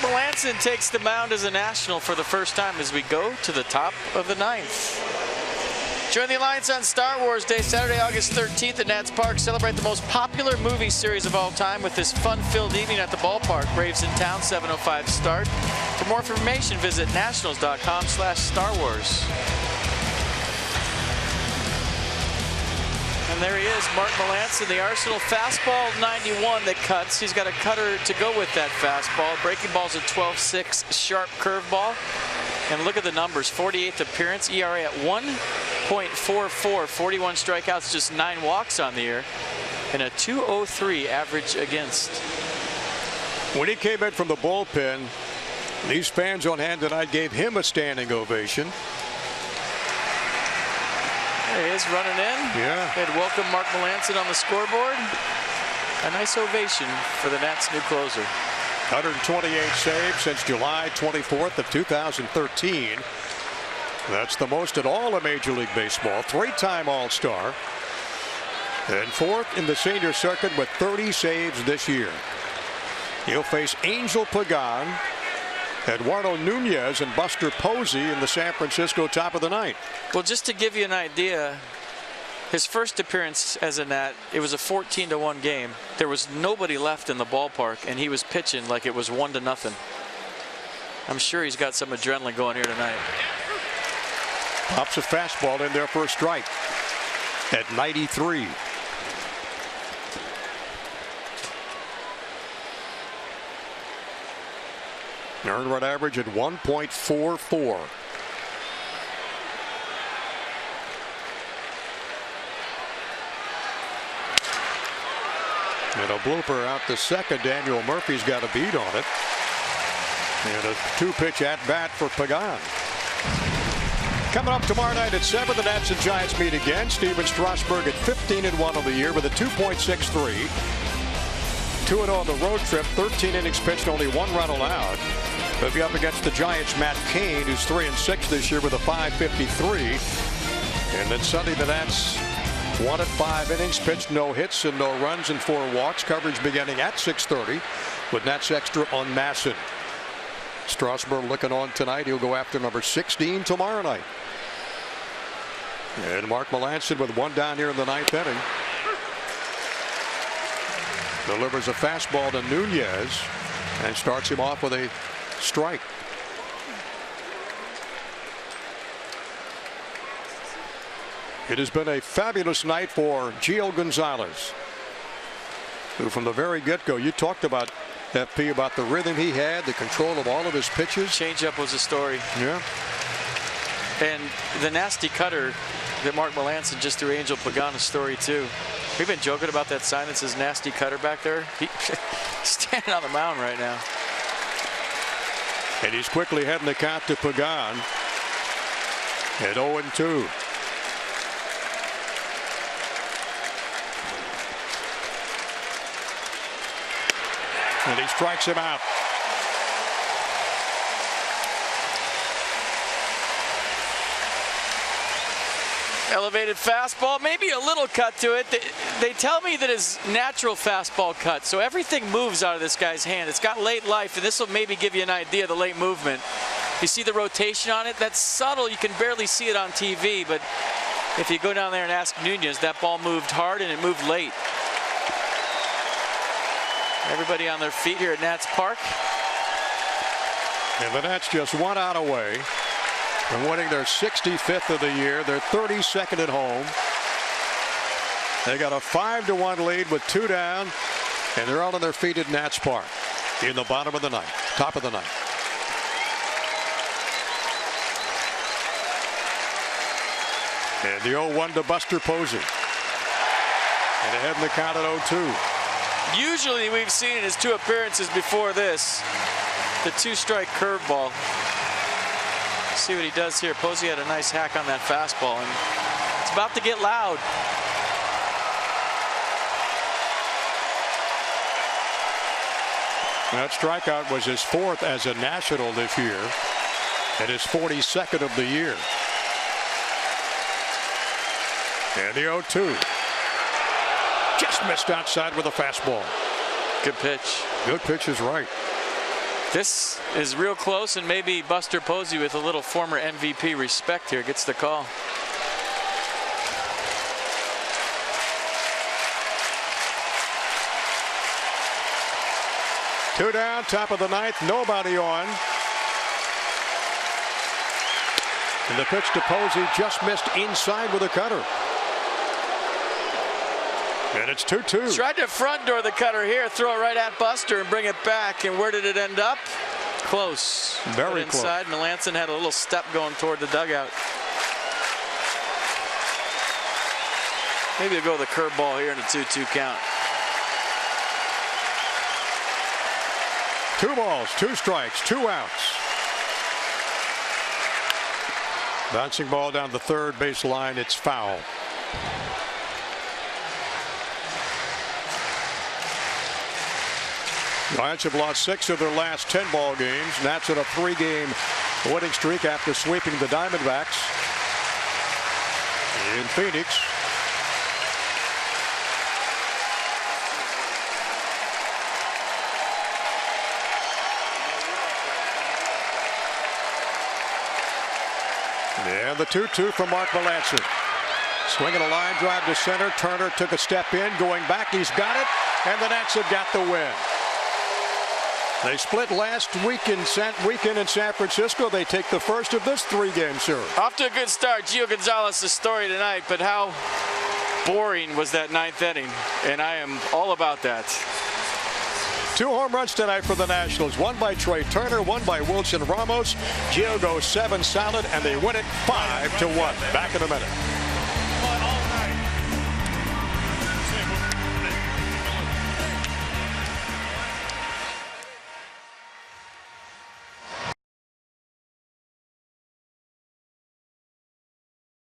Melancon takes the mound as a National for the first time as we go to the top of the 9th. Join the Alliance on Star Wars Day, Saturday, August 13th at Nats Park. Celebrate the most popular movie series of all time with this fun-filled evening at the ballpark. Braves in town, 7:05 start. For more information, visit nationals.com/Star Wars. And there he is, Mark Melancon, the Arsenal fastball 91 that cuts. He's got a cutter to go with that fastball. Breaking ball's a 12-6 sharp curveball. And look at the numbers, 48th appearance, ERA at 1.44, 41 strikeouts, just 9 walks on the year, and a 2.03 average against. When he came in from the bullpen, these fans on hand tonight gave him a standing ovation. There he is running in. Yeah. They'd welcome Mark Melancon on the scoreboard. A nice ovation for the Nats' new closer. 128 saves since July 24th of 2013. That's the most in all of Major League Baseball. 3-time All-Star. And 4th in the senior circuit with 30 saves this year. He'll face Angel Pagan, Eduardo Nunez, and Buster Posey in the San Francisco top of the ninth. Well, just to give you an idea, his first appearance as a Nat, it was a 14-1 game. There was nobody left in the ballpark, and he was pitching like it was 1-0. I'm sure he's got some adrenaline going here tonight. Pops a fastball in there for a strike at 93. Earned run average at 1.44. And a blooper out to second. Daniel Murphy's got a beat on it. And a 2-pitch at bat for Pagan. Coming up tomorrow night at 7, the Nats and Giants meet again. Steven Strasburg at 15-1 on the year with a 2.63. 2-0 on the road trip. 13 innings pitched, only 1 run allowed. He'll be up against the Giants' Matt Cain, who's 3-6 this year with a 5.53. And then Sunday, the Nats won at 5 innings, pitched no hits and no runs and 4 walks. Coverage beginning at 6:30 with Nats Extra on Masson. Strasburg looking on tonight. He'll go after number 16 tomorrow night. And Mark Melancon with 1 down here in the 9th inning. Delivers a fastball to Nunez and starts him off with a strike. It has been a fabulous night for Gio Gonzalez, who from the very get-go, you talked about, FP, about the rhythm he had, the control of all of his pitches. Changeup was a story. Yeah. And the nasty cutter that Mark Melancon just threw Angel Pagan a story too. We've been joking about that sign that says nasty cutter back there. He's standing on the mound right now. And he's quickly heading the count to Pagan at 0-2. And he strikes him out. Elevated fastball, maybe a little cut to it. They tell me that his natural fastball cut, so everything moves out of this guy's hand. It's got late life, and this will maybe give you an idea of the late movement. You see the rotation on it? That's subtle. You can barely see it on TV, but if you go down there and ask Nunez, that ball moved hard and it moved late. Everybody on their feet here at Nats Park. And the Nats just 1 out away from winning their 65th of the year. They're 32nd at home. They got a 5-1 lead with 2 down, and they're all on their feet at Nats Park in the bottom of the ninth, top of the ninth. And the 0-1 to Buster Posey. And ahead in the count at 0-2. Usually we've seen in his 2 appearances before this, the 2-strike curveball. See what he does here. Posey had a nice hack on that fastball, and it's about to get loud. That strikeout was his 4th as a National this year and his 42nd of the year. And the 0-2. Just missed outside with a fastball. Good pitch. Good pitch is right. This is real close, and maybe Buster Posey, with a little former MVP respect here, gets the call. Two down, top of the ninth, nobody on. And the pitch to Posey just missed inside with a cutter. And it's 2-2. Tried to front door the cutter here, throw it right at Buster and bring it back. And where did it end up? Close. Very close. Inside, Melancon had a little step going toward the dugout. Maybe they'll go with a curveball here in a 2-2 count. 2 balls, 2 strikes, 2 outs. Bouncing ball down the third baseline. It's foul. Giants have lost 6 of their last 10 ball games. Nats in a 3-game winning streak after sweeping the Diamondbacks in Phoenix. And the 2-2 from Mark Melancon. Swinging a line drive to center. Turner took a step in, going back. He's got it, and the Nats have got the win. They split last weekend in San Francisco. They take the first of this 3-game series. Off to a good start. Gio Gonzalez, the story tonight, but how boring was that 9th inning? And I am all about that. 2 home runs tonight for the Nationals. 1 by Trey Turner, 1 by Wilson Ramos. Gio goes 7 solid, and they win it 5-1. Back in a minute.